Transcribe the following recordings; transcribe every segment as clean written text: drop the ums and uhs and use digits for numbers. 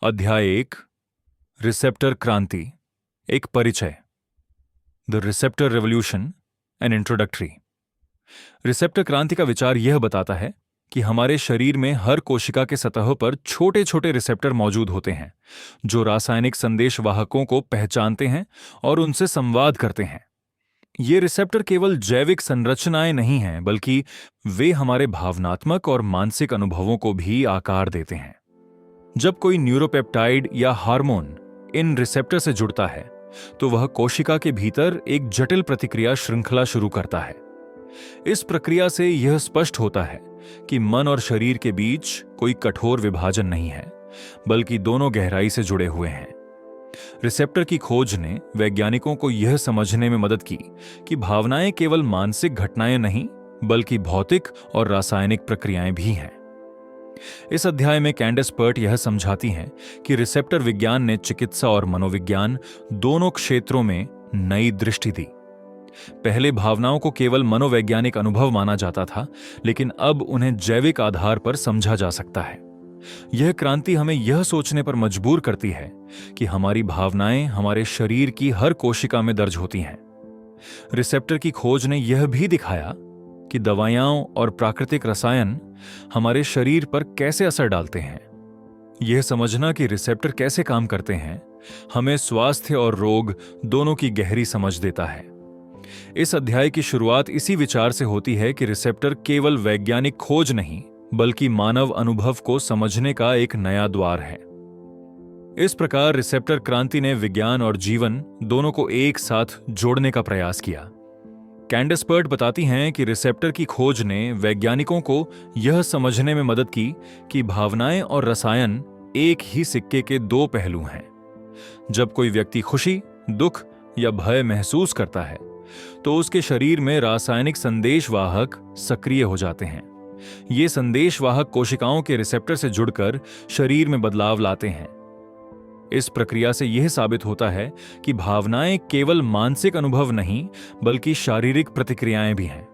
अध्याय 1 रिसेप्टर क्रांति एक परिचय। The receptor revolution N introductory. Receptor क्रांति का विचार यह बताता है कि हमारे शरीर में हर कोशिका के सतहों पर छोटे छोटे रिसेप्टर मौजूद होते हैं जो रासायनिक संदेश वाहकों को पहचानते हैं और उनसे संवाद करते हैं। ये रिसेप्टर केवल जैविक संरचनाएं नहीं हैं, बल्कि वे हमारे भावनात्मक और मानसिक अनुभवों को भी आकार देते हैं। जब कोई न्यूरोपेप्टाइड या हार्मोन इन रिसेप्टर से जुड़ता है तो वह कोशिका के भीतर एक जटिल प्रतिक्रिया श्रृंखला शुरू करता है। इस प्रक्रिया से यह स्पष्ट होता है कि मन और शरीर के बीच कोई कठोर विभाजन नहीं है, बल्कि दोनों गहराई से जुड़े हुए हैं। रिसेप्टर की खोज ने वैज्ञानिकों को यह समझने में मदद की कि भावनाएं केवल मानसिक घटनाएं नहीं, बल्कि भौतिक और रासायनिक प्रक्रियाएं भी हैं। इस अध्याय में कैंडेस पर्ट यह समझाती हैं कि रिसेप्टर विज्ञान ने चिकित्सा और मनोविज्ञान दोनों क्षेत्रों में नई दृष्टि दी। पहले भावनाओं को केवल मनोवैज्ञानिक अनुभव माना जाता था, लेकिन अब उन्हें जैविक आधार पर समझा जा सकता है। यह क्रांति हमें यह सोचने पर मजबूर करती है कि हमारी भावनाएं हमारे शरीर की हर कोशिका में दर्ज होती हैं। रिसेप्टर की खोज ने यह भी दिखाया कि दवाइयां और प्राकृतिक रसायन हमारे शरीर पर कैसे असर डालते हैं। यह समझना कि रिसेप्टर कैसे काम करते हैं हमें स्वास्थ्य और रोग दोनों की गहरी समझ देता है। इस अध्याय की शुरुआत इसी विचार से होती है कि रिसेप्टर केवल वैज्ञानिक खोज नहीं, बल्कि मानव अनुभव को समझने का एक नया द्वार है। इस प्रकार रिसेप्टर क्रांति ने विज्ञान और जीवन दोनों को एक साथ जोड़ने का प्रयास किया। कैंडेस पर्ट बताती हैं कि रिसेप्टर की खोज ने वैज्ञानिकों को यह समझने में मदद की कि भावनाएं और रसायन एक ही सिक्के के दो पहलू हैं। जब कोई व्यक्ति खुशी, दुख या भय महसूस करता है तो उसके शरीर में रासायनिक संदेशवाहक सक्रिय हो जाते हैं। ये संदेशवाहक कोशिकाओं के रिसेप्टर से जुड़कर शरीर में बदलाव लाते हैं। इस प्रक्रिया से यह साबित होता है कि भावनाएं केवल मानसिक अनुभव नहीं, बल्कि शारीरिक प्रतिक्रियाएं भी हैं।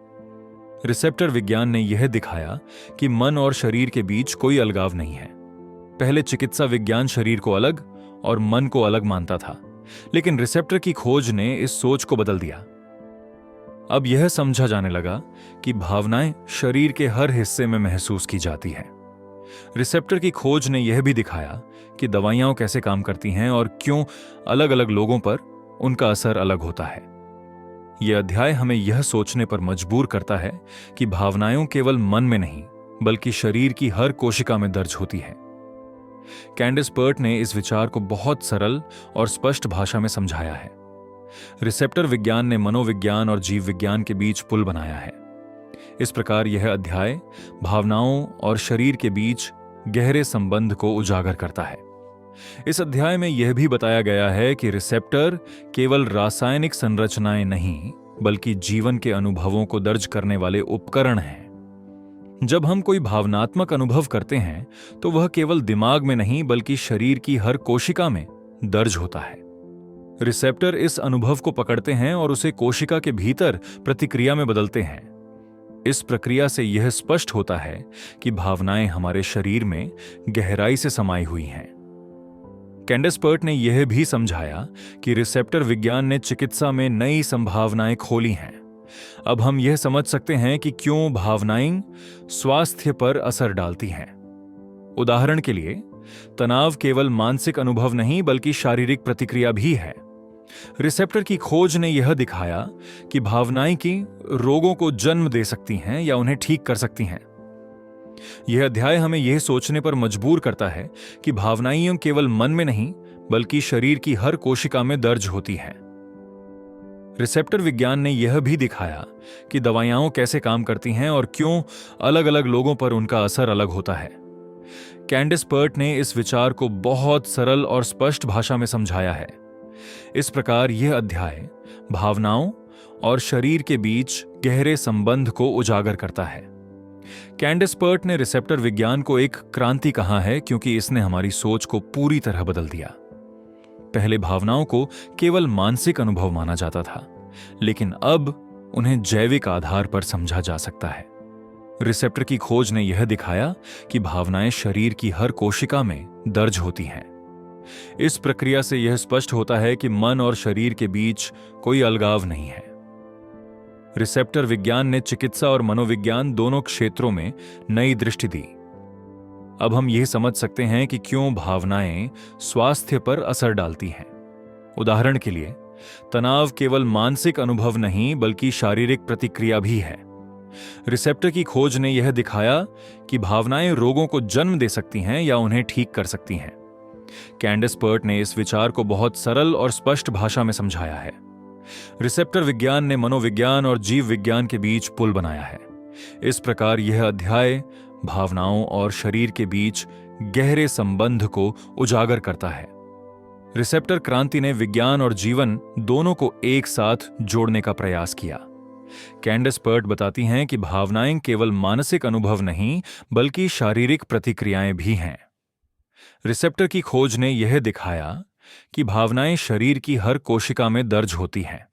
रिसेप्टर विज्ञान ने यह दिखाया कि मन और शरीर के बीच कोई अलगाव नहीं है। पहले चिकित्सा विज्ञान शरीर को अलग और मन को अलग मानता था, लेकिन रिसेप्टर की खोज ने इस सोच को बदल दिया। अब यह समझा जाने लगा कि भावनाएं शरीर के हर हिस्से में महसूस की जाती हैं। रिसेप्टर की खोज ने यह भी दिखाया कि दवाइयां कैसे काम करती हैं और क्यों अलग अलग लोगों पर उनका असर अलग होता है। यह अध्याय हमें यह सोचने पर मजबूर करता है कि भावनाएं केवल मन में नहीं, बल्कि शरीर की हर कोशिका में दर्ज होती हैं। कैंडेस पर्ट ने इस विचार को बहुत सरल और स्पष्ट भाषा में समझाया है। रिसेप्टर विज्ञान ने मनोविज्ञान और जीव विज्ञान के बीच पुल बनाया है। इस प्रकार यह अध्याय भावनाओं और शरीर के बीच गहरे संबंध को उजागर करता है। इस अध्याय में यह भी बताया गया है कि रिसेप्टर केवल रासायनिक संरचनाएं नहीं, बल्कि जीवन के अनुभवों को दर्ज करने वाले उपकरण हैं। जब हम कोई भावनात्मक अनुभव करते हैं तो वह केवल दिमाग में नहीं, बल्कि शरीर की हर कोशिका में दर्ज होता है। रिसेप्टर इस अनुभव को पकड़ते हैं और उसे कोशिका के भीतर प्रतिक्रिया में बदलते हैं। इस प्रक्रिया से यह स्पष्ट होता है कि भावनाएं हमारे शरीर में गहराई से समाई हुई हैं। कैंडेस पर्ट ने यह भी समझाया कि रिसेप्टर विज्ञान ने चिकित्सा में नई संभावनाएं खोली हैं। अब हम यह समझ सकते हैं कि क्यों भावनाएं स्वास्थ्य पर असर डालती हैं। उदाहरण के लिए, तनाव केवल मानसिक अनुभव नहीं, बल्कि शारीरिक प्रतिक्रिया भी है। रिसेप्टर की खोज ने यह दिखाया कि भावनाएं की रोगों को जन्म दे सकती हैं या उन्हें ठीक कर सकती हैं। यह अध्याय हमें यह सोचने पर मजबूर करता है कि भावनाएं केवल मन में नहीं, बल्कि शरीर की हर कोशिका में दर्ज होती हैं। रिसेप्टर विज्ञान ने यह भी दिखाया कि दवाइयां कैसे काम करती हैं और क्यों अलग अलग लोगों पर उनका असर अलग होता है। कैंडेस पर्ट ने इस विचार को बहुत सरल और स्पष्ट भाषा में समझाया है। इस प्रकार यह अध्याय भावनाओं और शरीर के बीच गहरे संबंध को उजागर करता है। कैंडेस पर्ट ने रिसेप्टर विज्ञान को एक क्रांति कहा है, क्योंकि इसने हमारी सोच को पूरी तरह बदल दिया। पहले भावनाओं को केवल मानसिक अनुभव माना जाता था, लेकिन अब उन्हें जैविक आधार पर समझा जा सकता है। रिसेप्टर की खोज ने यह दिखाया कि भावनाएं शरीर की हर कोशिका में दर्ज होती हैं। इस प्रक्रिया से यह स्पष्ट होता है कि मन और शरीर के बीच कोई अलगाव नहीं है। रिसेप्टर विज्ञान ने चिकित्सा और मनोविज्ञान दोनों क्षेत्रों में नई दृष्टि दी। अब हम यह समझ सकते हैं कि क्यों भावनाएं स्वास्थ्य पर असर डालती हैं। उदाहरण के लिए, तनाव केवल मानसिक अनुभव नहीं बल्कि शारीरिक प्रतिक्रिया भी है। रिसेप्टर की खोज ने यह दिखाया कि भावनाएं रोगों को जन्म दे सकती हैं या उन्हें ठीक कर सकती हैं। कैंडिस पर्ट ने इस विचार को बहुत सरल और स्पष्ट भाषा में समझाया है। रिसेप्टर विज्ञान ने मनोविज्ञान और जीव विज्ञान के बीच पुल बनाया है। इस प्रकार यह अध्याय भावनाओं और शरीर के बीच गहरे संबंध को उजागर करता है। रिसेप्टर क्रांति ने विज्ञान और जीवन दोनों को एक साथ जोड़ने का प्रयास किया। कैंडिस पर्ट बताती हैं कि भावनाएं केवल मानसिक अनुभव नहीं बल्कि शारीरिक प्रतिक्रियाएं भी हैं। रिसेप्टर की खोज ने यह दिखाया कि भावनाएं शरीर की हर कोशिका में दर्ज होती हैं।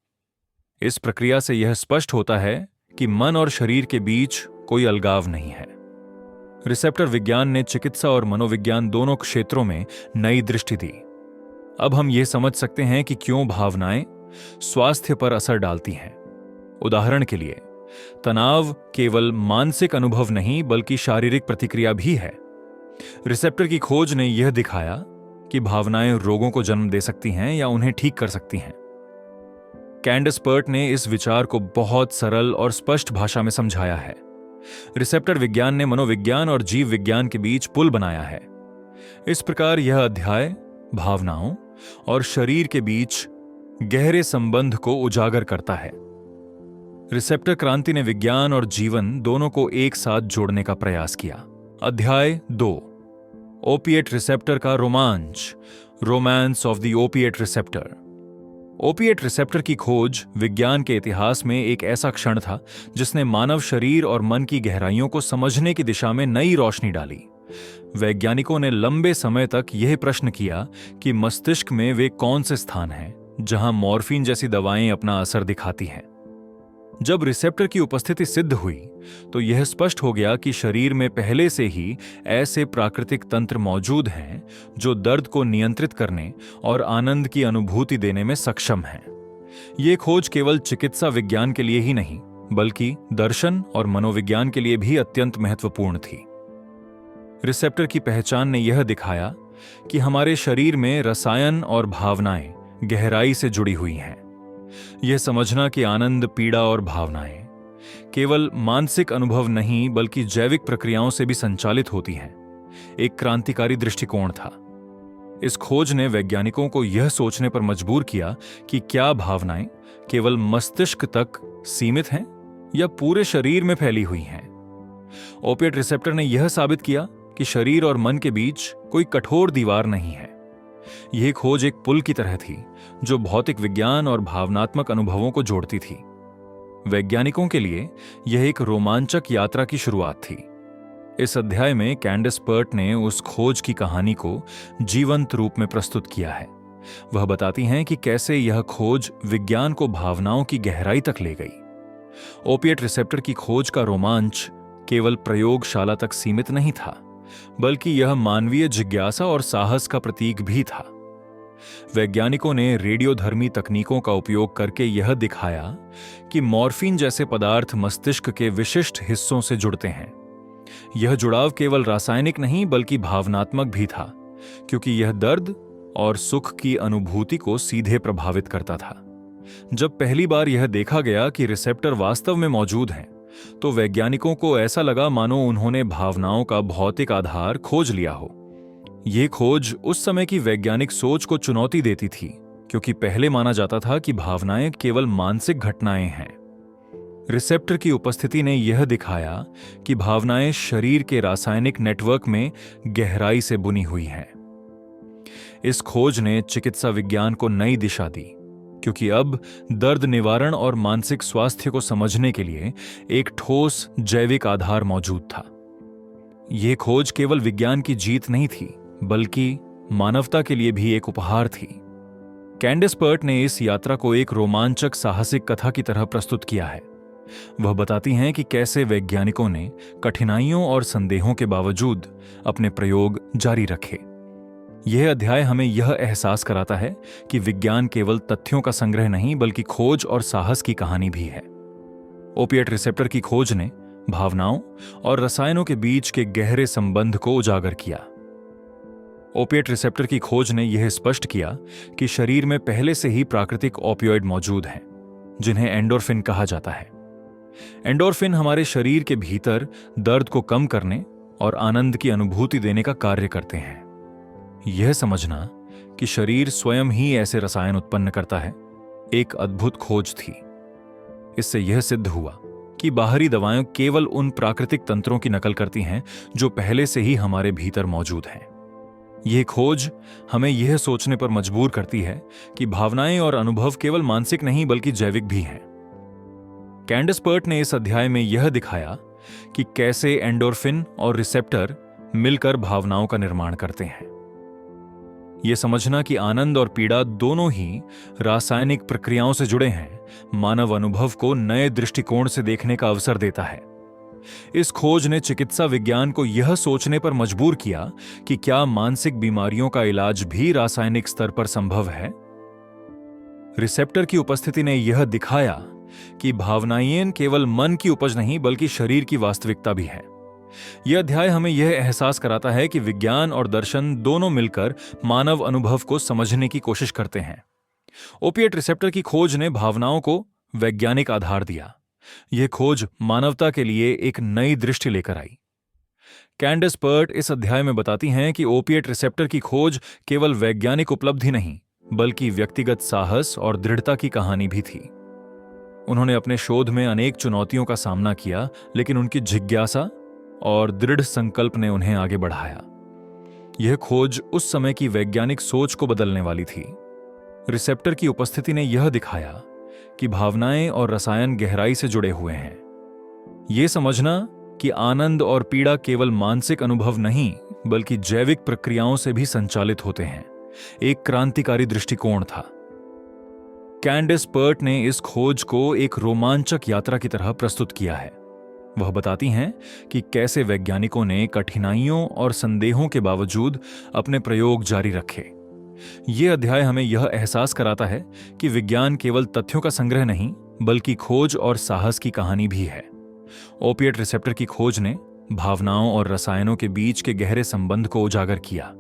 इस प्रक्रिया से यह स्पष्ट होता है कि मन और शरीर के बीच कोई अलगाव नहीं है। रिसेप्टर विज्ञान ने चिकित्सा और मनोविज्ञान दोनों क्षेत्रों में नई दृष्टि दी। अब हम यह समझ सकते हैं कि क्यों भावनाएं स्वास्थ्य पर असर डालती हैं। उदाहरण के लिए, तनाव केवल मानसिक अनुभव नहीं बल्कि शारीरिक प्रतिक्रिया भी है। रिसेप्टर की खोज ने यह दिखाया कि भावनाएं रोगों को जन्म दे सकती हैं या उन्हें ठीक कर सकती हैं। कैंडिस पर्ट ने इस विचार को बहुत सरल और स्पष्ट भाषा में समझाया है। रिसेप्टर विज्ञान ने मनोविज्ञान और जीव विज्ञान के बीच पुल बनाया है। इस प्रकार यह अध्याय भावनाओं और शरीर के बीच गहरे संबंध को उजागर करता है। रिसेप्टर क्रांति ने विज्ञान और जीवन दोनों को एक साथ जोड़ने का प्रयास किया। अध्याय 2, ओपिएट रिसेप्टर का रोमांच, romance of the opiate receptor. Opiate receptor की खोज विज्ञान के इतिहास में एक ऐसा क्षण था जिसने मानव शरीर और मन की गहराइयों को समझने की दिशा में नई रोशनी डाली। वैज्ञानिकों ने लंबे समय तक यह प्रश्न किया कि मस्तिष्क में वे कौन से स्थान हैं जहां मॉर्फिन जैसी दवाएं अपना असर दिखाती हैं। जब रिसेप्टर की उपस्थिति सिद्ध हुई तो यह स्पष्ट हो गया कि शरीर में पहले से ही ऐसे प्राकृतिक तंत्र मौजूद हैं जो दर्द को नियंत्रित करने और आनंद की अनुभूति देने में सक्षम हैं। ये खोज केवल चिकित्सा विज्ञान के लिए ही नहीं बल्कि दर्शन और मनोविज्ञान के लिए भी अत्यंत महत्वपूर्ण थी। रिसेप्टर की पहचान ने यह दिखाया कि हमारे शरीर में रसायन और भावनाएं गहराई से जुड़ी हुई हैं। यह समझना कि आनंद, पीड़ा और भावनाएं केवल मानसिक अनुभव नहीं बल्कि जैविक प्रक्रियाओं से भी संचालित होती हैं, एक क्रांतिकारी दृष्टिकोण था। इस खोज ने वैज्ञानिकों को यह सोचने पर मजबूर किया कि क्या भावनाएं केवल मस्तिष्क तक सीमित हैं या पूरे शरीर में फैली हुई हैं। ओपिएट रिसेप्टर ने यह साबित किया कि शरीर और मन के बीच कोई कठोर दीवार नहीं है। यह खोज एक पुल की तरह थी जो भौतिक विज्ञान और भावनात्मक अनुभवों को जोड़ती थी। वैज्ञानिकों के लिए यह एक रोमांचक यात्रा की शुरुआत थी। इस अध्याय में कैंडिस पर्ट ने उस खोज की कहानी को जीवंत रूप में प्रस्तुत किया है। वह बताती हैं कि कैसे यह खोज विज्ञान को भावनाओं की गहराई तक ले गई। ओपिएट रिसेप्टर की खोज का रोमांच केवल प्रयोगशाला तक सीमित नहीं था बल्कि यह मानवीय जिज्ञासा और साहस का प्रतीक भी था। वैज्ञानिकों ने रेडियोधर्मी तकनीकों का उपयोग करके यह दिखाया कि मॉर्फिन जैसे पदार्थ मस्तिष्क के विशिष्ट हिस्सों से जुड़ते हैं। यह जुड़ाव केवल रासायनिक नहीं बल्कि भावनात्मक भी था, क्योंकि यह दर्द और सुख की अनुभूति को सीधे प्रभावित करता था। जब पहली बार यह देखा गया कि रिसेप्टर वास्तव में मौजूद हैं, तो वैज्ञानिकों को ऐसा लगा मानो उन्होंने भावनाओं का भौतिक आधार खोज लिया हो। यह खोज उस समय की वैज्ञानिक सोच को चुनौती देती थी, क्योंकि पहले माना जाता था कि भावनाएं केवल मानसिक घटनाएं हैं। रिसेप्टर की उपस्थिति ने यह दिखाया कि भावनाएं शरीर के रासायनिक नेटवर्क में गहराई से बुनी हुई हैं। इस खोज ने चिकित्सा विज्ञान को नई दिशा दी, क्योंकि अब दर्द निवारण और मानसिक स्वास्थ्य को समझने के लिए एक ठोस जैविक आधार मौजूद था। यह खोज केवल विज्ञान की जीत नहीं थी बल्कि मानवता के लिए भी एक उपहार थी। कैंडिस पर्ट ने इस यात्रा को एक रोमांचक साहसिक कथा की तरह प्रस्तुत किया है। वह बताती हैं कि कैसे वैज्ञानिकों ने कठिनाइयों और संदेहों के बावजूद अपने प्रयोग जारी रखे। यह अध्याय हमें यह एहसास कराता है कि विज्ञान केवल तथ्यों का संग्रह नहीं बल्कि खोज और साहस की कहानी भी है। ओपिएट रिसेप्टर की खोज ने भावनाओं और रसायनों के बीच के गहरे संबंध को उजागर किया। ओपिएट रिसेप्टर की खोज ने यह स्पष्ट किया कि शरीर में पहले से ही प्राकृतिक ओपियोइड मौजूद हैं, जिन्हें एंडोर्फिन कहा जाता है। एंडोर्फिन हमारे शरीर के भीतर दर्द को कम करने और आनंद की अनुभूति देने का कार्य करते हैं। यह समझना कि शरीर स्वयं ही ऐसे रसायन उत्पन्न करता है, एक अद्भुत खोज थी। इससे यह सिद्ध हुआ कि बाहरी दवाएं केवल उन प्राकृतिक तंत्रों की नकल करती हैं जो पहले से ही हमारे भीतर मौजूद हैं। यह खोज हमें यह सोचने पर मजबूर करती है कि भावनाएं और अनुभव केवल मानसिक नहीं बल्कि जैविक भी हैं। कैंडिस पर्ट ने इस अध्याय में यह दिखाया कि कैसे एंडोर्फिन और रिसेप्टर मिलकर भावनाओं का निर्माण करते हैं। यह समझना कि आनंद और पीड़ा दोनों ही रासायनिक प्रक्रियाओं से जुड़े हैं, मानव अनुभव को नए दृष्टिकोण से देखने का अवसर देता है। इस खोज ने चिकित्सा विज्ञान को यह सोचने पर मजबूर किया कि क्या मानसिक बीमारियों का इलाज भी रासायनिक स्तर पर संभव है। रिसेप्टर की उपस्थिति ने यह दिखाया कि भावनाएं केवल मन की उपज नहीं बल्कि शरीर की वास्तविकता भी है। यह अध्याय हमें यह एहसास कराता है कि विज्ञान और दर्शन दोनों मिलकर मानव अनुभव को समझने की कोशिश करते हैं। ओपिएट रिसेप्टर की खोज ने भावनाओं को वैज्ञानिक आधार दिया। यह खोज मानवता के लिए एक नई दृष्टि लेकर आई। कैंडिस पर्ट इस अध्याय में बताती हैं कि ओपिएट रिसेप्टर की खोज केवल वैज्ञानिक उपलब्धि नहीं बल्कि व्यक्तिगत साहस और दृढ़ता की कहानी भी थी। उन्होंने अपने शोध में अनेक चुनौतियों का सामना किया, लेकिन उनकी जिज्ञासा और दृढ़ संकल्प ने उन्हें आगे बढ़ाया। यह खोज उस समय की वैज्ञानिक सोच को बदलने वाली थी। रिसेप्टर की उपस्थिति ने यह दिखाया कि भावनाएं और रसायन गहराई से जुड़े हुए हैं। यह समझना कि आनंद और पीड़ा केवल मानसिक अनुभव नहीं बल्कि जैविक प्रक्रियाओं से भी संचालित होते हैं, एक क्रांतिकारी दृष्टिकोण था। कैंडिस पर्ट ने इस खोज को एक रोमांचक यात्रा की तरह प्रस्तुत किया है। वह बताती हैं कि कैसे वैज्ञानिकों ने कठिनाइयों और संदेहों के बावजूद अपने प्रयोग जारी रखे। यह अध्याय हमें यह एहसास कराता है कि विज्ञान केवल तथ्यों का संग्रह नहीं बल्कि खोज और साहस की कहानी भी है। ओपिएट रिसेप्टर की खोज ने भावनाओं और रसायनों के बीच के गहरे संबंध को उजागर किया।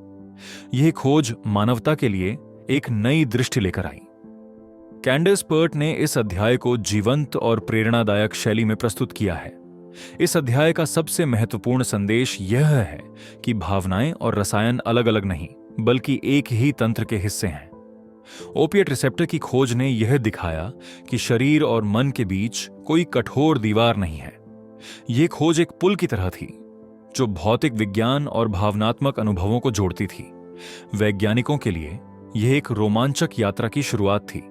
यह खोज मानवता के लिए एक नई दृष्टि लेकर आई। कैंडिस पर्ट ने इस अध्याय को जीवंत और प्रेरणादायक शैली में प्रस्तुत किया है। इस अध्याय का सबसे महत्वपूर्ण संदेश यह है कि भावनाएं और रसायन अलग अलग नहीं बल्कि एक ही तंत्र के हिस्से हैं। ओपिएट रिसेप्टर की खोज ने यह दिखाया कि शरीर और मन के बीच कोई कठोर दीवार नहीं है। यह खोज एक पुल की तरह थी जो भौतिक विज्ञान और भावनात्मक अनुभवों को जोड़ती थी। वैज्ञानिकों के लिए यह एक रोमांचक यात्रा की शुरुआत थी।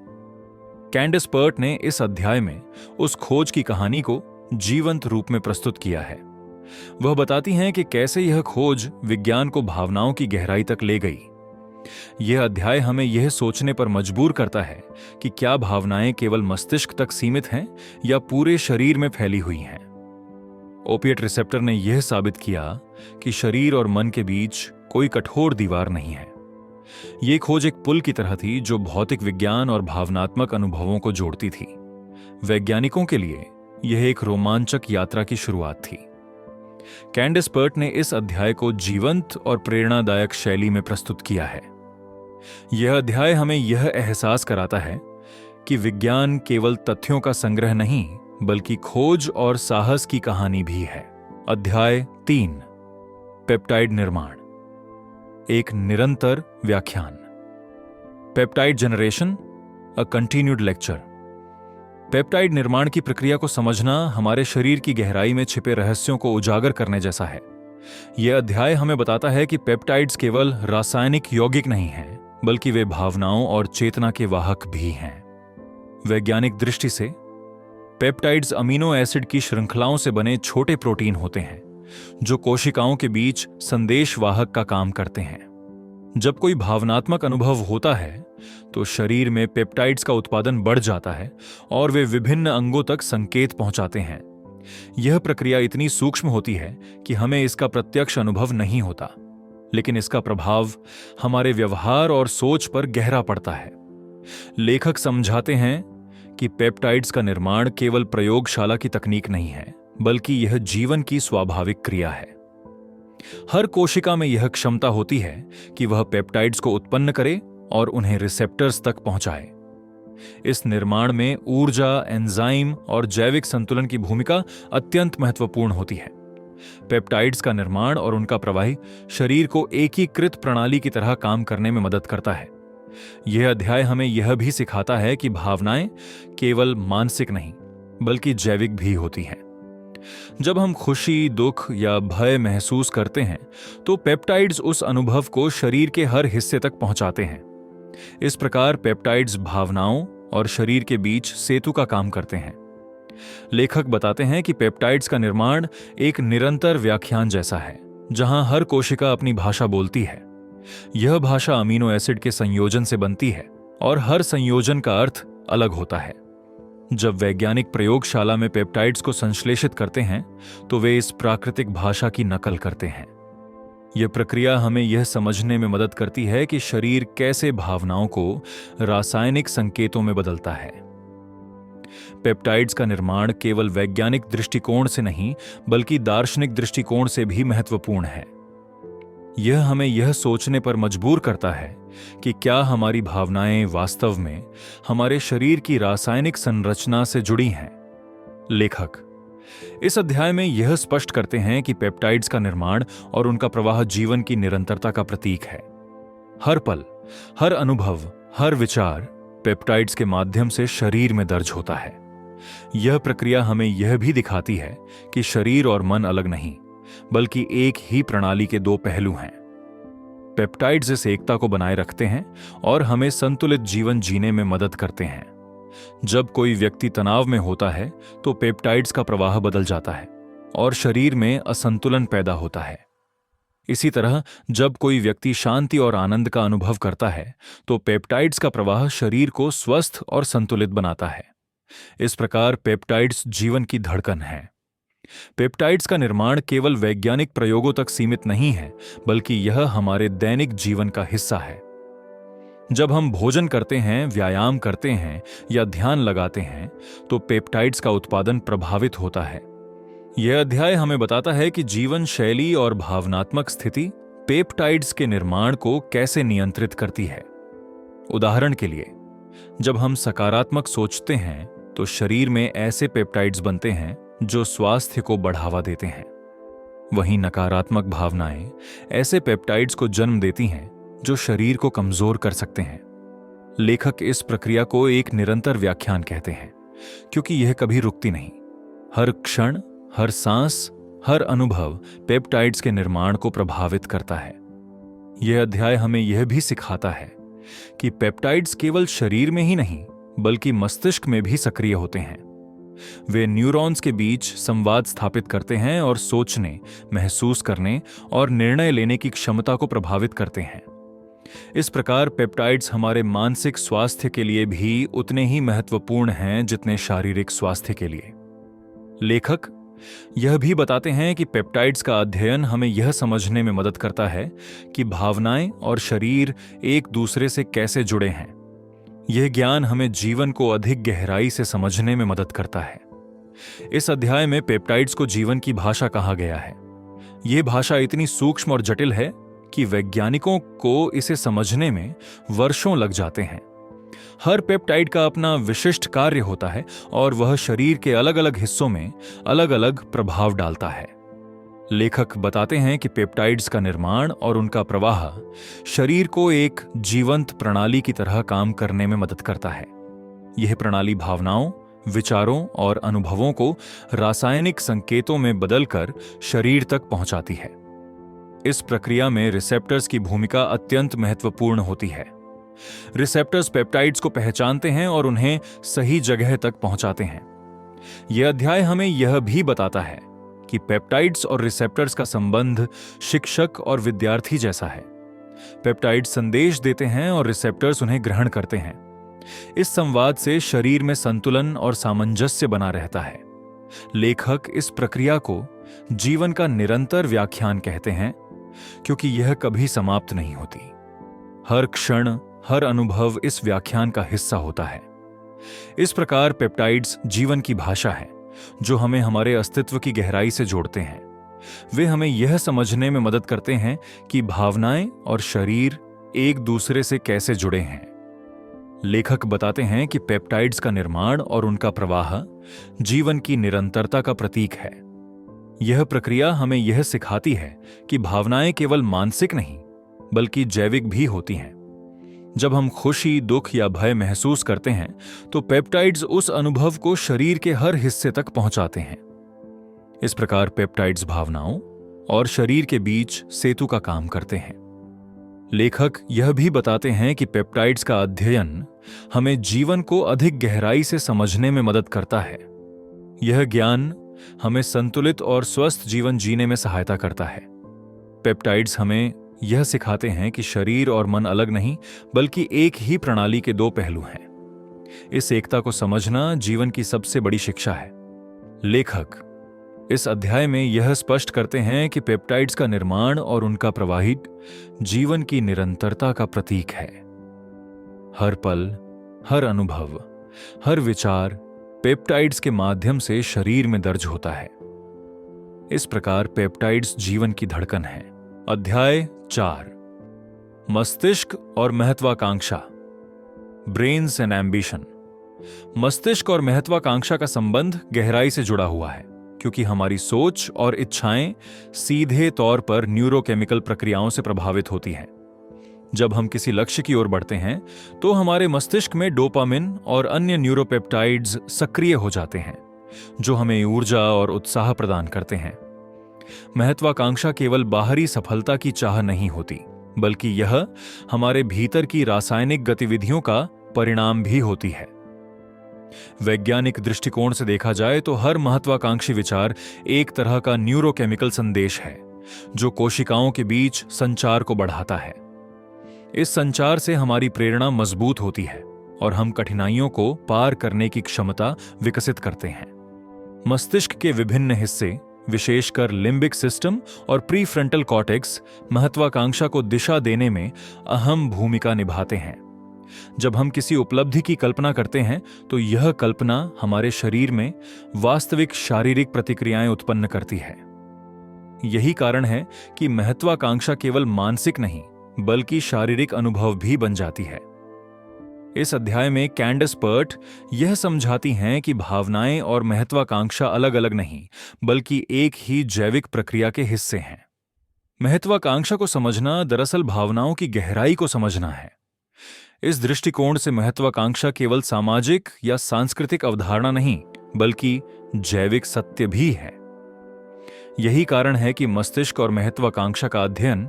कैंडिस पर्ट ने इस अध्याय में उस खोज की कहानी को जीवंत रूप में प्रस्तुत किया है। वह बताती हैं कि कैसे यह खोज विज्ञान को भावनाओं की गहराई तक ले गई। यह अध्याय हमें यह सोचने पर मजबूर करता है कि क्या भावनाएं केवल मस्तिष्क तक सीमित हैं या पूरे शरीर में फैली हुई हैं। ओपिएट रिसेप्टर ने यह साबित किया कि शरीर और मन के बीच कोई कठोर दीवार नहीं है। यह खोज एक पुल की तरह थी जो भौतिक विज्ञान और भावनात्मक अनुभवों को जोड़ती थी। वैज्ञानिकों के लिए यह एक रोमांचक यात्रा की शुरुआत थी। कैंडिस पर्ट ने इस अध्याय को जीवंत और प्रेरणादायक शैली में प्रस्तुत किया है। यह अध्याय हमें यह एहसास कराता है कि विज्ञान केवल तथ्यों का संग्रह नहीं बल्कि खोज और साहस की कहानी भी है। अध्याय 3, पेप्टाइड निर्माण, एक निरंतर व्याख्यान। पेप्टाइड जनरेशन, अ कंटिन्यूड लेक्चर। पेप्टाइड निर्माण की प्रक्रिया को समझना हमारे शरीर की गहराई में छिपे रहस्यों को उजागर करने जैसा है। यह अध्याय हमें बताता है कि पेप्टाइड्स केवल रासायनिक यौगिक नहीं हैं बल्कि वे भावनाओं और चेतना के वाहक भी हैं। वैज्ञानिक दृष्टि से पेप्टाइड्स अमीनो एसिड की श्रृंखलाओं से बने छोटे प्रोटीन होते हैं जो कोशिकाओं के बीच संदेश वाहक का काम करते हैं। जब कोई भावनात्मक अनुभव होता है तो शरीर में पेप्टाइड्स का उत्पादन बढ़ जाता है और वे विभिन्न अंगों तक संकेत पहुंचाते हैं। यह प्रक्रिया इतनी सूक्ष्म होती है कि हमें इसका प्रत्यक्ष अनुभव नहीं होता, लेकिन इसका प्रभाव हमारे व्यवहार और सोच पर गहरा पड़ता है। लेखक समझाते हैं कि पेप्टाइड्स का निर्माण केवल प्रयोगशाला की तकनीक नहीं है, बल्कि यह जीवन की स्वाभाविक क्रिया है। हर कोशिका में यह क्षमता होती है कि वह पेप्टाइड्स को उत्पन्न करे और उन्हें रिसेप्टर्स तक पहुंचाए। इस निर्माण में ऊर्जा, एंजाइम और जैविक संतुलन की भूमिका अत्यंत महत्वपूर्ण होती है। पेप्टाइड्स का निर्माण और उनका प्रवाह शरीर को एकीकृत प्रणाली की तरह काम करने में मदद करता है। यह अध्याय हमें यह भी सिखाता है कि भावनाएं केवल मानसिक नहीं, बल्कि जैविक भी होती हैं। जब हम खुशी, दुख या भय महसूस करते हैं, तो पेप्टाइड्स उस अनुभव को शरीर के हर हिस्से तक पहुंचाते हैं। इस प्रकार पेप्टाइड्स भावनाओं और शरीर के बीच सेतु का काम करते हैं। लेखक बताते हैं कि पेप्टाइड्स का निर्माण एक निरंतर व्याख्यान जैसा है, जहां हर कोशिका अपनी भाषा बोलती है। यह भाषा अमीनो एसिड के संयोजन से बनती है और हर संयोजन का अर्थ अलग होता है। जब वैज्ञानिक प्रयोगशाला में पेप्टाइड्स को संश्लेषित करते हैं, तो वे इस प्राकृतिक भाषा की नकल करते हैं। यह प्रक्रिया हमें यह समझने में मदद करती है कि शरीर कैसे भावनाओं को रासायनिक संकेतों में बदलता है। पेप्टाइड्स का निर्माण केवल वैज्ञानिक दृष्टिकोण से नहीं, बल्कि दार्शनिक दृष्टिकोण से भी महत्वपूर्ण है। यह हमें यह सोचने पर मजबूर करता है कि क्या हमारी भावनाएं वास्तव में हमारे शरीर की रासायनिक संरचना से जुड़ी हैं। लेखक इस अध्याय में यह स्पष्ट करते हैं कि पेप्टाइड्स का निर्माण और उनका प्रवाह जीवन की निरंतरता का प्रतीक है। हर पल, हर अनुभव, हर विचार पेप्टाइड्स के माध्यम से शरीर में दर्ज होता है। यह प्रक्रिया हमें यह भी दिखाती है कि शरीर और मन अलग नहीं, बल्कि एक ही प्रणाली के दो पहलू हैं। पेप्टाइड्स इस एकता को बनाए रखते हैं और हमें संतुलित जीवन जीने में मदद करते हैं। जब कोई व्यक्ति तनाव में होता है, तो पेप्टाइड्स का प्रवाह बदल जाता है और शरीर में असंतुलन पैदा होता है। इसी तरह जब कोई व्यक्ति शांति और आनंद का अनुभव करता है, तो पेप्टाइड्स का प्रवाह शरीर को स्वस्थ और संतुलित बनाता है। इस प्रकार पेप्टाइड्स जीवन की धड़कन है। पेप्टाइड्स का निर्माण केवल वैज्ञानिक प्रयोगों तक सीमित नहीं है, बल्कि यह हमारे दैनिक जीवन का हिस्सा है। जब हम भोजन करते हैं, व्यायाम करते हैं या ध्यान लगाते हैं, तो पेप्टाइड्स का उत्पादन प्रभावित होता है। यह अध्याय हमें बताता है कि जीवन शैली और भावनात्मक स्थिति पेप्टाइड्स के निर्माण को कैसे नियंत्रित करती है। उदाहरण के लिए, जब हम सकारात्मक सोचते हैं, तो शरीर में ऐसे पेप्टाइड्स बनते हैं जो स्वास्थ्य को बढ़ावा देते हैं। वहीं नकारात्मक भावनाएं ऐसे पेप्टाइड्स को जन्म देती हैं जो शरीर को कमजोर कर सकते हैं। लेखक इस प्रक्रिया को एक निरंतर व्याख्यान कहते हैं, क्योंकि यह कभी रुकती नहीं। हर क्षण, हर सांस, हर अनुभव पेप्टाइड्स के निर्माण को प्रभावित करता है। यह अध्याय हमें यह भी सिखाता है कि पेप्टाइड्स केवल शरीर में ही नहीं, बल्कि मस्तिष्क में भी सक्रिय होते हैं। वे न्यूरॉन्स के बीच संवाद स्थापित करते हैं और सोचने, महसूस करने और निर्णय लेने की क्षमता को प्रभावित करते हैं। इस प्रकार पेप्टाइड्स हमारे मानसिक स्वास्थ्य के लिए भी उतने ही महत्वपूर्ण हैं जितने शारीरिक स्वास्थ्य के लिए। लेखक यह भी बताते हैं कि पेप्टाइड्स का अध्ययन हमें यह समझने में मदद करता है कि भावनाएं और शरीर एक दूसरे से कैसे जुड़े हैं। यह ज्ञान हमें जीवन को अधिक गहराई से समझने में मदद करता है। इस अध्याय में पेप्टाइड्स को जीवन की भाषा कहा गया है। यह भाषा इतनी सूक्ष्म और जटिल है कि वैज्ञानिकों को इसे समझने में वर्षों लग जाते हैं। हर पेप्टाइड का अपना विशिष्ट कार्य होता है और वह शरीर के अलग अलग हिस्सों में अलग अलग प्रभाव डालता है। लेखक बताते हैं कि पेप्टाइड्स का निर्माण और उनका प्रवाह शरीर को एक जीवंत प्रणाली की तरह काम करने में मदद करता है। यह प्रणाली भावनाओं, विचारों और अनुभवों को रासायनिक संकेतों में बदलकर शरीर तक पहुंचाती है। इस प्रक्रिया में रिसेप्टर्स की भूमिका अत्यंत महत्वपूर्ण होती है। रिसेप्टर्स पेप्टाइड्स को पहचानते हैं और उन्हें सही जगह तक पहुंचाते हैं। यह अध्याय हमें यह भी बताता है कि पेप्टाइड्स और रिसेप्टर्स का संबंध शिक्षक और विद्यार्थी जैसा है। पेप्टाइड्स संदेश देते हैं और रिसेप्टर्स उन्हें ग्रहण करते हैं। इस संवाद से शरीर में संतुलन और सामंजस्य बना रहता है। लेखक इस प्रक्रिया को जीवन का निरंतर व्याख्यान कहते हैं, क्योंकि यह कभी समाप्त नहीं होती। हर क्षण, हर अनुभव इस व्याख्यान का हिस्सा होता है। इस प्रकार पेप्टाइड्स जीवन की भाषा है जो हमें हमारे अस्तित्व की गहराई से जोड़ते हैं। वे हमें यह समझने में मदद करते हैं कि भावनाएं और शरीर एक दूसरे से कैसे जुड़े हैं। लेखक बताते हैं कि पेप्टाइड्स का निर्माण और उनका प्रवाह जीवन की निरंतरता का प्रतीक है। यह प्रक्रिया हमें यह सिखाती है कि भावनाएं केवल मानसिक नहीं बल्कि जैविक भी होती हैं। जब हम खुशी, दुख या भय महसूस करते हैं तो पेप्टाइड्स उस अनुभव को शरीर के हर हिस्से तक पहुंचाते हैं। इस प्रकार पेप्टाइड्स भावनाओं और शरीर के बीच सेतु का काम करते हैं। लेखक यह भी बताते हैं कि पेप्टाइड्स का अध्ययन हमें जीवन को अधिक गहराई से समझने में मदद करता है। यह ज्ञान हमें संतुलित और स्वस्थ जीवन जीने में सहायता करता है। पेप्टाइड्स हमें यह सिखाते हैं कि शरीर और मन अलग नहीं बल्कि एक ही प्रणाली के दो पहलू हैं। इस एकता को समझना जीवन की सबसे बड़ी शिक्षा है। लेखक इस अध्याय में यह स्पष्ट करते हैं कि पेप्टाइड्स का निर्माण और उनका प्रवाहित जीवन की निरंतरता का प्रतीक है। हर पल, हर अनुभव, हर विचार पेप्टाइड्स के माध्यम से शरीर में दर्ज होता है। इस प्रकार पेप्टाइड्स जीवन की धड़कन है। अध्याय 4, मस्तिष्क और महत्वाकांक्षा, ब्रेन्स एंड एम्बिशन। मस्तिष्क और महत्वाकांक्षा का संबंध गहराई से जुड़ा हुआ है क्योंकि हमारी सोच और इच्छाएं सीधे तौर पर न्यूरोकेमिकल प्रक्रियाओं से प्रभावित होती हैं। जब हम किसी लक्ष्य की ओर बढ़ते हैं तो हमारे मस्तिष्क में डोपामिन और अन्य न्यूरोपेप्टाइड्स सक्रिय हो जाते हैं जो हमें ऊर्जा और उत्साह प्रदान करते हैं। महत्वाकांक्षा केवल बाहरी सफलता की चाह नहीं होती बल्कि यह हमारे भीतर की रासायनिक गतिविधियों का परिणाम भी होती है। वैज्ञानिक दृष्टिकोण से देखा जाए तो हर महत्वाकांक्षी विचार एक तरह का न्यूरोकेमिकल संदेश है जो कोशिकाओं के बीच संचार को बढ़ाता है। इस संचार से हमारी प्रेरणा मजबूत होती है और हम कठिनाइयों को पार करने की क्षमता विकसित करते हैं। मस्तिष्क के विभिन्न हिस्से, विशेषकर लिम्बिक सिस्टम और प्रीफ्रंटल कॉर्टेक्स, महत्वाकांक्षा को दिशा देने में अहम भूमिका निभाते हैं। जब हम किसी उपलब्धि की कल्पना करते हैं तो यह कल्पना हमारे शरीर में वास्तविक शारीरिक प्रतिक्रियाएं उत्पन्न करती है। यही कारण है कि महत्वाकांक्षा केवल मानसिक नहीं बल्कि शारीरिक अनुभव भी बन जाती है। इस अध्याय में कैंडस पर्ट यह समझाती हैं कि भावनाएं और महत्वाकांक्षा अलग अलग नहीं बल्कि एक ही जैविक प्रक्रिया के हिस्से हैं। महत्वाकांक्षा को समझना दरअसल भावनाओं की गहराई को समझना है। इस दृष्टिकोण से महत्वाकांक्षा केवल सामाजिक या सांस्कृतिक अवधारणा नहीं बल्कि जैविक सत्य भी है। यही कारण है कि मस्तिष्क और महत्वाकांक्षा का अध्ययन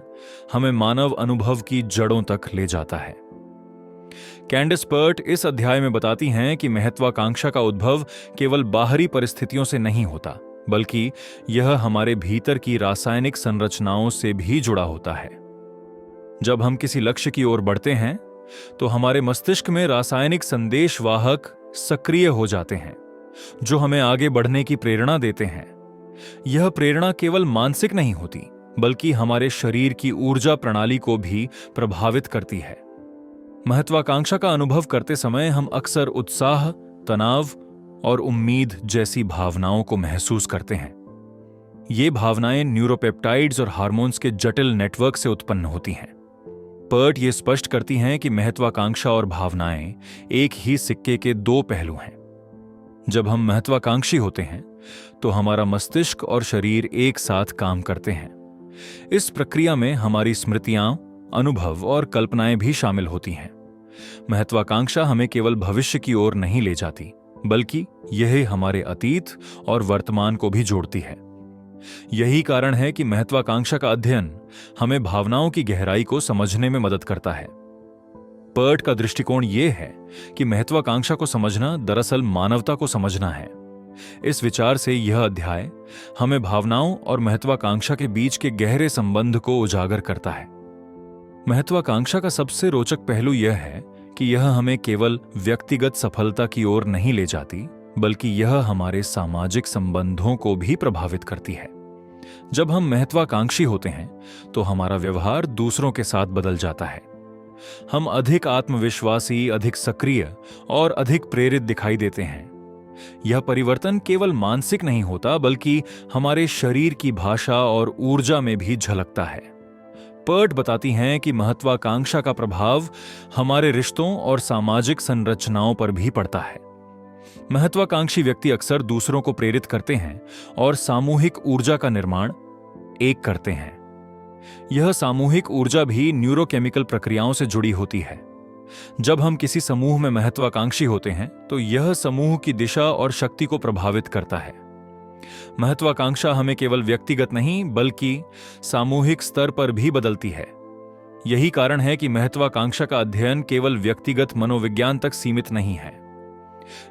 हमें मानव अनुभव की जड़ों तक ले जाता है। कैंडस पर्ट इस अध्याय में बताती हैं कि महत्वाकांक्षा का उद्भव केवल बाहरी परिस्थितियों से नहीं होता बल्कि यह हमारे भीतर की रासायनिक संरचनाओं से भी जुड़ा होता है। जब हम किसी लक्ष्य की ओर बढ़ते हैं तो हमारे मस्तिष्क में रासायनिक संदेशवाहक सक्रिय हो जाते हैं जो हमें आगे बढ़ने की प्रेरणा देते हैं। यह प्रेरणा केवल मानसिक नहीं होती बल्कि हमारे शरीर की ऊर्जा प्रणाली को भी प्रभावित करती है। महत्वाकांक्षा का अनुभव करते समय हम अक्सर उत्साह, तनाव और उम्मीद जैसी भावनाओं को महसूस करते हैं। ये भावनाएं न्यूरोपेप्टाइड्स और हार्मोन्स के जटिल नेटवर्क से उत्पन्न होती हैं। पर्ट ये स्पष्ट करती हैं कि महत्वाकांक्षा और भावनाएं एक ही सिक्के के दो पहलू हैं। जब हम महत्वाकांक्षी होते हैं तो हमारा मस्तिष्क और शरीर एक साथ काम करते हैं। इस प्रक्रिया में हमारी स्मृतियां, अनुभव और कल्पनाएं भी शामिल होती हैं। महत्वाकांक्षा हमें केवल भविष्य की ओर नहीं ले जाती बल्कि यह हमारे अतीत और वर्तमान को भी जोड़ती है। यही कारण है कि महत्वाकांक्षा का अध्ययन हमें भावनाओं की गहराई को समझने में मदद करता है। पर्ट का दृष्टिकोण यह है कि महत्वाकांक्षा को समझना दरअसल मानवता को समझना है। इस विचार से यह अध्याय हमें भावनाओं और महत्वाकांक्षा के बीच के गहरे संबंध को उजागर करता है। महत्वाकांक्षा का सबसे रोचक पहलू यह है कि यह हमें केवल व्यक्तिगत सफलता की ओर नहीं ले जाती बल्कि यह हमारे सामाजिक संबंधों को भी प्रभावित करती है। जब हम महत्वाकांक्षी होते हैं तो हमारा व्यवहार दूसरों के साथ बदल जाता है। हम अधिक आत्मविश्वासी, अधिक सक्रिय और अधिक प्रेरित दिखाई देते हैं। यह परिवर्तन केवल मानसिक नहीं होता, बल्कि हमारे शरीर की भाषा और ऊर्जा में भी झलकता है। पर्ट बताती हैं कि महत्वाकांक्षा का प्रभाव हमारे रिश्तों और सामाजिक संरचनाओं पर भी पड़ता है। महत्वाकांक्षी व्यक्ति अक्सर दूसरों को प्रेरित करते हैं और सामूहिक ऊर्जा का निर्माण एक करते हैं। यह सामूहिक ऊर्जा भी न्यूरोकेमिकल प्रक्रियाओं से जुड़ी होती है। जब हम किसी समूह में महत्वाकांक्षी होते हैं तो यह समूह की दिशा और शक्ति को प्रभावित करता है। महत्वाकांक्षा हमें केवल व्यक्तिगत नहीं बल्कि सामूहिक स्तर पर भी बदलती है। यही कारण है कि महत्वाकांक्षा का अध्ययन केवल व्यक्तिगत मनोविज्ञान तक सीमित नहीं है।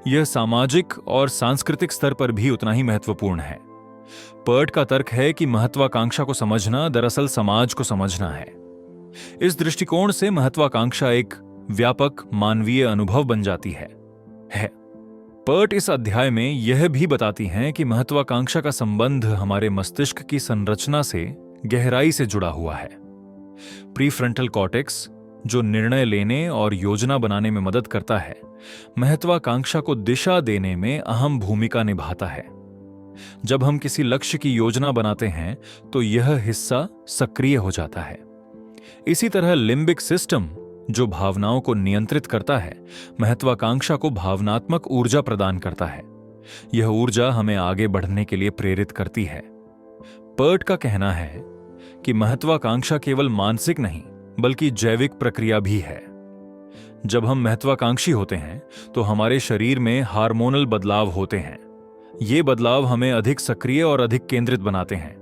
यह सामाजिक और सांस्कृतिक स्तर पर भी उतना ही महत्वपूर्ण है। पर्ट का तर्क है कि महत्वाकांक्षा को समझना दरअसल समाज को समझना है। इस दृष्टिकोण से महत्वाकांक्षा एक व्यापक मानवीय अनुभव बन जाती है। पर्ट इस अध्याय में यह भी बताती हैं कि महत्वाकांक्षा का संबंध हमारे मस्तिष्क की संरचना से गहराई से जुड़ा हुआ है। प्रीफ्रंटल कॉर्टेक्स, जो निर्णय लेने और योजना बनाने में मदद करता है, महत्वाकांक्षा को दिशा देने में अहम भूमिका निभाता है। जब हम किसी लक्ष्य की योजना बनाते हैं तो यह हिस्सा सक्रिय हो जाता है। इसी तरह लिम्बिक सिस्टम, जो भावनाओं को नियंत्रित करता है, महत्वाकांक्षा को भावनात्मक ऊर्जा प्रदान करता है। यह ऊर्जा हमें आगे बढ़ने के लिए प्रेरित करती है। पर्ट का कहना है कि महत्वाकांक्षा केवल मानसिक नहीं बल्कि जैविक प्रक्रिया भी है। जब हम महत्वाकांक्षी होते हैं तो हमारे शरीर में हार्मोनल बदलाव होते हैं। ये बदलाव हमें अधिक सक्रिय और अधिक केंद्रित बनाते हैं।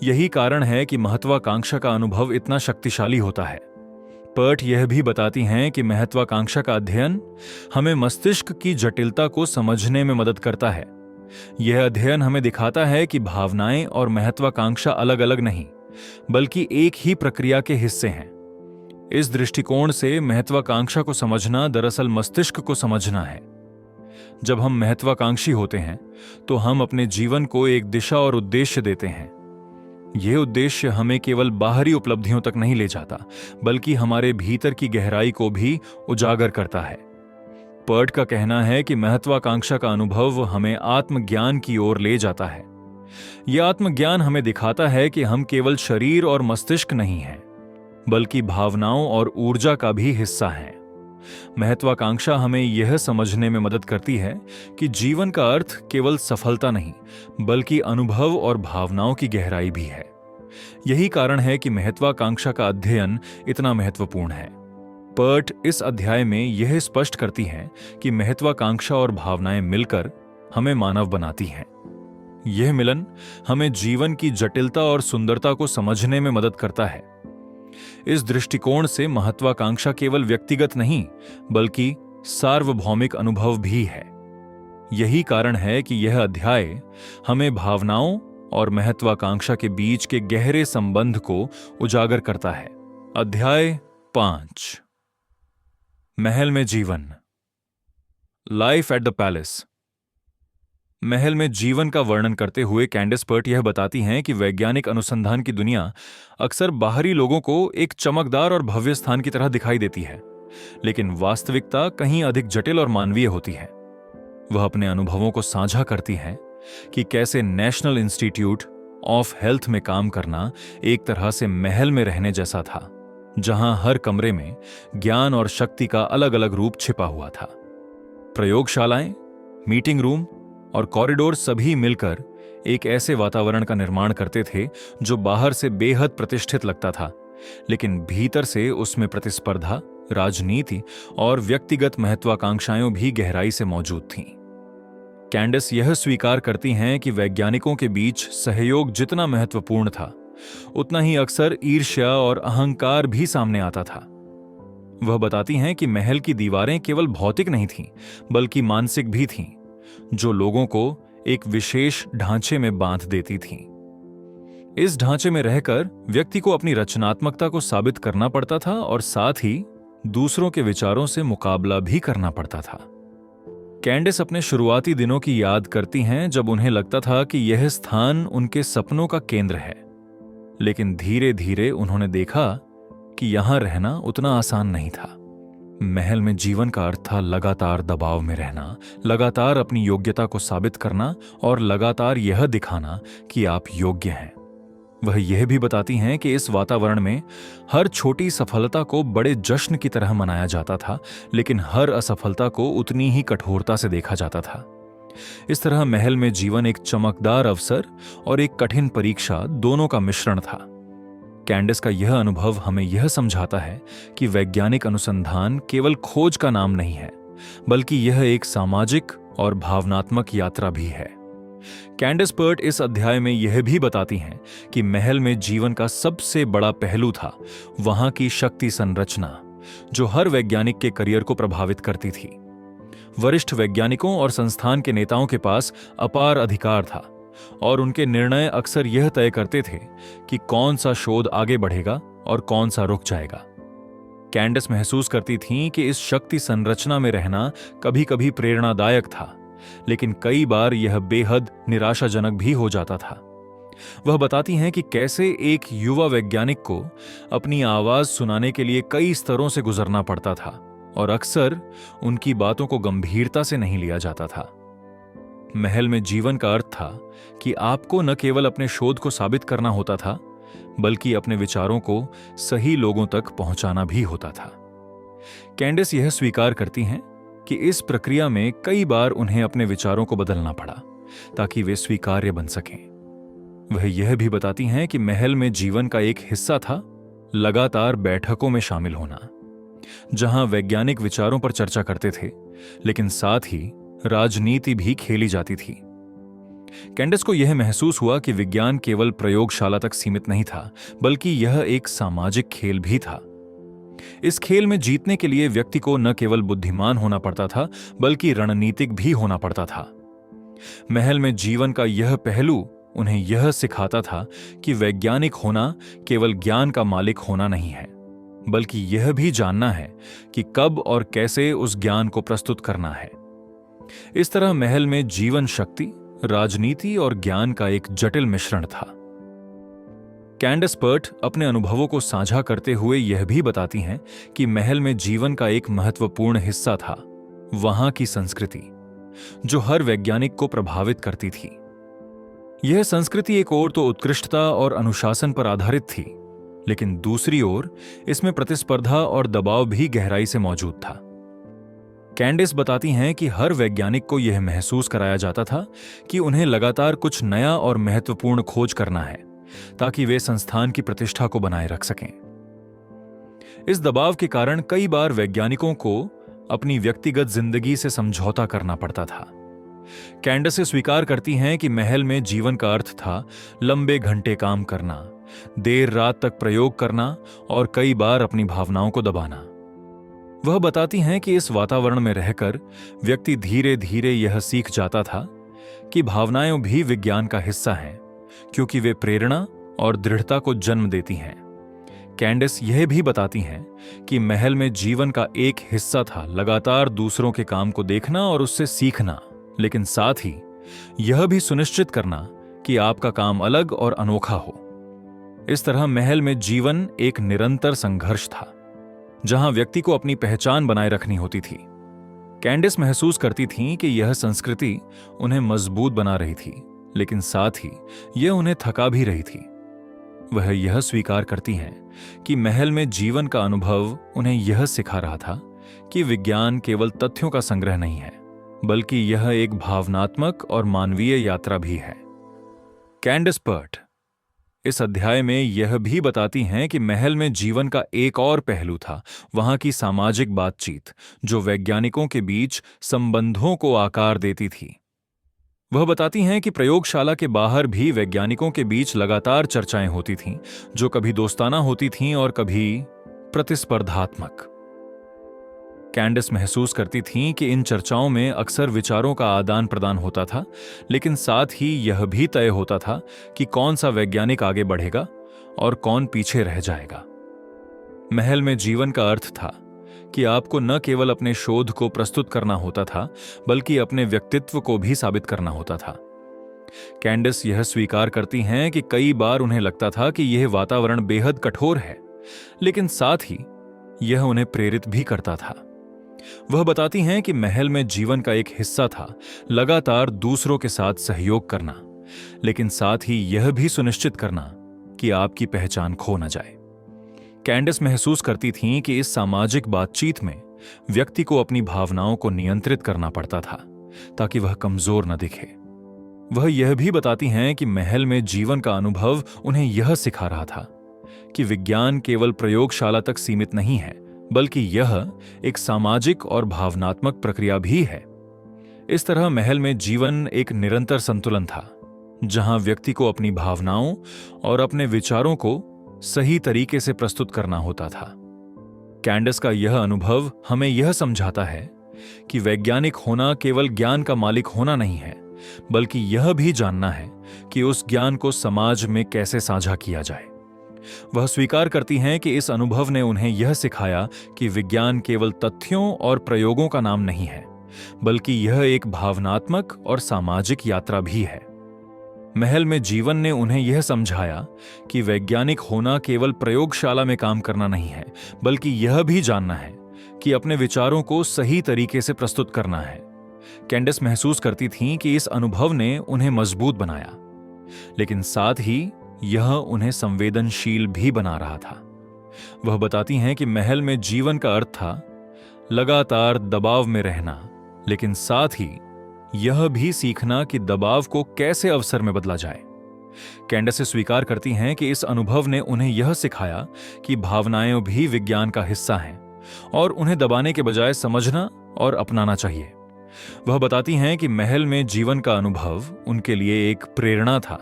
यही कारण है कि महत्वाकांक्षा का अनुभव इतना शक्तिशाली होता है। पर्ट यह भी बताती हैं कि महत्वाकांक्षा का अध्ययन हमें मस्तिष्क की जटिलता को समझने में मदद करता है। यह अध्ययन हमें दिखाता है कि भावनाएं और महत्वाकांक्षा अलग अलग नहीं बल्कि एक ही प्रक्रिया के हिस्से हैं। इस दृष्टिकोण से महत्वाकांक्षा को समझना दरअसल मस्तिष्क को समझना है। जब हम महत्वाकांक्षी होते हैं तो हम अपने जीवन को एक दिशा और उद्देश्य देते हैं। यह उद्देश्य हमें केवल बाहरी उपलब्धियों तक नहीं ले जाता बल्कि हमारे भीतर की गहराई को भी उजागर करता है। पर्ट का कहना है कि महत्वाकांक्षा का अनुभव हमें आत्मज्ञान की ओर ले जाता है। यह आत्मज्ञान हमें दिखाता है कि हम केवल शरीर और मस्तिष्क नहीं हैं बल्कि भावनाओं और ऊर्जा का भी हिस्सा हैं। महत्वाकांक्षा हमें यह समझने में मदद करती है कि जीवन का अर्थ केवल सफलता नहीं बल्कि अनुभव और भावनाओं की गहराई भी है। यही कारण है कि महत्वाकांक्षा का अध्ययन इतना महत्वपूर्ण है। पर्ट इस अध्याय में यह स्पष्ट करती हैं कि महत्वाकांक्षा और भावनाएं मिलकर हमें मानव बनाती हैं। यह मिलन हमें जीवन की जटिलता और सुंदरता को समझने में मदद करता है। इस दृष्टिकोण से महत्वाकांक्षा केवल व्यक्तिगत नहीं बल्कि सार्वभौमिक अनुभव भी है। यही कारण है कि यह अध्याय हमें भावनाओं और महत्वाकांक्षा के बीच के गहरे संबंध को उजागर करता है। अध्याय 5, महल में जीवन, लाइफ एट द पैलेस। महल में जीवन का वर्णन करते हुए कैंडिस पर्ट यह बताती हैं कि वैज्ञानिक अनुसंधान की दुनिया अक्सर बाहरी लोगों को एक चमकदार और भव्य स्थान की तरह दिखाई देती है, लेकिन वास्तविकता कहीं अधिक जटिल और मानवीय होती है। वह अपने अनुभवों को साझा करती हैं कि कैसे नेशनल इंस्टीट्यूट ऑफ हेल्थ में काम करना एक तरह से महल में रहने जैसा था, जहां हर कमरे में ज्ञान और शक्ति का अलग अलग रूप छिपा हुआ था। प्रयोगशालाएं, मीटिंग रूम और कॉरिडोर सभी मिलकर एक ऐसे वातावरण का निर्माण करते थे जो बाहर से बेहद प्रतिष्ठित लगता था, लेकिन भीतर से उसमें प्रतिस्पर्धा, राजनीति और व्यक्तिगत महत्वाकांक्षाएं भी गहराई से मौजूद थीं। कैंडिस यह स्वीकार करती हैं कि वैज्ञानिकों के बीच सहयोग जितना महत्वपूर्ण था, उतना ही अक्सर ईर्ष्या और अहंकार भी सामने आता था। वह बताती हैं कि महल की दीवारें केवल भौतिक नहीं थीं, बल्कि मानसिक भी थीं, जो लोगों को एक विशेष ढांचे में बांध देती थीं। इस ढांचे में रहकर व्यक्ति को अपनी रचनात्मकता को साबित करना पड़ता था और साथ ही दूसरों के विचारों से मुकाबला भी करना पड़ता था। कैंडिस अपने शुरुआती दिनों की याद करती हैं जब उन्हें लगता था कि यह स्थान उनके सपनों का केंद्र है। लेकिन धीरे धीरे उन्होंने देखा कि यहां रहना उतना आसान नहीं था। महल में जीवन का अर्थ था लगातार दबाव में रहना, लगातार अपनी योग्यता को साबित करना और लगातार यह दिखाना कि आप योग्य हैं। वह यह भी बताती हैं कि इस वातावरण में हर छोटी सफलता को बड़े जश्न की तरह मनाया जाता था, लेकिन हर असफलता को उतनी ही कठोरता से देखा जाता था। इस तरह महल में जीवन एक चमकदार अवसर और एक कठिन परीक्षा दोनों का मिश्रण था। कैंडिस का यह अनुभव हमें यह समझाता है कि वैज्ञानिक अनुसंधान केवल खोज का नाम नहीं है, बल्कि यह एक सामाजिक और भावनात्मक यात्रा भी है। कैंडिस पर्ट इस अध्याय में यह भी बताती हैं कि महल में जीवन का सबसे बड़ा पहलू था वहां की शक्ति संरचना, जो हर वैज्ञानिक के करियर को प्रभावित करती थी। वरिष्ठ वैज्ञानिकों और संस्थान के नेताओं के पास अपार अधिकार था और उनके निर्णय अक्सर यह तय करते थे कि कौन सा शोध आगे बढ़ेगा और कौन सा रुक जाएगा। कैंडिस महसूस करती थीं कि इस शक्ति संरचना में रहना कभी-कभी प्रेरणादायक था, लेकिन कई बार यह बेहद निराशाजनक भी हो जाता था। वह बताती हैं कि कैसे एक युवा वैज्ञानिक को अपनी आवाज सुनाने के लिए कई स्तरों से गुजरना पड़ता था और अक्सर उनकी बातों को गंभीरता से नहीं लिया जाता था। महल में जीवन का अर्थ था कि आपको न केवल अपने शोध को साबित करना होता था, बल्कि अपने विचारों को सही लोगों तक पहुंचाना भी होता था। कैंडिस यह स्वीकार करती हैं कि इस प्रक्रिया में कई बार उन्हें अपने विचारों को बदलना पड़ा ताकि वे स्वीकार्य बन सकें। वह यह भी बताती हैं कि महल में जीवन का एक हिस्सा था लगातार बैठकों में शामिल होना, जहां वैज्ञानिक विचारों पर चर्चा करते थे, लेकिन साथ ही राजनीति भी खेली जाती थी। कैंडिस को यह महसूस हुआ कि विज्ञान केवल प्रयोगशाला तक सीमित नहीं था, बल्कि यह एक सामाजिक खेल भी था। इस खेल में जीतने के लिए व्यक्ति को न केवल बुद्धिमान होना पड़ता था, बल्कि रणनीतिक भी होना पड़ता था। महल में जीवन का यह पहलू उन्हें यह सिखाता था कि वैज्ञानिक होना केवल ज्ञान का मालिक होना नहीं है, बल्कि यह भी जानना है कि कब और कैसे उस ज्ञान को प्रस्तुत करना है। इस तरह महल में जीवन शक्ति, राजनीति और ज्ञान का एक जटिल मिश्रण था। कैंडिस पर्ट अपने अनुभवों को साझा करते हुए यह भी बताती हैं कि महल में जीवन का एक महत्वपूर्ण हिस्सा था वहां की संस्कृति, जो हर वैज्ञानिक को प्रभावित करती थी। यह संस्कृति एक ओर तो उत्कृष्टता और अनुशासन पर आधारित थी, लेकिन दूसरी ओर इसमें प्रतिस्पर्धा और दबाव भी गहराई से मौजूद था। कैंडिस बताती हैं कि हर वैज्ञानिक को यह महसूस कराया जाता था कि उन्हें लगातार कुछ नया और महत्वपूर्ण खोज करना है, ताकि वे संस्थान की प्रतिष्ठा को बनाए रख सकें। इस दबाव के कारण कई बार वैज्ञानिकों को अपनी व्यक्तिगत जिंदगी से समझौता करना पड़ता था। कैंडिस स्वीकार करती हैं कि महल में जीवन का अर्थ था लंबे घंटे काम करना, देर रात तक प्रयोग करना और कई बार अपनी भावनाओं को दबाना। वह बताती हैं कि इस वातावरण में रहकर व्यक्ति धीरे धीरे यह सीख जाता था कि भावनाएं भी विज्ञान का हिस्सा हैं, क्योंकि वे प्रेरणा और दृढ़ता को जन्म देती हैं। कैंडिस यह भी बताती हैं कि महल में जीवन का एक हिस्सा था लगातार दूसरों के काम को देखना और उससे सीखना, लेकिन साथ ही यह भी सुनिश्चित करना कि आपका काम अलग और अनोखा हो। इस तरह महल में जीवन एक निरंतर संघर्ष था, जहां व्यक्ति को अपनी पहचान बनाए रखनी होती थी। कैंडिस महसूस करती थीं कि यह संस्कृति उन्हें मजबूत बना रही थी, लेकिन साथ ही यह उन्हें थका भी रही थी। वह यह स्वीकार करती हैं कि महल में जीवन का अनुभव उन्हें यह सिखा रहा था कि विज्ञान केवल तथ्यों का संग्रह नहीं है, बल्कि यह एक भावनात्मक और मानवीय यात्रा भी है। कैंडिस पर्ट इस अध्याय में यह भी बताती हैं कि महल में जीवन का एक और पहलू था वहां की सामाजिक बातचीत, जो वैज्ञानिकों के बीच संबंधों को आकार देती थी। वह बताती हैं कि प्रयोगशाला के बाहर भी वैज्ञानिकों के बीच लगातार चर्चाएं होती थीं, जो कभी दोस्ताना होती थीं और कभी प्रतिस्पर्धात्मक। कैंडिस महसूस करती थीं कि इन चर्चाओं में अक्सर विचारों का आदान प्रदान होता था, लेकिन साथ ही यह भी तय होता था कि कौन सा वैज्ञानिक आगे बढ़ेगा और कौन पीछे रह जाएगा। महल में जीवन का अर्थ था कि आपको न केवल अपने शोध को प्रस्तुत करना होता था, बल्कि अपने व्यक्तित्व को भी साबित करना होता था। कैंडिस यह स्वीकार करती हैं कि कई बार उन्हें लगता था कि यह वातावरण बेहद कठोर है, लेकिन साथ ही यह उन्हें प्रेरित भी करता था। वह बताती हैं कि महल में जीवन का एक हिस्सा था लगातार दूसरों के साथ सहयोग करना, लेकिन साथ ही यह भी सुनिश्चित करना कि आपकी पहचान खो न जाए। कैंडिस महसूस करती थीं कि इस सामाजिक बातचीत में व्यक्ति को अपनी भावनाओं को नियंत्रित करना पड़ता था ताकि वह कमजोर न दिखे। वह यह भी बताती हैं कि महल में जीवन का अनुभव उन्हें यह सिखा रहा था कि विज्ञान केवल प्रयोगशाला तक सीमित नहीं है, बल्कि यह एक सामाजिक और भावनात्मक प्रक्रिया भी है। इस तरह महल में जीवन एक निरंतर संतुलन था, जहां व्यक्ति को अपनी भावनाओं और अपने विचारों को सही तरीके से प्रस्तुत करना होता था। कैंडिस का यह अनुभव हमें यह समझाता है कि वैज्ञानिक होना केवल ज्ञान का मालिक होना नहीं है, बल्कि यह भी जानना है कि उस ज्ञान को समाज में कैसे साझा किया जाए। वह स्वीकार करती हैं कि इस अनुभव ने उन्हें यह सिखाया कि विज्ञान केवल तथ्यों और प्रयोगों का नाम नहीं है, बल्कि यह एक भावनात्मक और सामाजिक यात्रा भी है। महल में जीवन ने उन्हें यह समझाया कि वैज्ञानिक होना केवल प्रयोगशाला में काम करना नहीं है, बल्कि यह भी जानना है कि अपने विचारों को सही तरीके से प्रस्तुत करना है। कैंडिस महसूस करती थीं कि इस अनुभव ने उन्हें मजबूत बनाया, लेकिन साथ ही यह उन्हें संवेदनशील भी बना रहा था। वह बताती हैं कि महल में जीवन का अर्थ था लगातार दबाव में रहना, लेकिन साथ ही यह भी सीखना कि दबाव को कैसे अवसर में बदला जाए। कैंडिस स्वीकार करती हैं कि इस अनुभव ने उन्हें यह सिखाया कि भावनाएं भी विज्ञान का हिस्सा हैं और उन्हें दबाने के बजाय समझना और अपनाना चाहिए। वह बताती हैं कि महल में जीवन का अनुभव उनके लिए एक प्रेरणा था,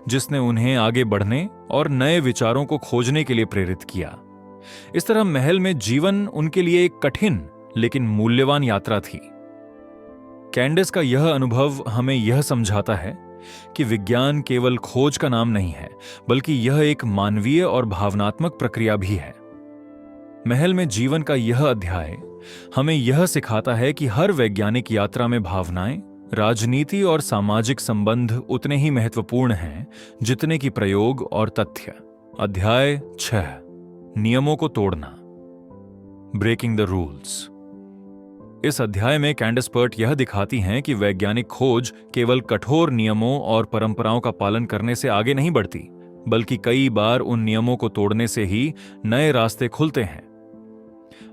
जिसने उन्हें आगे बढ़ने और नए विचारों को खोजने के लिए प्रेरित किया। इस तरह महल में जीवन उनके लिए एक कठिन लेकिन मूल्यवान यात्रा थी। कैंडिस का यह अनुभव हमें यह समझाता है कि विज्ञान केवल खोज का नाम नहीं है, बल्कि यह एक मानवीय और भावनात्मक प्रक्रिया भी है। महल में जीवन का यह अध्याय हमें यह सिखाता है कि हर वैज्ञानिक यात्रा में भावनाएं, राजनीति और सामाजिक संबंध उतने ही महत्वपूर्ण हैं जितने कि प्रयोग और तथ्य। अध्याय 6, नियमों को तोड़ना, ब्रेकिंग द रूल्स। इस अध्याय में कैंडिस पर्ट यह दिखाती हैं कि वैज्ञानिक खोज केवल कठोर नियमों और परंपराओं का पालन करने से आगे नहीं बढ़ती, बल्कि कई बार उन नियमों को तोड़ने से ही नए रास्ते खुलते हैं।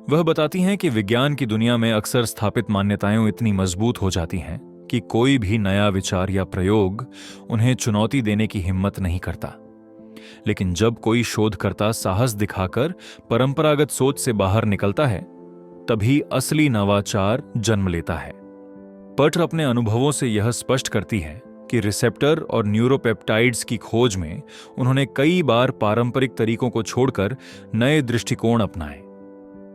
वह बताती हैं कि विज्ञान की दुनिया में अक्सर स्थापित मान्यताएं इतनी मजबूत हो जाती हैं कि कोई भी नया विचार या प्रयोग उन्हें चुनौती देने की हिम्मत नहीं करता। लेकिन जब कोई शोधकर्ता साहस दिखाकर परंपरागत सोच से बाहर निकलता है, तभी असली नवाचार जन्म लेता है। पर्ट अपने अनुभवों से यह स्पष्ट करती है कि रिसेप्टर और न्यूरोपेप्टाइड्स की खोज में उन्होंने कई बार पारंपरिक तरीकों को छोड़कर नए दृष्टिकोण अपनाए।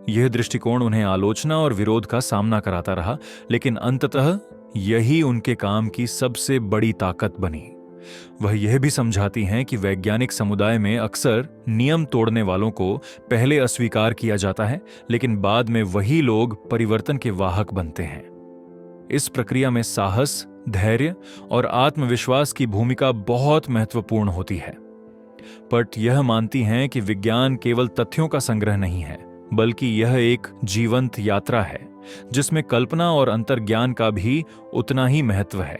यह दृष्टिकोण उन्हें आलोचना और विरोध का सामना कराता रहा, लेकिन अंततः यही उनके काम की सबसे बड़ी ताकत बनी। वह यह भी समझाती हैं कि वैज्ञानिक समुदाय में अक्सर नियम तोड़ने वालों को पहले अस्वीकार किया जाता है, लेकिन बाद में वही लोग परिवर्तन के वाहक बनते हैं। इस प्रक्रिया में साहस, धैर्य और आत्मविश्वास की भूमिका बहुत महत्वपूर्ण होती है। पर्ट यह मानती हैं कि विज्ञान केवल तथ्यों का संग्रह नहीं है, बल्कि यह एक जीवंत यात्रा है जिसमें कल्पना और अंतर्ज्ञान का भी उतना ही महत्व है।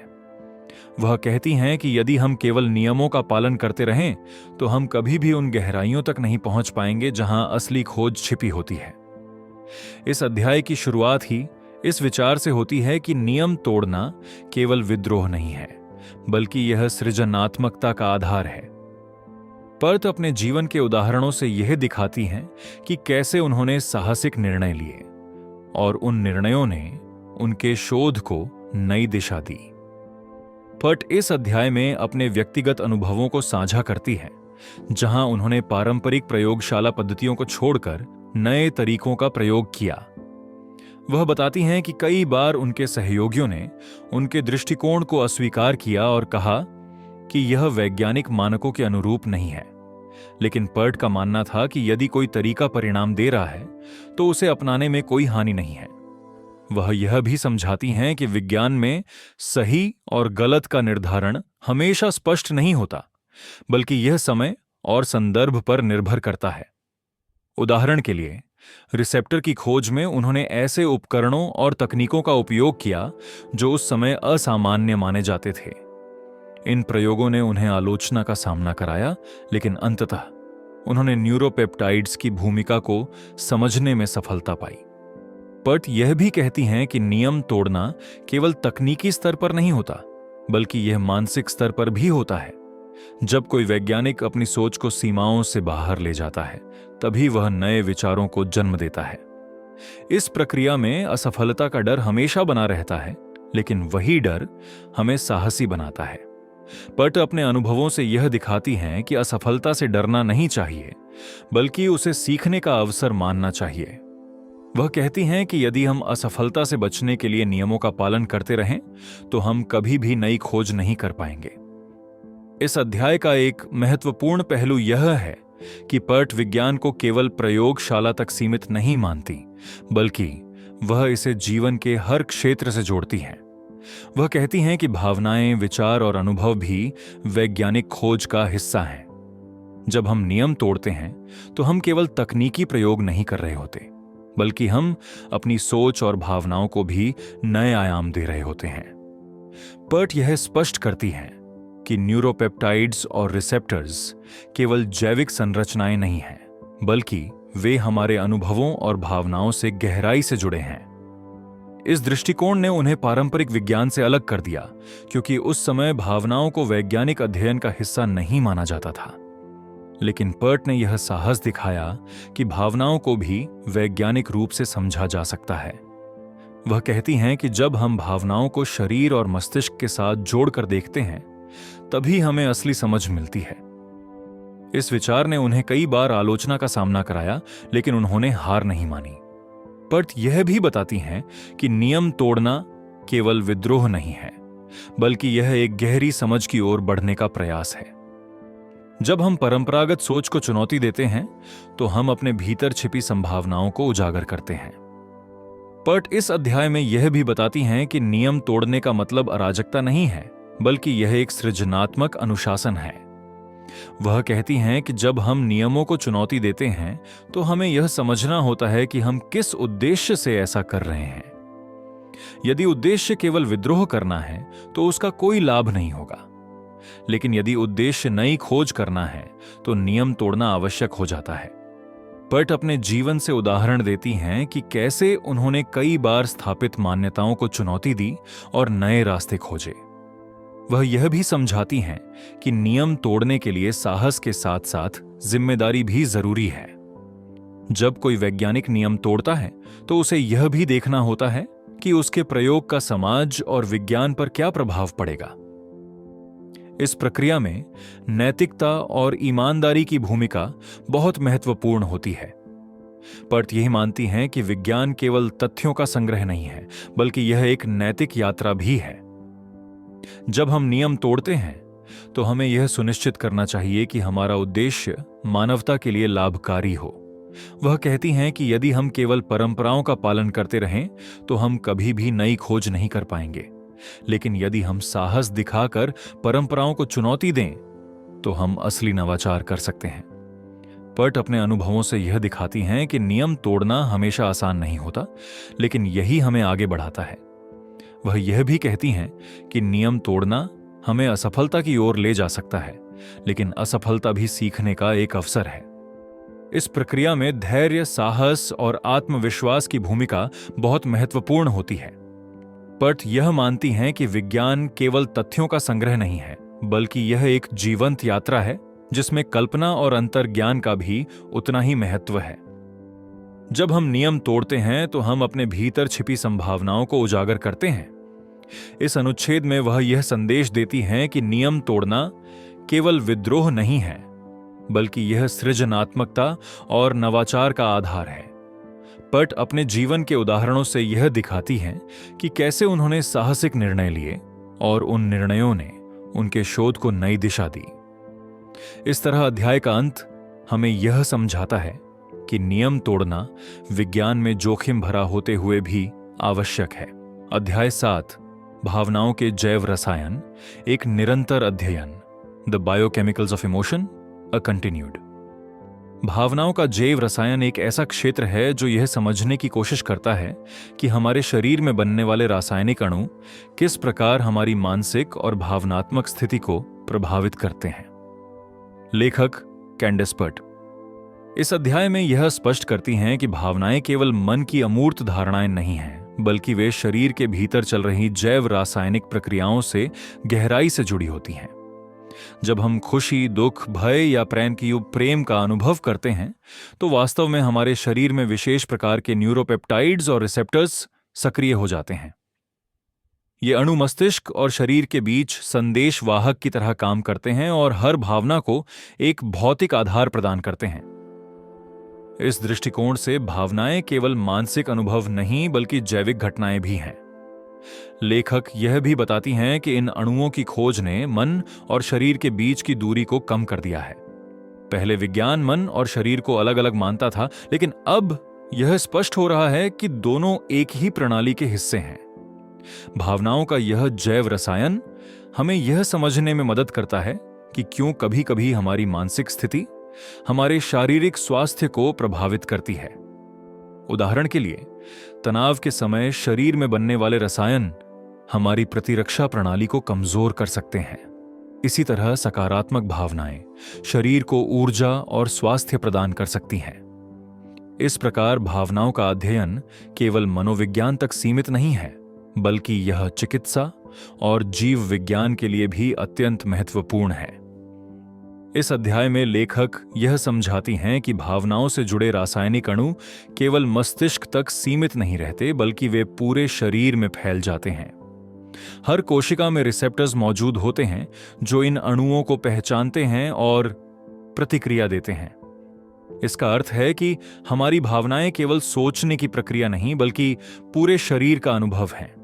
वह कहती हैं कि यदि हम केवल नियमों का पालन करते रहें तो हम कभी भी उन गहराइयों तक नहीं पहुंच पाएंगे जहां असली खोज छिपी होती है। इस अध्याय की शुरुआत ही इस विचार से होती है कि नियम तोड़ना केवल विद्रोह नहीं है, बल्कि यह सृजनात्मकता का आधार है। पर्ट अपने जीवन के उदाहरणों से यह दिखाती हैं कि कैसे उन्होंने साहसिक निर्णय लिए और उन निर्णयों ने उनके शोध को नई दिशा दी। पर्ट इस अध्याय में अपने व्यक्तिगत अनुभवों को साझा करती है, जहां उन्होंने पारंपरिक प्रयोगशाला पद्धतियों को छोड़कर नए तरीकों का प्रयोग किया। वह बताती हैं कि कई बार उनके सहयोगियों ने उनके दृष्टिकोण को अस्वीकार किया और कहा कि यह वैज्ञानिक मानकों के अनुरूप नहीं है। लेकिन पर्ट का मानना था कि यदि कोई तरीका परिणाम दे रहा है तो उसे अपनाने में कोई हानि नहीं है। वह यह भी समझाती हैं कि विज्ञान में सही और गलत का निर्धारण हमेशा स्पष्ट नहीं होता, बल्कि यह समय और संदर्भ पर निर्भर करता है। उदाहरण के लिए, रिसेप्टर की खोज में उन्होंने ऐसे उपकरणों और तकनीकों का उपयोग किया जो उस समय असामान्य माने जाते थे। इन प्रयोगों ने उन्हें आलोचना का सामना कराया, लेकिन अंततः उन्होंने न्यूरोपेप्टाइड्स की भूमिका को समझने में सफलता पाई। पर्ट यह भी कहती हैं कि नियम तोड़ना केवल तकनीकी स्तर पर नहीं होता, बल्कि यह मानसिक स्तर पर भी होता है। जब कोई वैज्ञानिक अपनी सोच को सीमाओं से बाहर ले जाता है, तभी वह नए विचारों को जन्म देता है। इस प्रक्रिया में असफलता का डर हमेशा बना रहता है, लेकिन वही डर हमें साहसी बनाता है। पर्ट अपने अनुभवों से यह दिखाती हैं कि असफलता से डरना नहीं चाहिए, बल्कि उसे सीखने का अवसर मानना चाहिए। वह कहती हैं कि यदि हम असफलता से बचने के लिए नियमों का पालन करते रहें, तो हम कभी भी नई खोज नहीं कर पाएंगे। इस अध्याय का एक महत्वपूर्ण पहलू यह है कि पर्ट विज्ञान को केवल प्रयोगशाला तक सीमित नहीं मानती, बल्कि वह इसे जीवन के हर क्षेत्र से जोड़ती हैं। वह कहती हैं कि भावनाएं, विचार और अनुभव भी वैज्ञानिक खोज का हिस्सा हैं। जब हम नियम तोड़ते हैं, तो हम केवल तकनीकी प्रयोग नहीं कर रहे होते, बल्कि हम अपनी सोच और भावनाओं को भी नए आयाम दे रहे होते हैं। पर्ट यह स्पष्ट करती हैं कि न्यूरोपेप्टाइड्स और रिसेप्टर्स केवल जैविक संरचनाएं नहीं हैं, बल्कि वे हमारे अनुभवों और भावनाओं से गहराई से जुड़े हैं। इस दृष्टिकोण ने उन्हें पारंपरिक विज्ञान से अलग कर दिया, क्योंकि उस समय भावनाओं को वैज्ञानिक अध्ययन का हिस्सा नहीं माना जाता था। लेकिन पर्ट ने यह साहस दिखाया कि भावनाओं को भी वैज्ञानिक रूप से समझा जा सकता है। वह कहती हैं कि जब हम भावनाओं को शरीर और मस्तिष्क के साथ जोड़कर देखते हैं, तभी हमें असली समझ मिलती है। इस विचार ने उन्हें कई बार आलोचना का सामना कराया, लेकिन उन्होंने हार नहीं मानी। पर्ट यह भी बताती हैं कि नियम तोड़ना केवल विद्रोह नहीं है, बल्कि यह एक गहरी समझ की ओर बढ़ने का प्रयास है। जब हम परंपरागत सोच को चुनौती देते हैं, तो हम अपने भीतर छिपी संभावनाओं को उजागर करते हैं। पर्ट इस अध्याय में यह भी बताती हैं कि नियम तोड़ने का मतलब अराजकता नहीं है, बल्कि यह एक सृजनात्मक अनुशासन है। वह कहती हैं कि जब हम नियमों को चुनौती देते हैं, तो हमें यह समझना होता है कि हम किस उद्देश्य से ऐसा कर रहे हैं। यदि उद्देश्य केवल विद्रोह करना है, तो उसका कोई लाभ नहीं होगा। लेकिन यदि उद्देश्य नई खोज करना है, तो नियम तोड़ना आवश्यक हो जाता है। पर्ट अपने जीवन से उदाहरण देती हैं कि कैसे उन्होंने कई बार स्थापित मान्यताओं को चुनौती दी और नए रास्ते खोजे। वह यह भी समझाती हैं कि नियम तोड़ने के लिए साहस के साथ साथ जिम्मेदारी भी जरूरी है। जब कोई वैज्ञानिक नियम तोड़ता है, तो उसे यह भी देखना होता है कि उसके प्रयोग का समाज और विज्ञान पर क्या प्रभाव पड़ेगा। इस प्रक्रिया में नैतिकता और ईमानदारी की भूमिका बहुत महत्वपूर्ण होती है। पर्ट यही मानती हैं कि विज्ञान केवल तथ्यों का संग्रह नहीं है, बल्कि यह एक नैतिक यात्रा भी है। जब हम नियम तोड़ते हैं, तो हमें यह सुनिश्चित करना चाहिए कि हमारा उद्देश्य मानवता के लिए लाभकारी हो। वह कहती हैं कि यदि हम केवल परंपराओं का पालन करते रहें, तो हम कभी भी नई खोज नहीं कर पाएंगे। लेकिन यदि हम साहस दिखाकर परंपराओं को चुनौती दें, तो हम असली नवाचार कर सकते हैं। पर्ट अपने अनुभवों से यह दिखाती हैं कि नियम तोड़ना हमेशा आसान नहीं होता, लेकिन यही हमें आगे बढ़ाता है। वह यह भी कहती हैं कि नियम तोड़ना हमें असफलता की ओर ले जा सकता है, लेकिन असफलता भी सीखने का एक अवसर है। इस प्रक्रिया में धैर्य, साहस और आत्मविश्वास की भूमिका बहुत महत्वपूर्ण होती है। पर्ट यह मानती हैं कि विज्ञान केवल तथ्यों का संग्रह नहीं है, बल्कि यह एक जीवंत यात्रा है जिसमें कल्पना और अंतर्ज्ञान का भी उतना ही महत्व है। जब हम नियम तोड़ते हैं, तो हम अपने भीतर छिपी संभावनाओं को उजागर करते हैं। इस अनुच्छेद में वह यह संदेश देती हैं कि नियम तोड़ना केवल विद्रोह नहीं है, बल्कि यह सृजनात्मकता और नवाचार का आधार है। पर्ट अपने जीवन के उदाहरणों से यह दिखाती हैं कि कैसे उन्होंने साहसिक निर्णय लिए और उन निर्णयों ने उनके शोध को नई दिशा दी। इस तरह अध्याय का अंत हमें यह समझाता है कि नियम तोड़ना विज्ञान में जोखिम भरा होते हुए भी आवश्यक है। अध्याय 7, भावनाओं के जैव रसायन, एक निरंतर अध्ययन, the biochemicals of emotion, a continued. भावनाओं का जैव रसायन एक ऐसा क्षेत्र है जो यह समझने की कोशिश करता है कि हमारे शरीर में बनने वाले रासायनिक अणु किस प्रकार हमारी मानसिक और भावनात्मक स्थिति को प्रभावित करते हैं। लेखक कैंडिस पर्ट इस अध्याय में यह स्पष्ट करती हैं कि भावनाएं केवल मन की अमूर्त धारणाएं नहीं हैं, बल्कि वे शरीर के भीतर चल रही जैव रासायनिक प्रक्रियाओं से गहराई से जुड़ी होती हैं। जब हम खुशी, दुख, भय या प्रेम का अनुभव करते हैं तो वास्तव में हमारे शरीर में विशेष प्रकार के न्यूरोपेप्टाइड्स और रिसेप्टर्स सक्रिय हो जाते हैं। ये अणु मस्तिष्क और शरीर के बीच संदेश वाहक की तरह काम करते हैं और हर भावना को एक भौतिक आधार प्रदान करते हैं। इस दृष्टिकोण से भावनाएं केवल मानसिक अनुभव नहीं बल्कि जैविक घटनाएं भी हैं। लेखक यह भी बताती हैं कि इन अणुओं की खोज ने मन और शरीर के बीच की दूरी को कम कर दिया है। पहले विज्ञान मन और शरीर को अलग अलग मानता था, लेकिन अब यह स्पष्ट हो रहा है कि दोनों एक ही प्रणाली के हिस्से हैं। भावनाओं का यह जैव रसायन हमें यह समझने में मदद करता है कि क्यों कभी-कभी हमारी मानसिक स्थिति हमारे शारीरिक स्वास्थ्य को प्रभावित करती है। उदाहरण के लिए, तनाव के समय शरीर में बनने वाले रसायन हमारी प्रतिरक्षा प्रणाली को कमजोर कर सकते हैं। इसी तरह सकारात्मक भावनाएं शरीर को ऊर्जा और स्वास्थ्य प्रदान कर सकती हैं। इस प्रकार भावनाओं का अध्ययन केवल मनोविज्ञान तक सीमित नहीं है, बल्कि यह चिकित्सा और जीव विज्ञान के लिए भी अत्यंत महत्वपूर्ण है। इस अध्याय में लेखक यह समझाती हैं कि भावनाओं से जुड़े रासायनिक अणु केवल मस्तिष्क तक सीमित नहीं रहते, बल्कि वे पूरे शरीर में फैल जाते हैं। हर कोशिका में रिसेप्टर्स मौजूद होते हैं जो इन अणुओं को पहचानते हैं और प्रतिक्रिया देते हैं। इसका अर्थ है कि हमारी भावनाएं केवल सोचने की प्रक्रिया नहीं बल्कि पूरे शरीर का अनुभव है।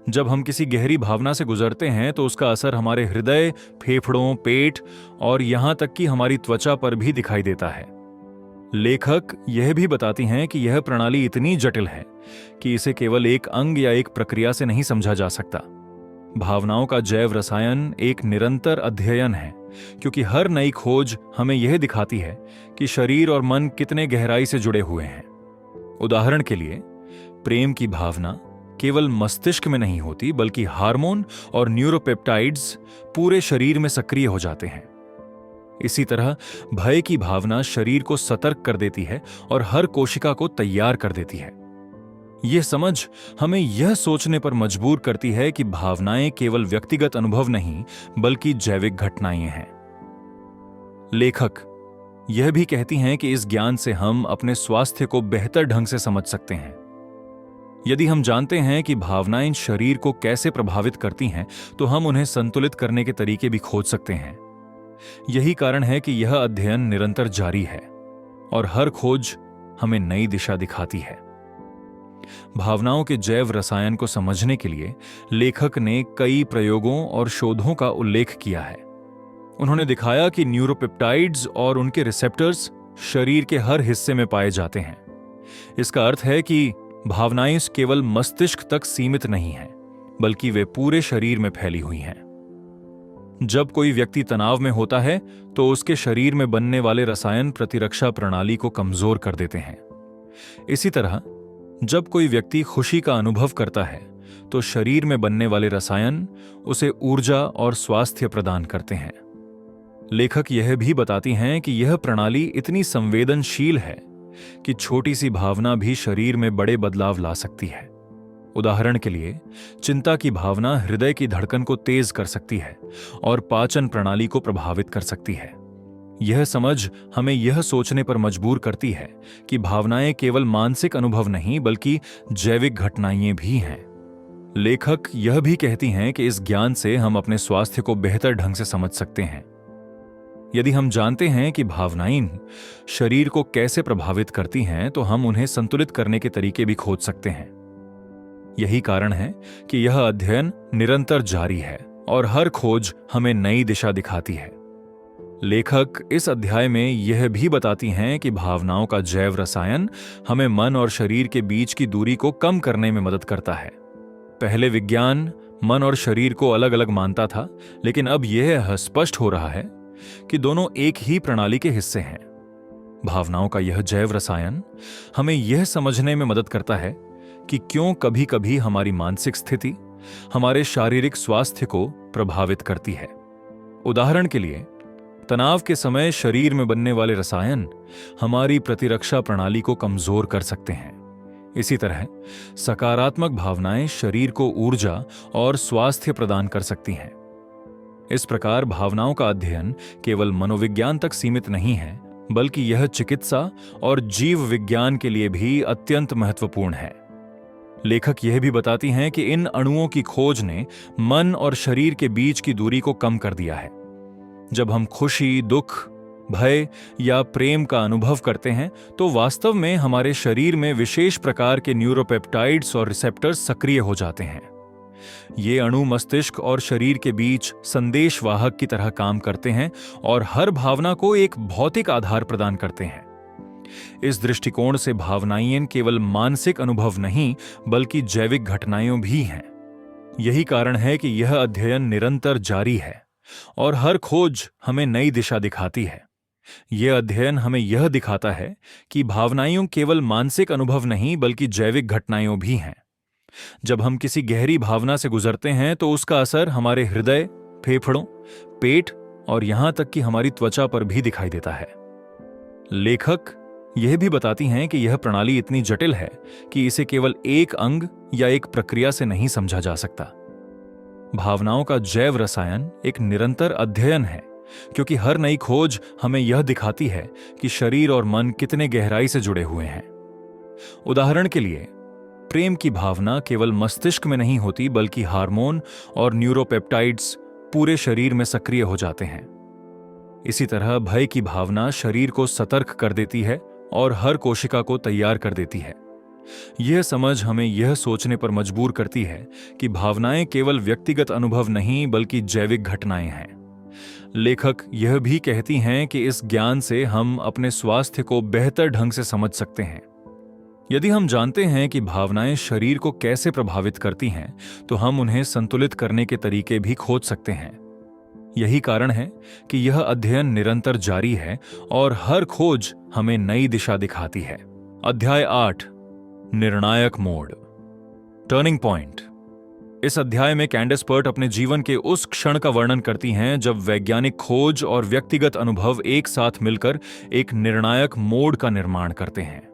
जब हम किसी गहरी भावना से गुजरते हैं तो उसका असर हमारे हृदय, फेफड़ों, पेट और यहां तक कि हमारी त्वचा पर भी दिखाई देता है। लेखक यह भी बताती हैं कि यह प्रणाली इतनी जटिल है कि इसे केवल एक अंग या एक प्रक्रिया से नहीं समझा जा सकता। भावनाओं का जैव रसायन एक निरंतर अध्ययन है, क्योंकि हर नई खोज हमें यह दिखाती है कि शरीर और मन कितने गहराई से जुड़े हुए हैं। उदाहरण के लिए, प्रेम की भावना केवल मस्तिष्क में नहीं होती, बल्कि हार्मोन और न्यूरोपेप्टाइड्स पूरे शरीर में सक्रिय हो जाते हैं। इसी तरह भय की भावना शरीर को सतर्क कर देती है और हर कोशिका को तैयार कर देती है। यह समझ हमें यह सोचने पर मजबूर करती है कि भावनाएं केवल व्यक्तिगत अनुभव नहीं बल्कि जैविक घटनाएं हैं। लेखक यह भी कहती हैं कि इस ज्ञान से हम अपने स्वास्थ्य को बेहतर ढंग से समझ सकते हैं। यदि हम जानते हैं कि भावनाएं शरीर को कैसे प्रभावित करती हैं, तो हम उन्हें संतुलित करने के तरीके भी खोज सकते हैं। यही कारण है कि यह अध्ययन निरंतर जारी है और हर खोज हमें नई दिशा दिखाती है। भावनाओं के जैव रसायन को समझने के लिए लेखक ने कई प्रयोगों और शोधों का उल्लेख किया है। उन्होंने दिखाया कि न्यूरोपेप्टाइड्स और उनके रिसेप्टर्स शरीर के हर हिस्से में पाए जाते हैं। इसका अर्थ है कि भावनाएं केवल मस्तिष्क तक सीमित नहीं हैं, बल्कि वे पूरे शरीर में फैली हुई हैं। जब कोई व्यक्ति तनाव में होता है तो उसके शरीर में बनने वाले रसायन प्रतिरक्षा प्रणाली को कमजोर कर देते हैं। इसी तरह जब कोई व्यक्ति खुशी का अनुभव करता है तो शरीर में बनने वाले रसायन उसे ऊर्जा और स्वास्थ्य प्रदान करते हैं। लेखक यह भी बताती हैं कि यह प्रणाली इतनी संवेदनशील है कि छोटी सी भावना भी शरीर में बड़े बदलाव ला सकती है। उदाहरण के लिए, चिंता की भावना हृदय की धड़कन को तेज कर सकती है और पाचन प्रणाली को प्रभावित कर सकती है। यह समझ हमें यह सोचने पर मजबूर करती है कि भावनाएं केवल मानसिक अनुभव नहीं बल्कि जैविक घटनाएं भी हैं। लेखक यह भी कहती हैं कि इस ज्ञान से हम अपने स्वास्थ्य को बेहतर ढंग से समझ सकते हैं। यदि हम जानते हैं कि भावनाएं शरीर को कैसे प्रभावित करती हैं, तो हम उन्हें संतुलित करने के तरीके भी खोज सकते हैं। यही कारण है कि यह अध्ययन निरंतर जारी है और हर खोज हमें नई दिशा दिखाती है। लेखक इस अध्याय में यह भी बताती हैं कि भावनाओं का जैव रसायन हमें मन और शरीर के बीच की दूरी को कम करने में मदद करता है। पहले विज्ञान मन और शरीर को अलग अलग मानता था, लेकिन अब यह स्पष्ट हो रहा है कि दोनों एक ही प्रणाली के हिस्से हैं। भावनाओं का यह जैव रसायन हमें यह समझने में मदद करता है कि क्यों कभी कभी हमारी मानसिक स्थिति हमारे शारीरिक स्वास्थ्य को प्रभावित करती है। उदाहरण के लिए, तनाव के समय शरीर में बनने वाले रसायन हमारी प्रतिरक्षा प्रणाली को कमजोर कर सकते हैं। इसी तरह सकारात्मक भावनाएं शरीर को ऊर्जा और स्वास्थ्य प्रदान कर सकती हैं। इस प्रकार भावनाओं का अध्ययन केवल मनोविज्ञान तक सीमित नहीं है, बल्कि यह चिकित्सा और जीव विज्ञान के लिए भी अत्यंत महत्वपूर्ण है। लेखक यह भी बताती हैं कि इन अणुओं की खोज ने मन और शरीर के बीच की दूरी को कम कर दिया है। जब हम खुशी, दुख, भय या प्रेम का अनुभव करते हैं तो वास्तव में हमारे शरीर में विशेष प्रकार के न्यूरोपेप्टाइड्स और रिसेप्टर्स सक्रिय हो जाते हैं। ये अणु मस्तिष्क और शरीर के बीच संदेशवाहक की तरह काम करते हैं और हर भावना को एक भौतिक आधार प्रदान करते हैं। इस दृष्टिकोण से भावनाएं केवल मानसिक अनुभव नहीं, बल्कि जैविक घटनाएं भी हैं। यही कारण है कि यह अध्ययन निरंतर जारी है और हर खोज हमें नई दिशा दिखाती है। यह अध्ययन हमें यह दिखाता है कि भावनाएं केवल मानसिक अनुभव नहीं, बल्कि जैविक घटनाएं भी हैं। जब हम किसी गहरी भावना से गुजरते हैं तो उसका असर हमारे हृदय, फेफड़ों, पेट और यहां तक कि हमारी त्वचा पर भी दिखाई देता है। लेखक यह भी बताती हैं कि यह प्रणाली इतनी जटिल है कि इसे केवल एक अंग या एक प्रक्रिया से नहीं समझा जा सकता। भावनाओं का जैव रसायन एक निरंतर अध्ययन है, क्योंकि हर नई खोज हमें यह दिखाती है कि शरीर और मन कितने गहराई से जुड़े हुए हैं। उदाहरण के लिए, प्रेम की भावना केवल मस्तिष्क में नहीं होती, बल्कि हार्मोन और न्यूरोपेप्टाइड्स पूरे शरीर में सक्रिय हो जाते हैं। इसी तरह भय की भावना शरीर को सतर्क कर देती है और हर कोशिका को तैयार कर देती है। यह समझ हमें यह सोचने पर मजबूर करती है कि भावनाएं केवल व्यक्तिगत अनुभव नहीं, बल्कि जैविक घटनाएं हैं। लेखक यह भी कहती हैं कि इस ज्ञान से हम अपने स्वास्थ्य को बेहतर ढंग से समझ सकते हैं। यदि हम जानते हैं कि भावनाएं शरीर को कैसे प्रभावित करती हैं, तो हम उन्हें संतुलित करने के तरीके भी खोज सकते हैं। यही कारण है कि यह अध्ययन निरंतर जारी है और हर खोज हमें नई दिशा दिखाती है। अध्याय 8, निर्णायक मोड़, टर्निंग पॉइंट। इस अध्याय में कैंडेस पर्ट अपने जीवन के उस क्षण का वर्णन करती हैं जब वैज्ञानिक खोज और व्यक्तिगत अनुभव एक साथ मिलकर एक निर्णायक मोड़ का निर्माण करते हैं।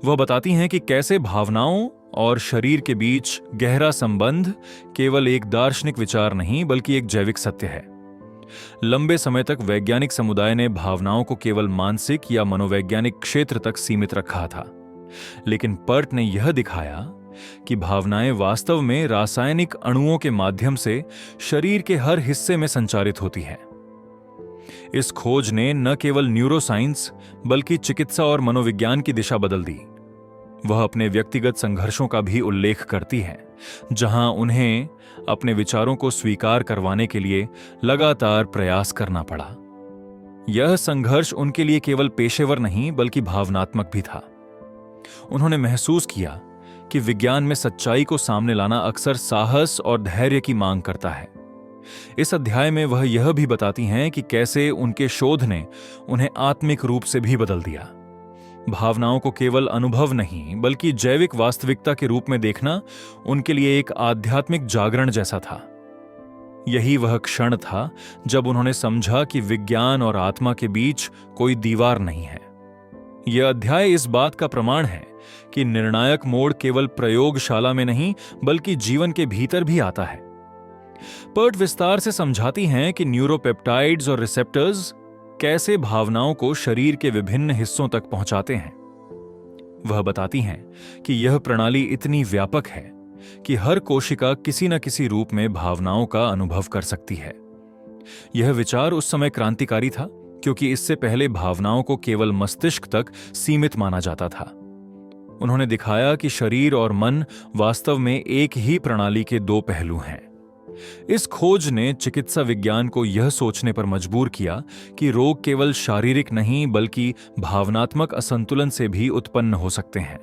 वह बताती हैं कि कैसे भावनाओं और शरीर के बीच गहरा संबंध केवल एक दार्शनिक विचार नहीं, बल्कि एक जैविक सत्य है। लंबे समय तक वैज्ञानिक समुदाय ने भावनाओं को केवल मानसिक या मनोवैज्ञानिक क्षेत्र तक सीमित रखा था, लेकिन पर्ट ने यह दिखाया कि भावनाएं वास्तव में रासायनिक अणुओं के माध्यम से शरीर के हर हिस्से में संचारित होती हैं। इस खोज ने न केवल न्यूरोसाइंस, बल्कि चिकित्सा और मनोविज्ञान की दिशा बदल दी। वह अपने व्यक्तिगत संघर्षों का भी उल्लेख करती है, जहां उन्हें अपने विचारों को स्वीकार करवाने के लिए लगातार प्रयास करना पड़ा। यह संघर्ष उनके लिए केवल पेशेवर नहीं, बल्कि भावनात्मक भी था। उन्होंने महसूस किया कि विज्ञान में सच्चाई को सामने लाना अक्सर साहस और धैर्य की मांग करता है। इस अध्याय में वह यह भी बताती हैं कि कैसे उनके शोध ने उन्हें आत्मिक रूप से भी बदल दिया। भावनाओं को केवल अनुभव नहीं, बल्कि जैविक वास्तविकता के रूप में देखना उनके लिए एक आध्यात्मिक जागरण जैसा था। यही वह क्षण था जब उन्होंने समझा कि विज्ञान और आत्मा के बीच कोई दीवार नहीं है। यह अध्याय इस बात का प्रमाण है कि निर्णायक मोड़ केवल प्रयोगशाला में नहीं, बल्कि जीवन के भीतर भी आता है। पर्ट विस्तार से समझाती हैं कि न्यूरोपेप्टाइड्स और रिसेप्टर्स कैसे भावनाओं को शरीर के विभिन्न हिस्सों तक पहुंचाते हैं। वह बताती हैं कि यह प्रणाली इतनी व्यापक है कि हर कोशिका किसी न किसी रूप में भावनाओं का अनुभव कर सकती है। यह विचार उस समय क्रांतिकारी था, क्योंकि इससे पहले भावनाओं को केवल मस्तिष्क तक सीमित माना जाता था। उन्होंने दिखाया कि शरीर और मन वास्तव में एक ही प्रणाली के दो पहलू हैं। इस खोज ने चिकित्सा विज्ञान को यह सोचने पर मजबूर किया कि रोग केवल शारीरिक नहीं बल्कि भावनात्मक असंतुलन से भी उत्पन्न हो सकते हैं।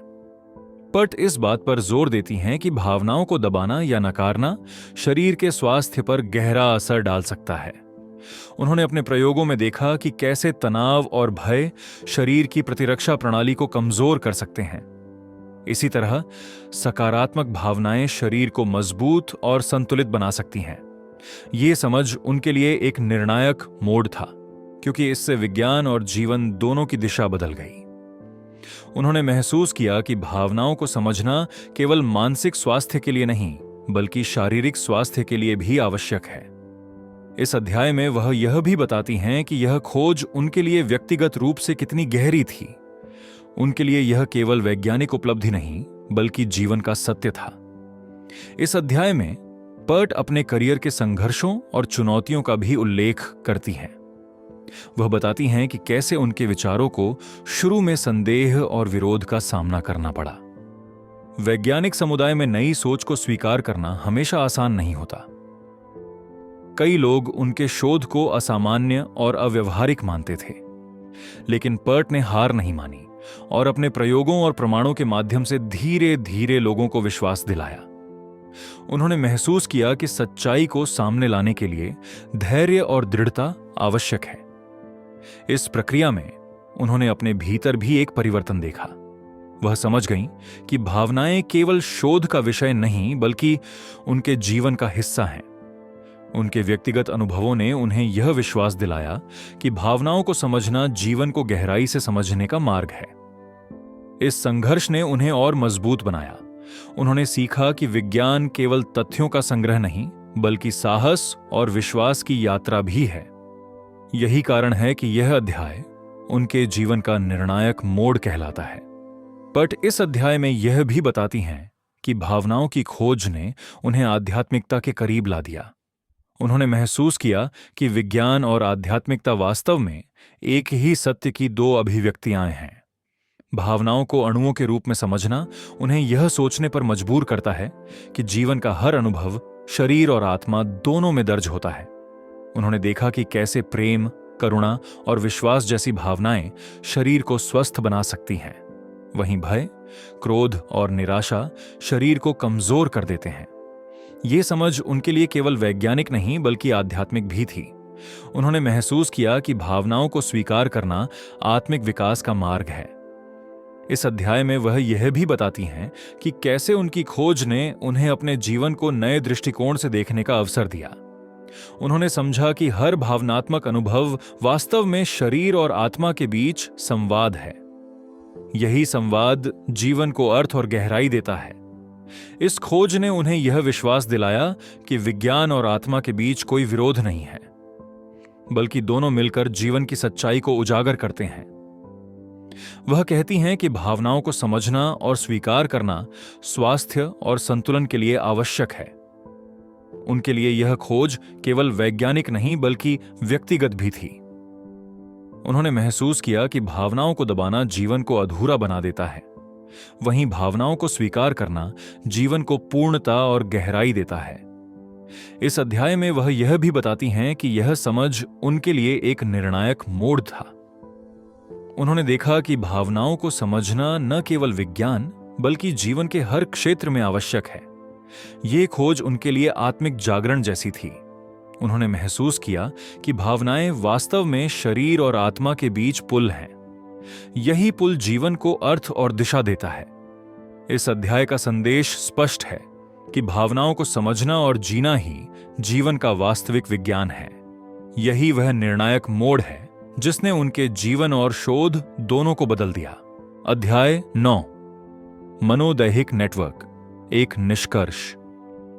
पर्ट इस बात पर जोर देती हैं कि भावनाओं को दबाना या नकारना शरीर के स्वास्थ्य पर गहरा असर डाल सकता है। उन्होंने अपने प्रयोगों में देखा कि कैसे तनाव और भय शरीर की प्रतिरक्षा प्रणाली को कमजोर कर सकते हैं। इसी तरह सकारात्मक भावनाएं शरीर को मजबूत और संतुलित बना सकती हैं। यह समझ उनके लिए एक निर्णायक मोड़ था, क्योंकि इससे विज्ञान और जीवन दोनों की दिशा बदल गई। उन्होंने महसूस किया कि भावनाओं को समझना केवल मानसिक स्वास्थ्य के लिए नहीं बल्कि शारीरिक स्वास्थ्य के लिए भी आवश्यक है। इस अध्याय में वह यह भी बताती हैं कि यह खोज उनके लिए व्यक्तिगत रूप से कितनी गहरी थी। उनके लिए यह केवल वैज्ञानिक उपलब्धि नहीं बल्कि जीवन का सत्य था। इस अध्याय में पर्ट अपने करियर के संघर्षों और चुनौतियों का भी उल्लेख करती हैं। वह बताती हैं कि कैसे उनके विचारों को शुरू में संदेह और विरोध का सामना करना पड़ा। वैज्ञानिक समुदाय में नई सोच को स्वीकार करना हमेशा आसान नहीं होता। कई लोग उनके शोध को असामान्य और अव्यवहारिक मानते थे, लेकिन पर्ट ने हार नहीं मानी और अपने प्रयोगों और प्रमाणों के माध्यम से धीरे धीरे लोगों को विश्वास दिलाया। उन्होंने महसूस किया कि सच्चाई को सामने लाने के लिए धैर्य और दृढ़ता आवश्यक है। इस प्रक्रिया में उन्होंने अपने भीतर भी एक परिवर्तन देखा। वह समझ गईं कि भावनाएं केवल शोध का विषय नहीं बल्कि उनके जीवन का हिस्सा हैं। उनके व्यक्तिगत अनुभवों ने उन्हें यह विश्वास दिलाया कि भावनाओं को समझना जीवन को गहराई से समझने का मार्ग है। इस संघर्ष ने उन्हें और मजबूत बनाया। उन्होंने सीखा कि विज्ञान केवल तथ्यों का संग्रह नहीं बल्कि साहस और विश्वास की यात्रा भी है। यही कारण है कि यह अध्याय उनके जीवन का निर्णायक मोड़ कहलाता है। बट इस अध्याय में यह भी बताती हैं कि भावनाओं की खोज ने उन्हें आध्यात्मिकता के करीब ला दिया। उन्होंने महसूस किया कि विज्ञान और आध्यात्मिकता वास्तव में एक ही सत्य की दो अभिव्यक्तियां हैं। भावनाओं को अणुओं के रूप में समझना उन्हें यह सोचने पर मजबूर करता है कि जीवन का हर अनुभव शरीर और आत्मा दोनों में दर्ज होता है। उन्होंने देखा कि कैसे प्रेम, करुणा और विश्वास जैसी भावनाएं शरीर को स्वस्थ बना सकती हैं। वहीं भय, क्रोध और निराशा शरीर को कमजोर कर देते हैं। ये समझ उनके लिए केवल वैज्ञानिक नहीं बल्कि आध्यात्मिक भी थी। उन्होंने महसूस किया कि भावनाओं को स्वीकार करना आत्मिक विकास का मार्ग है। इस अध्याय में वह यह भी बताती हैं कि कैसे उनकी खोज ने उन्हें अपने जीवन को नए दृष्टिकोण से देखने का अवसर दिया। उन्होंने समझा कि हर भावनात्मक अनुभव वास्तव में शरीर और आत्मा के बीच संवाद है। यही संवाद जीवन को अर्थ और गहराई देता है। इस खोज ने उन्हें यह विश्वास दिलाया कि विज्ञान और आत्मा के बीच कोई विरोध नहीं है, बल्कि दोनों मिलकर जीवन की सच्चाई को उजागर करते हैं। वह कहती हैं कि भावनाओं को समझना और स्वीकार करना स्वास्थ्य और संतुलन के लिए आवश्यक है। उनके लिए यह खोज केवल वैज्ञानिक नहीं बल्कि व्यक्तिगत भी थी। उन्होंने महसूस किया कि भावनाओं को दबाना जीवन को अधूरा बना देता है, वहीं भावनाओं को स्वीकार करना जीवन को पूर्णता और गहराई देता है। इस अध्याय में वह यह भी बताती हैं कि यह समझ उनके लिए एक निर्णायक मोड़ था। उन्होंने देखा कि भावनाओं को समझना न केवल विज्ञान बल्कि जीवन के हर क्षेत्र में आवश्यक है। ये खोज उनके लिए आत्मिक जागरण जैसी थी। उन्होंने महसूस किया कि भावनाएं वास्तव में शरीर और आत्मा के बीच पुल हैं। यही पुल जीवन को अर्थ और दिशा देता है। इस अध्याय का संदेश स्पष्ट है कि भावनाओं को समझना और जीना ही जीवन का वास्तविक विज्ञान है। यही वह निर्णायक मोड़ है जिसने उनके जीवन और शोध दोनों को बदल दिया। अध्याय 9, मनोदैहिक नेटवर्क, एक निष्कर्ष।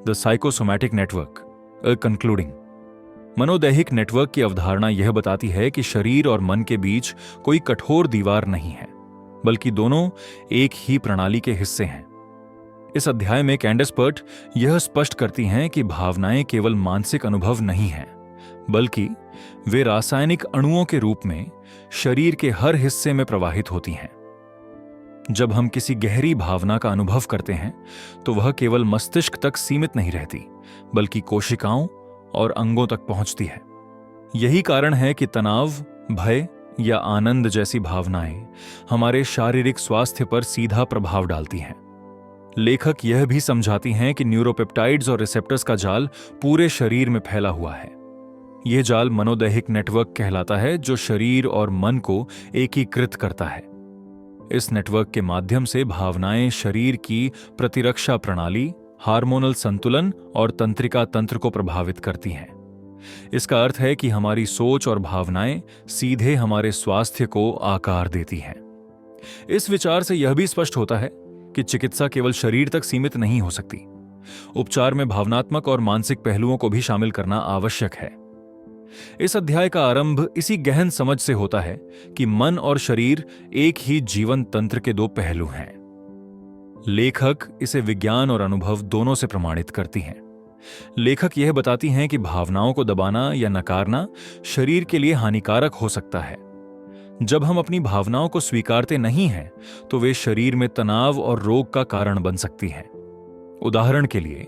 The psychosomatic network, a concluding. मनोदैहिक नेटवर्क की अवधारणा यह बताती है कि शरीर और मन के बीच कोई कठोर दीवार नहीं है, बल्कि दोनों एक ही प्रणाली के हिस्से हैं। इस अध्याय में कैंडेस पर्ट यह स्पष्ट करती हैं कि भावनाएं केवल मानसिक अनुभव नहीं हैं, बल्कि वे रासायनिक अणुओं के रूप में शरीर के हर हिस्से में प्रवाहित होती हैं। जब हम किसी गहरी भावना का अनुभव करते हैं तो वह केवल मस्तिष्क तक सीमित नहीं रहती, बल्कि कोशिकाओं और अंगों तक पहुंचती है। यही कारण है कि तनाव, भय या आनंद जैसी भावनाएं हमारे शारीरिक स्वास्थ्य पर सीधा प्रभाव डालती हैं। लेखक यह भी समझाती हैं कि न्यूरोपेप्टाइड्स और रिसेप्टर्स का जाल पूरे शरीर में फैला हुआ है। यह जाल मनोदैहिक नेटवर्क कहलाता है, जो शरीर और मन को एकीकृत करता है। इस नेटवर्क के माध्यम से भावनाएं शरीर की प्रतिरक्षा प्रणाली, हार्मोनल संतुलन और तंत्रिका तंत्र को प्रभावित करती हैं। इसका अर्थ है कि हमारी सोच और भावनाएं सीधे हमारे स्वास्थ्य को आकार देती हैं। इस विचार से यह भी स्पष्ट होता है कि चिकित्सा केवल शरीर तक सीमित नहीं हो सकती। उपचार में भावनात्मक और मानसिक पहलुओं को भी शामिल करना आवश्यक है। इस अध्याय का आरंभ इसी गहन समझ से होता है कि मन और शरीर एक ही जीवन तंत्र के दो पहलू हैं। लेखक इसे विज्ञान और अनुभव दोनों से प्रमाणित करती हैं। लेखक यह बताती हैं कि भावनाओं को दबाना या नकारना शरीर के लिए हानिकारक हो सकता है। जब हम अपनी भावनाओं को स्वीकारते नहीं हैं, तो वे शरीर में तनाव और रोग का कारण बन सकती हैं। उदाहरण के लिए,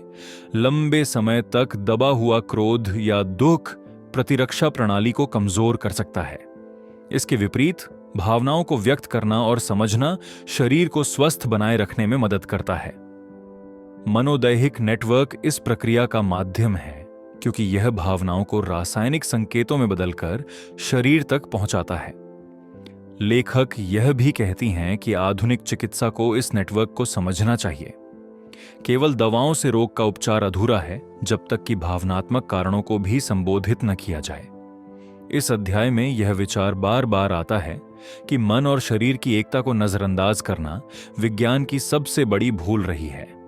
लंबे समय तक दबा हुआ क्रोध या दुख प्रतिरक्षा प्रणाली को कमजोर कर सकता है। इसके विपरीत, भावनाओं को व्यक्त करना और समझना शरीर को स्वस्थ बनाए रखने में मदद करता है। मनोदैहिक नेटवर्क इस प्रक्रिया का माध्यम है, क्योंकि यह भावनाओं को रासायनिक संकेतों में बदलकर शरीर तक पहुंचाता है। लेखक यह भी कहती हैं कि आधुनिक चिकित्सा को इस नेटवर्क को समझना चाहिए। केवल दवाओं से रोग का उपचार अधूरा है, जब तक कि भावनात्मक कारणों को भी संबोधित न किया जाए। इस अध्याय में यह विचार बार बार आता है कि मन और शरीर की एकता को नजरअंदाज करना विज्ञान की सबसे बड़ी भूल रही है।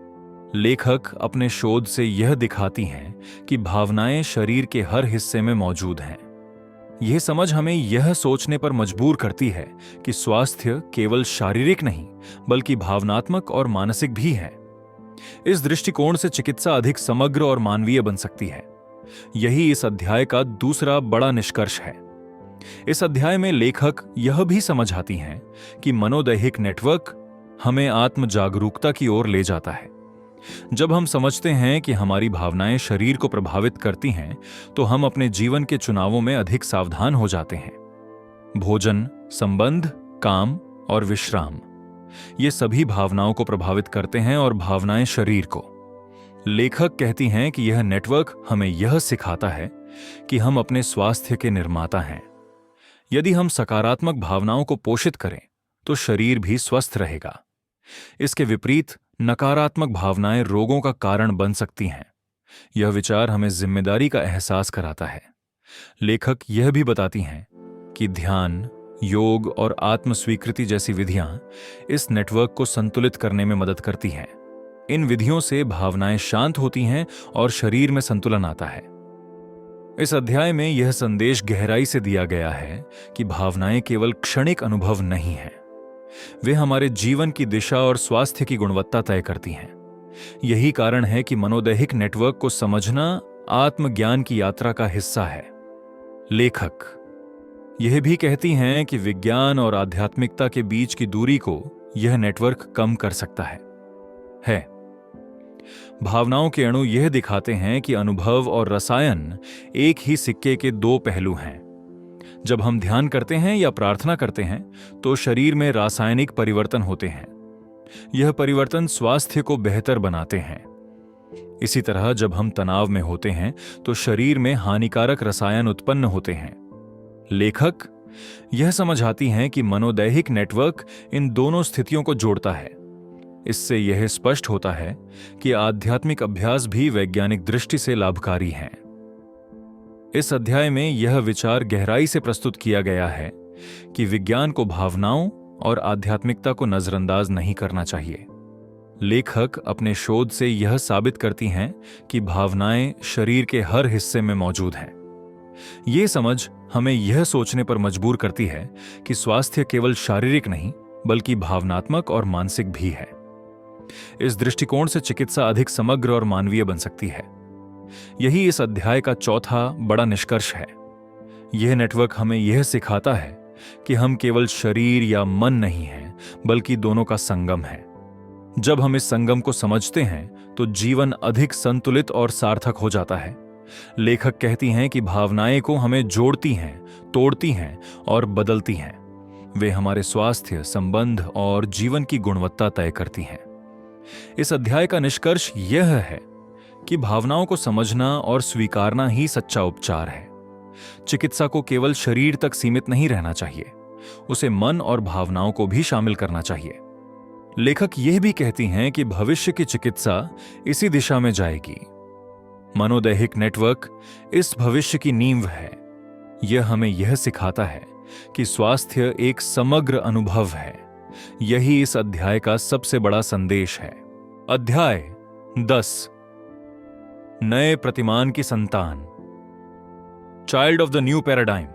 लेखक अपने शोध से यह दिखाती हैं कि भावनाएं शरीर के हर हिस्से में मौजूद हैं। यह समझ हमें यह सोचने पर मजबूर करती है कि स्वास्थ्य केवल शारीरिक नहीं, बल्कि भावनात्मक और मानसिक भी है। इस दृष्टिकोण से चिकित्सा अधिक समग्र और मानवीय बन सकती है। यही इस अध्याय का दूसरा बड़ा निष्कर्ष है। इस अध्याय में लेखक यह भी समझाती हैं कि मनोदैहिक नेटवर्क हमें आत्म जागरूकता की ओर ले जाता है। जब हम समझते हैं कि हमारी भावनाएं शरीर को प्रभावित करती हैं, तो हम अपने जीवन के चुनावों में अधिक सावधान हो जाते हैं। भोजन, संबंध, काम और विश्राम, ये सभी भावनाओं को प्रभावित करते हैं और भावनाएं शरीर को। लेखक कहती हैं कि यह नेटवर्क हमें यह सिखाता है कि हम अपने स्वास्थ्य के निर्माता हैं। यदि हम सकारात्मक भावनाओं को पोषित करें, तो शरीर भी स्वस्थ रहेगा। इसके विपरीत, नकारात्मक भावनाएं रोगों का कारण बन सकती हैं। यह विचार हमें जिम्मेदारी का एहसास कराता है। लेखक यह भी बताती हैं कि ध्यान, योग और आत्म स्वीकृति जैसी विधियां इस नेटवर्क को संतुलित करने में मदद करती हैं। इन विधियों से भावनाएं शांत होती हैं और शरीर में संतुलन आता है। इस अध्याय में यह संदेश गहराई से दिया गया है कि भावनाएं केवल क्षणिक अनुभव नहीं हैं। वे हमारे जीवन की दिशा और स्वास्थ्य की गुणवत्ता तय करती हैं। यही कारण है कि मनोदैहिक नेटवर्क को समझना आत्मज्ञान की यात्रा का हिस्सा है। लेखक यह भी कहती हैं कि विज्ञान और आध्यात्मिकता के बीच की दूरी को यह नेटवर्क कम कर सकता है। भावनाओं के अणु यह दिखाते हैं कि अनुभव और रसायन एक ही सिक्के के दो पहलू हैं। जब हम ध्यान करते हैं या प्रार्थना करते हैं, तो शरीर में रासायनिक परिवर्तन होते हैं। यह परिवर्तन स्वास्थ्य को बेहतर बनाते हैं। इसी तरह जब हम तनाव में होते हैं, तो शरीर में हानिकारक रसायन उत्पन्न होते हैं। लेखक यह समझाती हैं कि मनोदैहिक नेटवर्क इन दोनों स्थितियों को जोड़ता है। इससे यह स्पष्ट होता है कि आध्यात्मिक अभ्यास भी वैज्ञानिक दृष्टि से लाभकारी हैं। इस अध्याय में यह विचार गहराई से प्रस्तुत किया गया है कि विज्ञान को भावनाओं और आध्यात्मिकता को नजरअंदाज नहीं करना चाहिए। लेखक अपने शोध से यह साबित करती हैं कि भावनाएं शरीर के हर हिस्से में मौजूद हैं। ये समझ हमें यह सोचने पर मजबूर करती है कि स्वास्थ्य केवल शारीरिक नहीं, बल्कि भावनात्मक और मानसिक भी है। इस दृष्टिकोण से चिकित्सा अधिक समग्र और मानवीय बन सकती है। यही इस अध्याय का चौथा बड़ा निष्कर्ष है। यह नेटवर्क हमें यह सिखाता है कि हम केवल शरीर या मन नहीं हैं, बल्कि दोनों का संगम है। जब हम इस संगम को समझते हैं तो जीवन अधिक संतुलित और सार्थक हो जाता है। लेखक कहती हैं कि भावनाएं को हमें जोड़ती हैं, तोड़ती हैं और बदलती हैं। वे हमारे स्वास्थ्य, संबंध और जीवन की गुणवत्ता तय करती हैं। इस अध्याय का निष्कर्ष यह है कि भावनाओं को समझना और स्वीकारना ही सच्चा उपचार है। चिकित्सा को केवल शरीर तक सीमित नहीं रहना चाहिए, उसे मन और भावनाओं को भी शामिल करना चाहिए। लेखक यह भी कहती हैं कि भविष्य की चिकित्सा इसी दिशा में जाएगी। मनोदैहिक नेटवर्क इस भविष्य की नींव है। यह हमें यह सिखाता है कि स्वास्थ्य एक समग्र अनुभव है। यही इस अध्याय का सबसे बड़ा संदेश है। अध्याय 10, नए प्रतिमान की संतान, child of the new paradigm.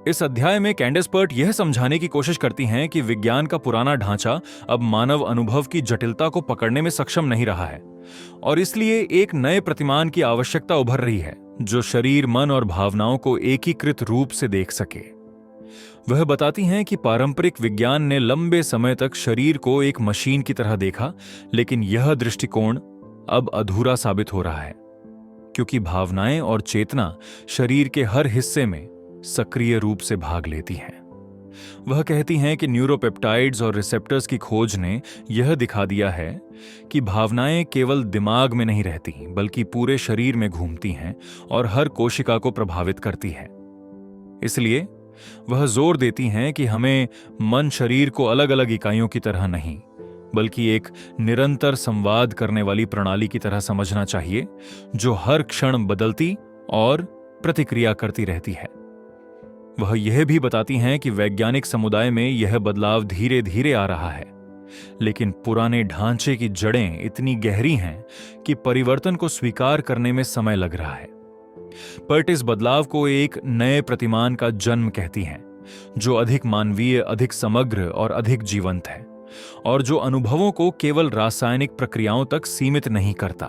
इस अध्याय में कैंडेस पर्ट यह समझाने की कोशिश करती हैं कि विज्ञान का पुराना ढांचा अब मानव अनुभव की जटिलता को पकड़ने में सक्षम नहीं रहा है और इसलिए एक नए प्रतिमान की आवश्यकता उभर रही है जो शरीर, मन और भावनाओं को एकीकृत रूप से देख सके। वह बताती हैं कि पारंपरिक विज्ञान ने लंबे समय तक शरीर को एक मशीन की तरह देखा, लेकिन यह दृष्टिकोण अब अधूरा साबित हो रहा है क्योंकि भावनाएं और चेतना शरीर के हर हिस्से में सक्रिय रूप से भाग लेती हैं। वह कहती हैं कि न्यूरोपेप्टाइड्स और रिसेप्टर्स की खोज ने यह दिखा दिया है कि भावनाएं केवल दिमाग में नहीं रहती, बल्कि पूरे शरीर में घूमती हैं और हर कोशिका को प्रभावित करती हैं। इसलिए वह जोर देती हैं कि हमें मन शरीर को अलग अलग इकाइयों की तरह नहीं, बल्कि एक निरंतर संवाद करने वाली प्रणाली की तरह समझना चाहिए जो हर क्षण बदलती और प्रतिक्रिया करती रहती है। वह यह भी बताती हैं कि वैज्ञानिक समुदाय में यह बदलाव धीरे धीरे आ रहा है, लेकिन पुराने ढांचे की जड़ें इतनी गहरी हैं कि परिवर्तन को स्वीकार करने में समय लग रहा है। पर्ट इस बदलाव को एक नए प्रतिमान का जन्म कहती हैं, जो अधिक मानवीय, अधिक समग्र और अधिक जीवंत है, और जो अनुभवों को केवल रासायनिक प्रक्रियाओं तक सीमित नहीं करता।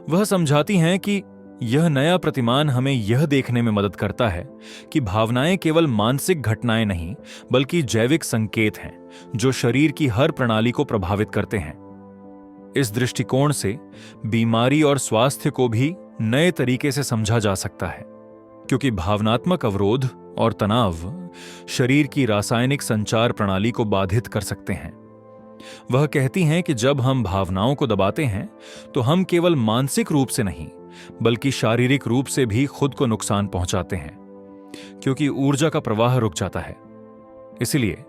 वह समझाती हैं कि यह नया प्रतिमान हमें यह देखने में मदद करता है कि भावनाएं केवल मानसिक घटनाएं नहीं, बल्कि जैविक संकेत हैं जो शरीर की हर प्रणाली को प्रभावित करते हैं। इस दृष्टिकोण से बीमारी और स्वास्थ्य को भी नए तरीके से समझा जा सकता है, क्योंकि भावनात्मक अवरोध और तनाव शरीर की रासायनिक संचार प्रणाली को बाधित कर सकते हैं। वह कहती हैं कि जब हम भावनाओं को दबाते हैं तो हम केवल मानसिक रूप से नहीं, बल्कि शारीरिक रूप से भी खुद को नुकसान पहुंचाते हैं, क्योंकि ऊर्जा का प्रवाह रुक जाता है। इसलिए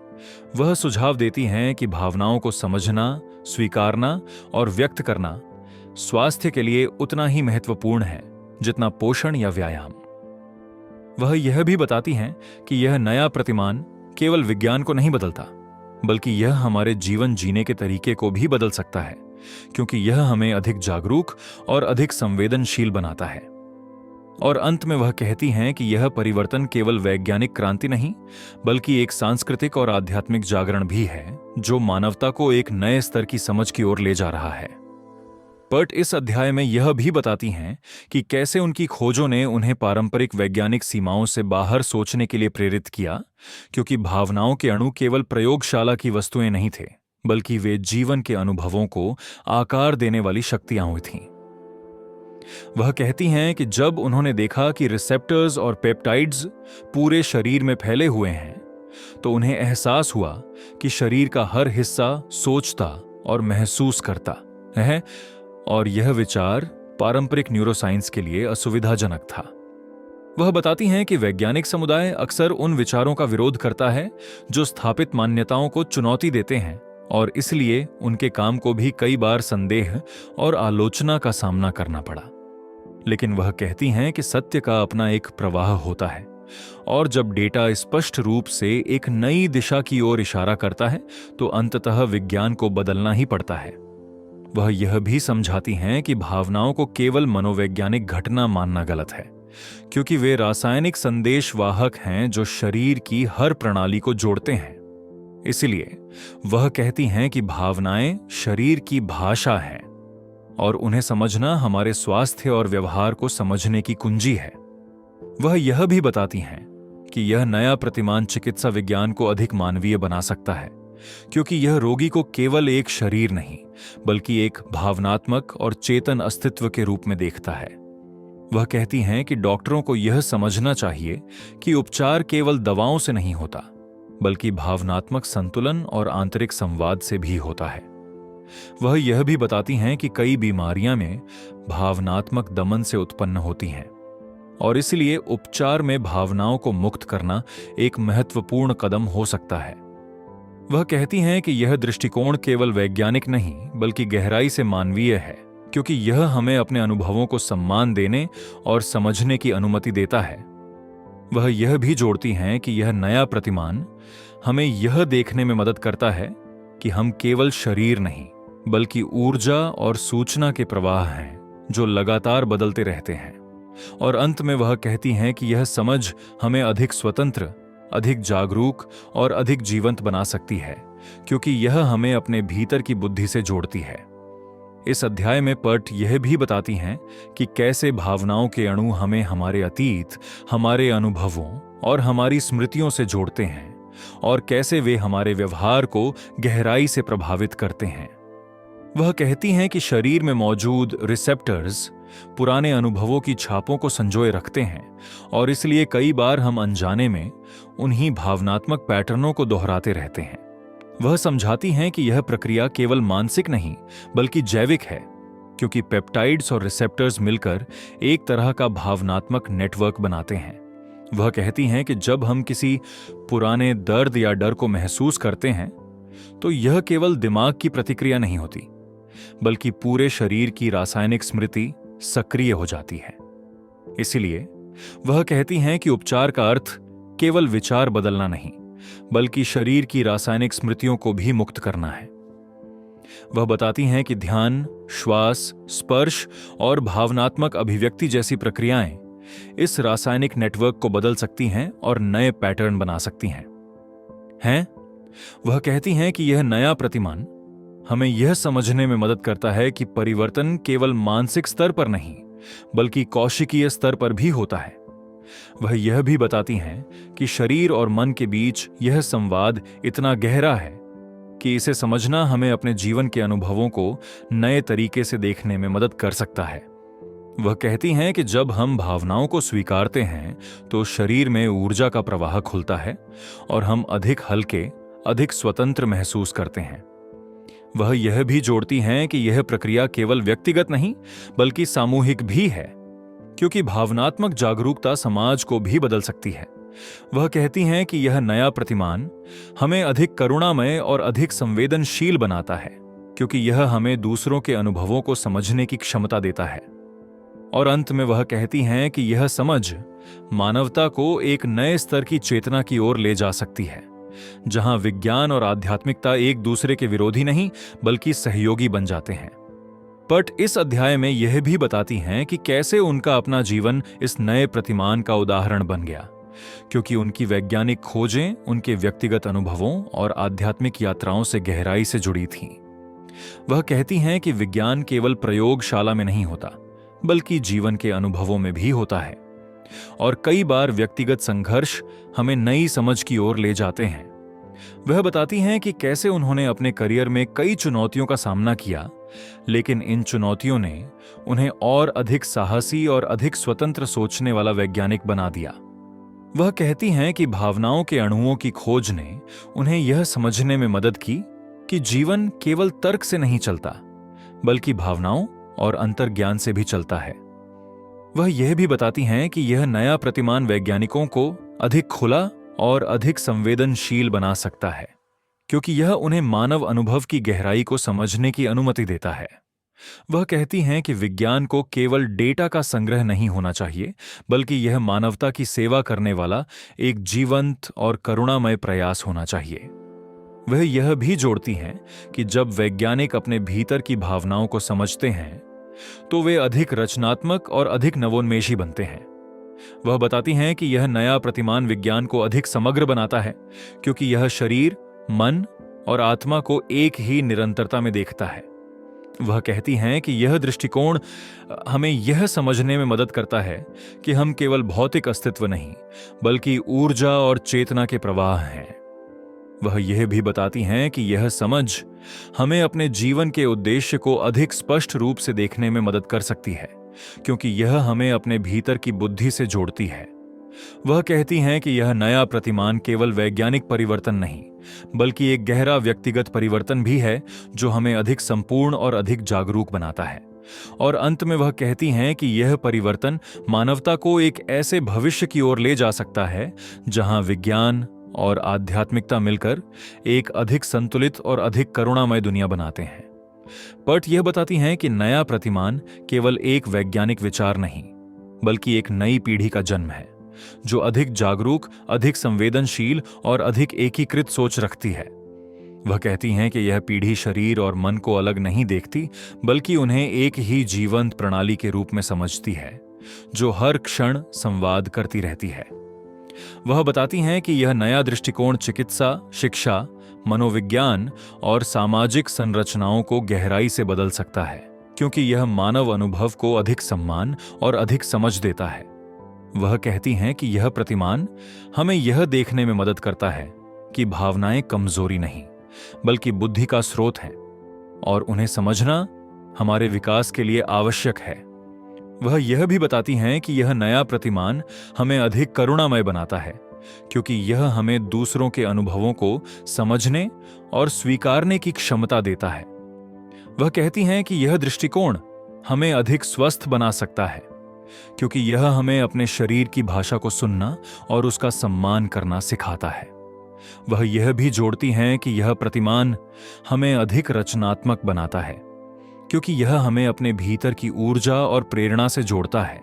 वह सुझाव देती हैं कि भावनाओं को समझना, स्वीकारना और व्यक्त करना स्वास्थ्य के लिए उतना ही महत्वपूर्ण है जितना पोषण या व्यायाम। वह यह भी बताती हैं कि यह नया प्रतिमान केवल विज्ञान को नहीं बदलता, बल्कि यह हमारे जीवन जीने के तरीके को भी बदल सकता है, क्योंकि यह हमें अधिक जागरूक और अधिक संवेदनशील बनाता है। और अंत में वह कहती हैं कि यह परिवर्तन केवल वैज्ञानिक क्रांति नहीं, बल्कि एक सांस्कृतिक और आध्यात्मिक जागरण भी है जो मानवता को एक नए स्तर की समझ की ओर ले जा रहा है। पर्ट इस अध्याय में यह भी बताती हैं कि कैसे उनकी खोजों ने उन्हें पारंपरिक वैज्ञानिक सीमाओं से बाहर सोचने के लिए प्रेरित किया, क्योंकि भावनाओं के अणु केवल प्रयोगशाला की वस्तुएं नहीं थे, बल्कि वे जीवन के अनुभवों को आकार देने वाली शक्तियां हुई थीं। वह कहती हैं कि जब उन्होंने देखा कि रिसेप्टर्स और पेप्टाइड्स पूरे शरीर में फैले हुए हैं, तो उन्हें एहसास हुआ कि शरीर का हर हिस्सा सोचता और महसूस करता है, और यह विचार पारंपरिक न्यूरोसाइंस के लिए असुविधाजनक था। वह बताती हैं कि वैज्ञानिक समुदाय अक्सर उन विचारों का विरोध करता है जो स्थापित मान्यताओं को चुनौती देते हैं, और इसलिए उनके काम को भी कई बार संदेह और आलोचना का सामना करना पड़ा। लेकिन वह कहती हैं कि सत्य का अपना एक प्रवाह होता है, और जब डेटा स्पष्ट रूप से एक नई दिशा की ओर इशारा करता है तो अंततः विज्ञान को बदलना ही पड़ता है। वह यह भी समझाती हैं कि भावनाओं को केवल मनोवैज्ञानिक घटना मानना गलत है, क्योंकि वे रासायनिक संदेशवाहक हैं जो शरीर की हर प्रणाली को जोड़ते हैं। इसलिए वह कहती हैं कि भावनाएं शरीर की भाषा हैं, और उन्हें समझना हमारे स्वास्थ्य और व्यवहार को समझने की कुंजी है। वह यह भी बताती हैं कि यह नया प्रतिमान चिकित्सा विज्ञान को अधिक मानवीय बना सकता है, क्योंकि यह रोगी को केवल एक शरीर नहीं बल्कि एक भावनात्मक और चेतन अस्तित्व के रूप में देखता है। वह कहती हैं कि डॉक्टरों को यह समझना चाहिए कि उपचार केवल दवाओं से नहीं होता, बल्कि भावनात्मक संतुलन और आंतरिक संवाद से भी होता है। वह यह भी बताती हैं कि कई बीमारियां में भावनात्मक दमन से उत्पन्न होती हैं और इसलिए उपचार में भावनाओं को मुक्त करना एक महत्वपूर्ण कदम हो सकता है। वह कहती हैं कि यह दृष्टिकोण केवल वैज्ञानिक नहीं बल्कि गहराई से मानवीय है, क्योंकि यह हमें अपने अनुभवों को सम्मान देने और समझने की अनुमति देता है। वह यह भी जोड़ती हैं कि यह नया प्रतिमान हमें यह देखने में मदद करता है कि हम केवल शरीर नहीं बल्कि ऊर्जा और सूचना के प्रवाह हैं जो लगातार बदलते रहते हैं। और अंत में वह कहती हैं कि यह समझ हमें अधिक स्वतंत्र, अधिक जागरूक और अधिक जीवंत बना सकती है, क्योंकि यह हमें अपने भीतर की बुद्धि से जोड़ती है। इस अध्याय में पर्ट यह भी बताती हैं कि कैसे भावनाओं के अणु हमें हमारे अतीत, हमारे अनुभवों और हमारी स्मृतियों से जोड़ते हैं और कैसे वे हमारे व्यवहार को गहराई से प्रभावित करते हैं। वह कहती हैं कि शरीर में मौजूद रिसेप्टर्स पुराने अनुभवों की छापों को संजोए रखते हैं और इसलिए कई बार हम अनजाने में उन्हीं भावनात्मक पैटर्नों को दोहराते रहते हैं। वह समझाती हैं कि यह प्रक्रिया केवल मानसिक नहीं बल्कि जैविक है, क्योंकि पेप्टाइड्स और रिसेप्टर्स मिलकर एक तरह का भावनात्मक नेटवर्क बनाते हैं। वह कहती हैं कि जब हम किसी पुराने दर्द या डर को महसूस करते हैं तो यह केवल दिमाग की प्रतिक्रिया नहीं होती बल्कि पूरे शरीर की रासायनिक स्मृति सक्रिय हो जाती है। इसलिए वह कहती हैं कि उपचार का अर्थ केवल विचार बदलना नहीं बल्कि शरीर की रासायनिक स्मृतियों को भी मुक्त करना है। वह बताती हैं कि ध्यान, श्वास, स्पर्श और भावनात्मक अभिव्यक्ति जैसी प्रक्रियाएं इस रासायनिक नेटवर्क को बदल सकती हैं और नए पैटर्न बना सकती हैं। वह कहती हैं कि यह नया प्रतिमान हमें यह समझने में मदद करता है कि परिवर्तन केवल मानसिक स्तर पर नहीं बल्कि कौशिकीय स्तर पर भी होता है। वह यह भी बताती हैं कि शरीर और मन के बीच यह संवाद इतना गहरा है कि इसे समझना हमें अपने जीवन के अनुभवों को नए तरीके से देखने में मदद कर सकता है। वह कहती हैं कि जब हम भावनाओं को स्वीकारते हैं तो शरीर में ऊर्जा का प्रवाह खुलता है और हम अधिक हल्के, अधिक स्वतंत्र महसूस करते हैं। वह यह भी जोड़ती हैं कि यह प्रक्रिया केवल व्यक्तिगत नहीं बल्कि सामूहिक भी है, क्योंकि भावनात्मक जागरूकता समाज को भी बदल सकती है। वह कहती हैं कि यह नया प्रतिमान हमें अधिक करुणामय और अधिक संवेदनशील बनाता है, क्योंकि यह हमें दूसरों के अनुभवों को समझने की क्षमता देता है। और अंत में वह कहती हैं कि यह समझ मानवता को एक नए स्तर की चेतना की ओर ले जा सकती है, जहां विज्ञान और आध्यात्मिकता एक दूसरे के विरोधी नहीं बल्कि सहयोगी बन जाते हैं। बट इस अध्याय में यह भी बताती हैं कि कैसे उनका अपना जीवन इस नए प्रतिमान का उदाहरण बन गया, क्योंकि उनकी वैज्ञानिक खोजें उनके व्यक्तिगत अनुभवों और आध्यात्मिक यात्राओं से गहराई से जुड़ी थीं। वह कहती हैं कि विज्ञान केवल प्रयोगशाला में नहीं होता बल्कि जीवन के अनुभवों में भी होता है, और कई बार व्यक्तिगत संघर्ष हमें नई समझ की ओर ले जाते हैं। वह बताती हैं कि कैसे उन्होंने अपने करियर में कई चुनौतियों का सामना किया, लेकिन इन चुनौतियों ने उन्हें और अधिक साहसी और अधिक स्वतंत्र सोचने वाला वैज्ञानिक बना दिया। वह कहती हैं कि भावनाओं के अणुओं की खोज ने उन्हें यह समझने में मदद की कि जीवन केवल तर्क से नहीं चलता बल्कि भावनाओं और अंतर्ज्ञान से भी चलता है। वह यह भी बताती हैं कि यह नया प्रतिमान वैज्ञानिकों को अधिक खुला और अधिक संवेदनशील बना सकता है, क्योंकि यह उन्हें मानव अनुभव की गहराई को समझने की अनुमति देता है। वह कहती हैं कि विज्ञान को केवल डेटा का संग्रह नहीं होना चाहिए बल्कि यह मानवता की सेवा करने वाला एक जीवंत और करुणामय प्रयास होना चाहिए। वह यह भी जोड़ती हैं कि जब वैज्ञानिक अपने भीतर की भावनाओं को समझते हैं तो वे अधिक रचनात्मक और अधिक नवोन्मेषी बनते हैं। वह बताती हैं कि यह नया प्रतिमान विज्ञान को अधिक समग्र बनाता है, क्योंकि यह शरीर, मन और आत्मा को एक ही निरंतरता में देखता है। वह कहती हैं कि यह दृष्टिकोण हमें यह समझने में मदद करता है कि हम केवल भौतिक अस्तित्व नहीं, बल्कि ऊर्जा और चेतना के प्रवाह हैं। वह यह भी बताती हैं कि यह समझ हमें अपने जीवन के उद्देश्य को अधिक स्पष्ट रूप से देखने में मदद कर सकती है, क्योंकि यह हमें अपने भीतर की बुद्धि से जोड़ती है। वह कहती हैं कि यह नया प्रतिमान केवल वैज्ञानिक परिवर्तन नहीं, बल्कि एक गहरा व्यक्तिगत परिवर्तन भी है जो हमें अधिक संपूर्ण और अधिक जागरूक बनाता है। और अंत में वह कहती हैं कि यह परिवर्तन मानवता को एक ऐसे भविष्य की ओर ले जा सकता है जहां विज्ञान और आध्यात्मिकता मिलकर एक अधिक संतुलित और अधिक करुणामय दुनिया बनाते हैं। पर्ट यह बताती हैं कि नया प्रतिमान केवल एक वैज्ञानिक विचार नहीं, बल्कि एक नई पीढ़ी का जन्म है जो अधिक जागरूक, अधिक संवेदनशील और अधिक एकीकृत सोच रखती है। वह कहती हैं कि यह पीढ़ी शरीर और मन को अलग नहीं देखती, बल्कि उन्हें एक ही जीवंत प्रणाली के रूप में समझती है जो हर क्षण संवाद करती रहती है। वह बताती हैं कि यह नया दृष्टिकोण चिकित्सा, शिक्षा, मनोविज्ञान और सामाजिक संरचनाओं को गहराई से बदल सकता है, क्योंकि यह मानव अनुभव को अधिक सम्मान और अधिक समझ देता है। वह कहती हैं कि यह प्रतिमान हमें यह देखने में मदद करता है कि भावनाएं कमजोरी नहीं, बल्कि बुद्धि का स्रोत हैं और उन्हें समझना हमारे विकास के लिए आवश्यक है। वह यह भी बताती हैं कि यह नया प्रतिमान हमें अधिक करुणामय बनाता है, क्योंकि यह हमें दूसरों के अनुभवों को समझने और स्वीकारने की क्षमता देता है। वह कहती हैं कि यह दृष्टिकोण हमें अधिक स्वस्थ बना सकता है, क्योंकि यह हमें अपने शरीर की भाषा को सुनना और उसका सम्मान करना सिखाता है। वह यह भी जोड़ती हैं कि यह प्रतिमान हमें अधिक रचनात्मक बनाता है, क्योंकि यह हमें अपने भीतर की ऊर्जा और प्रेरणा से जोड़ता है।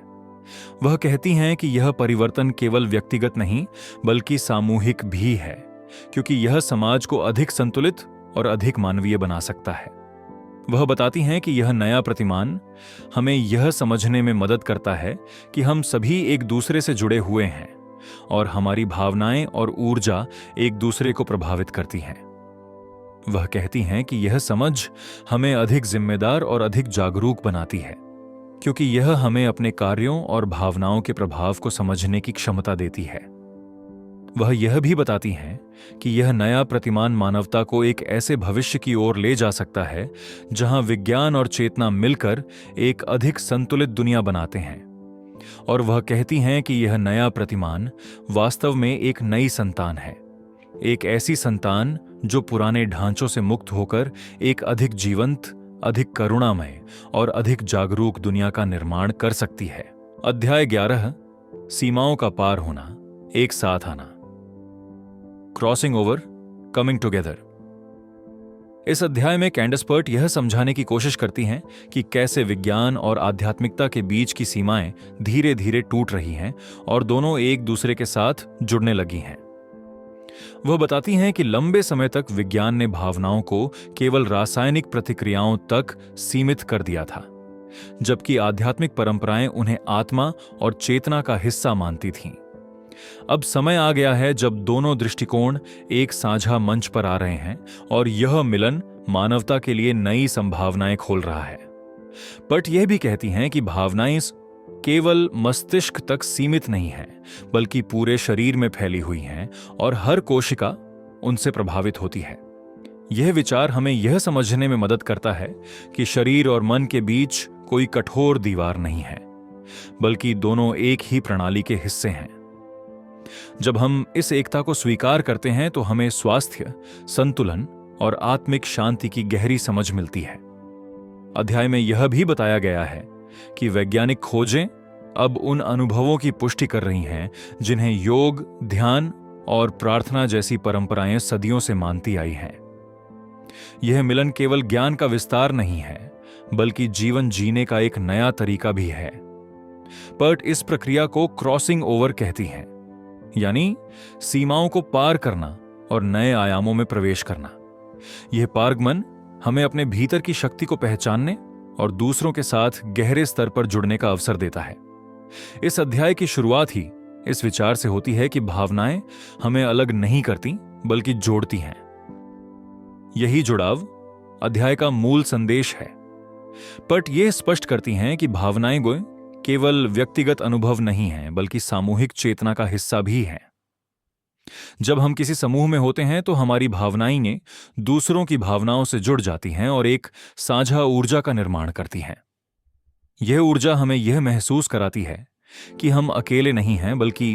वह कहती हैं कि यह परिवर्तन केवल व्यक्तिगत नहीं, बल्कि सामूहिक भी है, क्योंकि यह समाज को अधिक संतुलित और अधिक मानवीय बना सकता है। वह बताती हैं कि यह नया प्रतिमान हमें यह समझने में मदद करता है कि हम सभी एक दूसरे से जुड़े हुए हैं और हमारी भावनाएं और ऊर्जा एक दूसरे को प्रभावित करती हैं। वह कहती हैं कि यह समझ हमें अधिक जिम्मेदार और अधिक जागरूक बनाती है, क्योंकि यह हमें अपने कार्यों और भावनाओं के प्रभाव को समझने की क्षमता देती है। वह यह भी बताती हैं कि यह नया प्रतिमान मानवता को एक ऐसे भविष्य की ओर ले जा सकता है जहां विज्ञान और चेतना मिलकर एक अधिक संतुलित दुनिया बनाते हैं। और वह कहती हैं कि यह नया प्रतिमान वास्तव में एक नई संतान है, एक ऐसी संतान जो पुराने ढांचों से मुक्त होकर एक अधिक जीवंत, अधिक करुणामय और अधिक जागरूक दुनिया का निर्माण कर सकती है। अध्याय 11, सीमाओं का पार होना, एक साथ आना। Crossing over, coming together. इस अध्याय में कैंडस पर्ट यह समझाने की कोशिश करती हैं कि कैसे विज्ञान और आध्यात्मिकता के बीच की सीमाएं धीरे धीरे टूट रही हैं और दोनों एक दूसरे के साथ जुड़ने लगी हैं। वह बताती हैं कि लंबे समय तक विज्ञान ने भावनाओं को केवल रासायनिक प्रतिक्रियाओं तक सीमित कर दिया था, जबकि आध्यात्मिक परंपराएं उन्हें आत्मा और चेतना का हिस्सा मानती थीं। अब समय आ गया है जब दोनों दृष्टिकोण एक साझा मंच पर आ रहे हैं और यह मिलन मानवता के लिए नई संभावनाएं खोल रहा है। बट यह भी कहती हैं कि भावनाएं केवल मस्तिष्क तक सीमित नहीं हैं, बल्कि पूरे शरीर में फैली हुई हैं और हर कोशिका उनसे प्रभावित होती है। यह विचार हमें यह समझने में मदद करता है कि शरीर और मन के बीच कोई कठोर दीवार नहीं है, बल्कि दोनों एक ही प्रणाली के हिस्से हैं। जब हम इस एकता को स्वीकार करते हैं तो हमें स्वास्थ्य, संतुलन और आत्मिक शांति की गहरी समझ मिलती है। अध्याय में यह भी बताया गया है कि वैज्ञानिक खोजें अब उन अनुभवों की पुष्टि कर रही हैं जिन्हें योग, ध्यान और प्रार्थना जैसी परंपराएं सदियों से मानती आई हैं। यह मिलन केवल ज्ञान का विस्तार नहीं है, बल्कि जीवन जीने का एक नया तरीका भी है। पर्ट इस प्रक्रिया को क्रॉसिंग ओवर कहती हैं, यानी सीमाओं को पार करना और नए आयामों में प्रवेश करना। यह पारगमन हमें अपने भीतर की शक्ति को पहचानने और दूसरों के साथ गहरे स्तर पर जुड़ने का अवसर देता है। इस अध्याय की शुरुआत ही इस विचार से होती है कि भावनाएं हमें अलग नहीं करती, बल्कि जोड़ती हैं। यही जुड़ाव अध्याय का मूल संदेश है पट ये स्पष्ट करती हैं कि भावनाएं केवल व्यक्तिगत अनुभव नहीं हैं बल्कि सामूहिक चेतना का हिस्सा भी हैं। जब हम किसी समूह में होते हैं तो हमारी भावनाएं दूसरों की भावनाओं से जुड़ जाती हैं और एक साझा ऊर्जा का निर्माण करती हैं। यह ऊर्जा हमें यह महसूस कराती है कि हम अकेले नहीं हैं बल्कि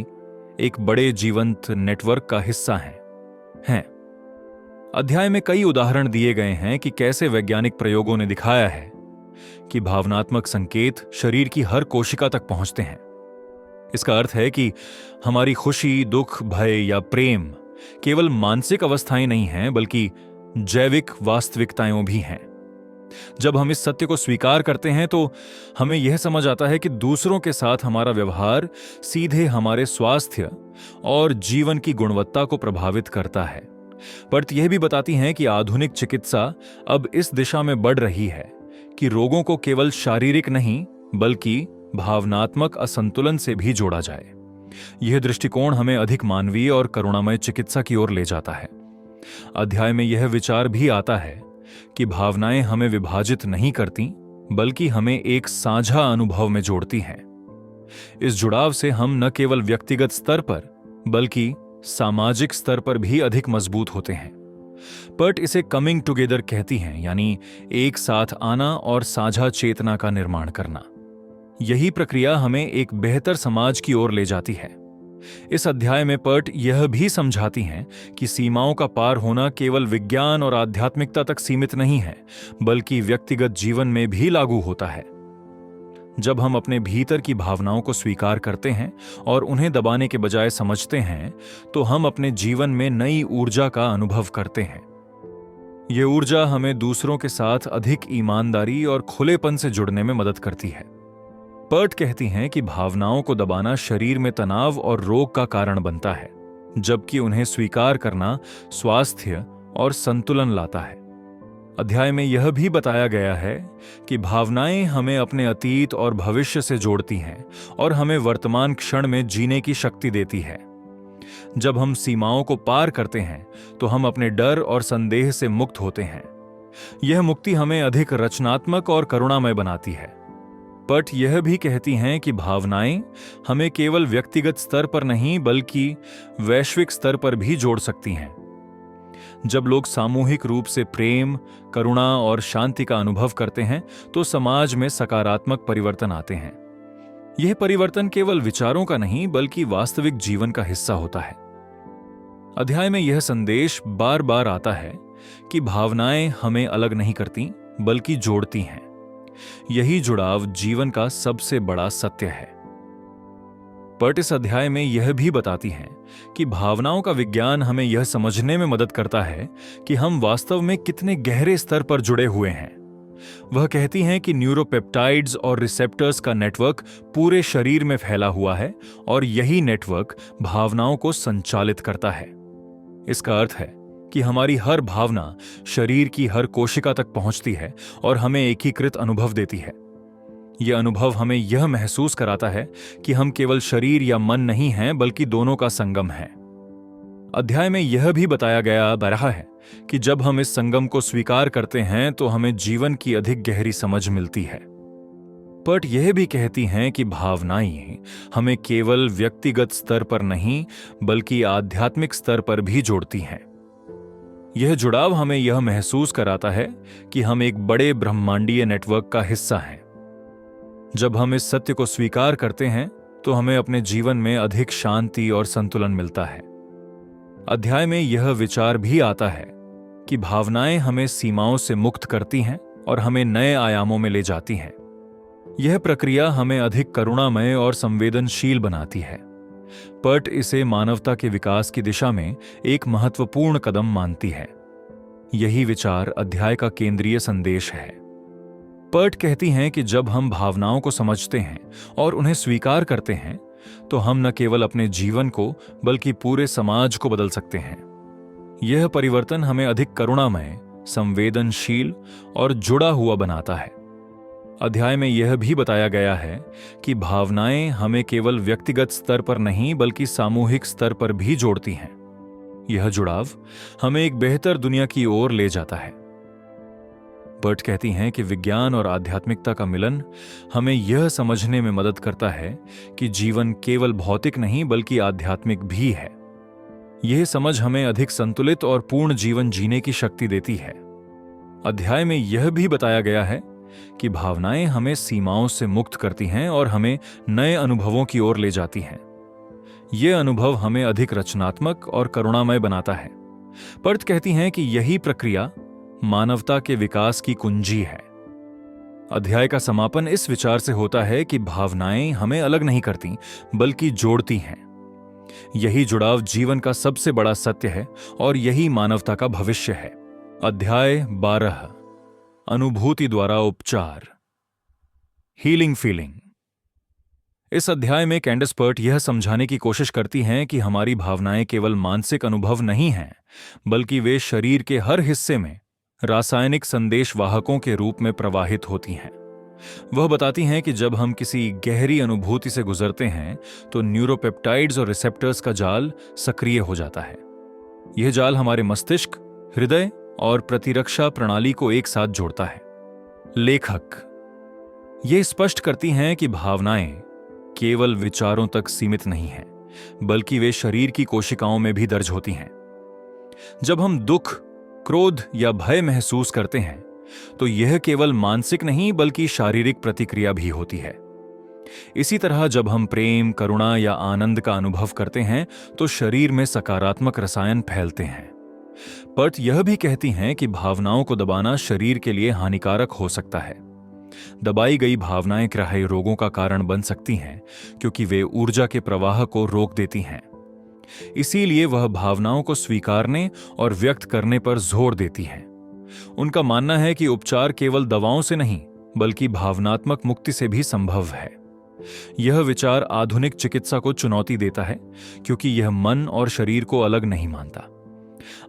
एक बड़े जीवंत नेटवर्क का हिस्सा हैं। अध्याय में कई उदाहरण दिए गए हैं कि कैसे वैज्ञानिक प्रयोगों ने दिखाया है कि भावनात्मक संकेत शरीर की हर कोशिका तक पहुंचते हैं। इसका अर्थ है कि हमारी खुशी, दुख, भय या प्रेम केवल मानसिक अवस्थाएं नहीं हैं बल्कि जैविक वास्तविकताएं भी हैं। जब हम इस सत्य को स्वीकार करते हैं तो हमें यह समझ आता है कि दूसरों के साथ हमारा व्यवहार सीधे हमारे स्वास्थ्य और जीवन की गुणवत्ता को प्रभावित करता है। पर यह भी बताती हैं कि आधुनिक चिकित्सा अब इस दिशा में बढ़ रही है कि रोगों को केवल शारीरिक नहीं बल्कि भावनात्मक असंतुलन से भी जोड़ा जाए। यह दृष्टिकोण हमें अधिक मानवीय और करुणामय चिकित्सा की ओर ले जाता है। अध्याय में यह विचार भी आता है कि भावनाएं हमें विभाजित नहीं करती बल्कि हमें एक साझा अनुभव में जोड़ती हैं। इस जुड़ाव से हम न केवल व्यक्तिगत स्तर पर बल्कि सामाजिक स्तर पर भी अधिक मजबूत होते हैं। पर्ट इसे कमिंग टुगेदर कहती हैं, यानी एक साथ आना और साझा चेतना का निर्माण करना। यही प्रक्रिया हमें एक बेहतर समाज की ओर ले जाती है। इस अध्याय में पर्ट यह भी समझाती हैं कि सीमाओं का पार होना केवल विज्ञान और आध्यात्मिकता तक सीमित नहीं है बल्कि व्यक्तिगत जीवन में भी लागू होता है। जब हम अपने भीतर की भावनाओं को स्वीकार करते हैं और उन्हें दबाने के बजाय समझते हैं तो हम अपने जीवन में नई ऊर्जा का अनुभव करते हैं। यह ऊर्जा हमें दूसरों के साथ अधिक ईमानदारी और खुलेपन से जुड़ने में मदद करती है। पर्ट कहती हैं कि भावनाओं को दबाना शरीर में तनाव और रोग का कारण बनता है, जबकि उन्हें स्वीकार करना स्वास्थ्य और संतुलन लाता है। अध्याय में यह भी बताया गया है कि भावनाएं हमें अपने अतीत और भविष्य से जोड़ती हैं और हमें वर्तमान क्षण में जीने की शक्ति देती है। जब हम सीमाओं को पार करते हैं तो हम अपने डर और संदेह से मुक्त होते हैं। यह मुक्ति हमें अधिक रचनात्मक और करुणामय बनाती है। पर्ट यह भी कहती हैं कि भावनाएं हमें केवल व्यक्तिगत स्तर पर नहीं बल्कि वैश्विक स्तर पर भी जोड़ सकती हैं। जब लोग सामूहिक रूप से प्रेम, करुणा और शांति का अनुभव करते हैं तो समाज में सकारात्मक परिवर्तन आते हैं। यह परिवर्तन केवल विचारों का नहीं बल्कि वास्तविक जीवन का हिस्सा होता है। अध्याय में यह संदेश बार बार आता है कि भावनाएं हमें अलग नहीं करती बल्कि जोड़ती हैं। यही जुड़ाव जीवन का सबसे बड़ा सत्य है। पर्ट इस अध्याय में यह भी बताती हैं कि भावनाओं का विज्ञान हमें यह समझने में मदद करता है कि हम वास्तव में कितने गहरे स्तर पर जुड़े हुए हैं। वह कहती हैं कि न्यूरोपेप्टाइड्स और रिसेप्टर्स का नेटवर्क पूरे शरीर में फैला हुआ है और यही नेटवर्क भावनाओं को संचालित करता है। इसका अर्थ है कि हमारी हर भावना शरीर की हर कोशिका तक पहुंचती है और हमें एकीकृत अनुभव देती है। यह अनुभव हमें यह महसूस कराता है कि हम केवल शरीर या मन नहीं हैं बल्कि दोनों का संगम है। अध्याय में यह भी बताया गया रहा है कि जब हम इस संगम को स्वीकार करते हैं तो हमें जीवन की अधिक गहरी समझ मिलती है। पर्ट यह भी कहती हैं कि भावनाएं हमें केवल व्यक्तिगत स्तर पर नहीं बल्कि आध्यात्मिक स्तर पर भी जोड़ती हैं। यह जुड़ाव हमें यह महसूस कराता है कि हम एक बड़े ब्रह्मांडीय नेटवर्क का हिस्सा हैं। जब हम इस सत्य को स्वीकार करते हैं तो हमें अपने जीवन में अधिक शांति और संतुलन मिलता है। अध्याय में यह विचार भी आता है कि भावनाएं हमें सीमाओं से मुक्त करती हैं और हमें नए आयामों में ले जाती हैं। यह प्रक्रिया हमें अधिक करुणामय और संवेदनशील बनाती है। पर्ट इसे मानवता के विकास की दिशा में एक महत्वपूर्ण कदम मानती है। यही विचार अध्याय का केंद्रीय संदेश है। पर्ट कहती हैं कि जब हम भावनाओं को समझते हैं और उन्हें स्वीकार करते हैं तो हम न केवल अपने जीवन को बल्कि पूरे समाज को बदल सकते हैं। यह परिवर्तन हमें अधिक करुणामय, संवेदनशील और जुड़ा हुआ बनाता है। अध्याय में यह भी बताया गया है कि भावनाएं हमें केवल व्यक्तिगत स्तर पर नहीं बल्कि सामूहिक स्तर पर भी जोड़ती हैं। यह जुड़ाव हमें एक बेहतर दुनिया की ओर ले जाता है। पर्ट कहती हैं कि विज्ञान और आध्यात्मिकता का मिलन हमें यह समझने में मदद करता है कि जीवन केवल भौतिक नहीं बल्कि आध्यात्मिक भी है। यह समझ हमें अधिक संतुलित और पूर्ण जीवन जीने की शक्ति देती है। अध्याय में यह भी बताया गया है कि भावनाएं हमें सीमाओं से मुक्त करती हैं और हमें नए अनुभवों की ओर ले जाती हैं। यह अनुभव हमें अधिक रचनात्मक और करुणामय बनाता है। पर्ट कहती हैं कि यही प्रक्रिया मानवता के विकास की कुंजी है। अध्याय का समापन इस विचार से होता है कि भावनाएं हमें अलग नहीं करती बल्कि जोड़ती हैं। यही जुड़ाव जीवन का सबसे बड़ा सत्य है और यही मानवता का भविष्य है। अध्याय 12, अनुभूति द्वारा उपचार, हीलिंग फीलिंग। इस अध्याय में कैंडस पर्ट यह समझाने की कोशिश करती हैं कि हमारी भावनाएं केवल मानसिक अनुभव नहीं हैं, बल्कि वे शरीर के हर हिस्से में रासायनिक संदेशवाहकों के रूप में प्रवाहित होती हैं। वह बताती हैं कि जब हम किसी गहरी अनुभूति से गुजरते हैं तो न्यूरोपेप्टाइड्स और रिसेप्टर्स का जाल सक्रिय हो जाता है। यह जाल हमारे मस्तिष्क, हृदय और प्रतिरक्षा प्रणाली को एक साथ जोड़ता है। लेखक ये स्पष्ट करती हैं कि भावनाएं केवल विचारों तक सीमित नहीं हैं, बल्कि वे शरीर की कोशिकाओं में भी दर्ज होती हैं। जब हम दुख, क्रोध या भय महसूस करते हैं तो यह केवल मानसिक नहीं बल्कि शारीरिक प्रतिक्रिया भी होती है। इसी तरह जब हम प्रेम, करुणा या आनंद का अनुभव करते हैं तो शरीर में सकारात्मक रसायन फैलते हैं। पर्ट यह भी कहती हैं कि भावनाओं को दबाना शरीर के लिए हानिकारक हो सकता है। दबाई गई भावनाएं ग्राह्य रोगों का कारण बन सकती हैं क्योंकि वे ऊर्जा के प्रवाह को रोक देती हैं। इसीलिए वह भावनाओं को स्वीकारने और व्यक्त करने पर जोर देती हैं। उनका मानना है कि उपचार केवल दवाओं से नहीं बल्कि भावनात्मक मुक्ति से भी संभव है। यह विचार आधुनिक चिकित्सा को चुनौती देता है क्योंकि यह मन और शरीर को अलग नहीं मानता।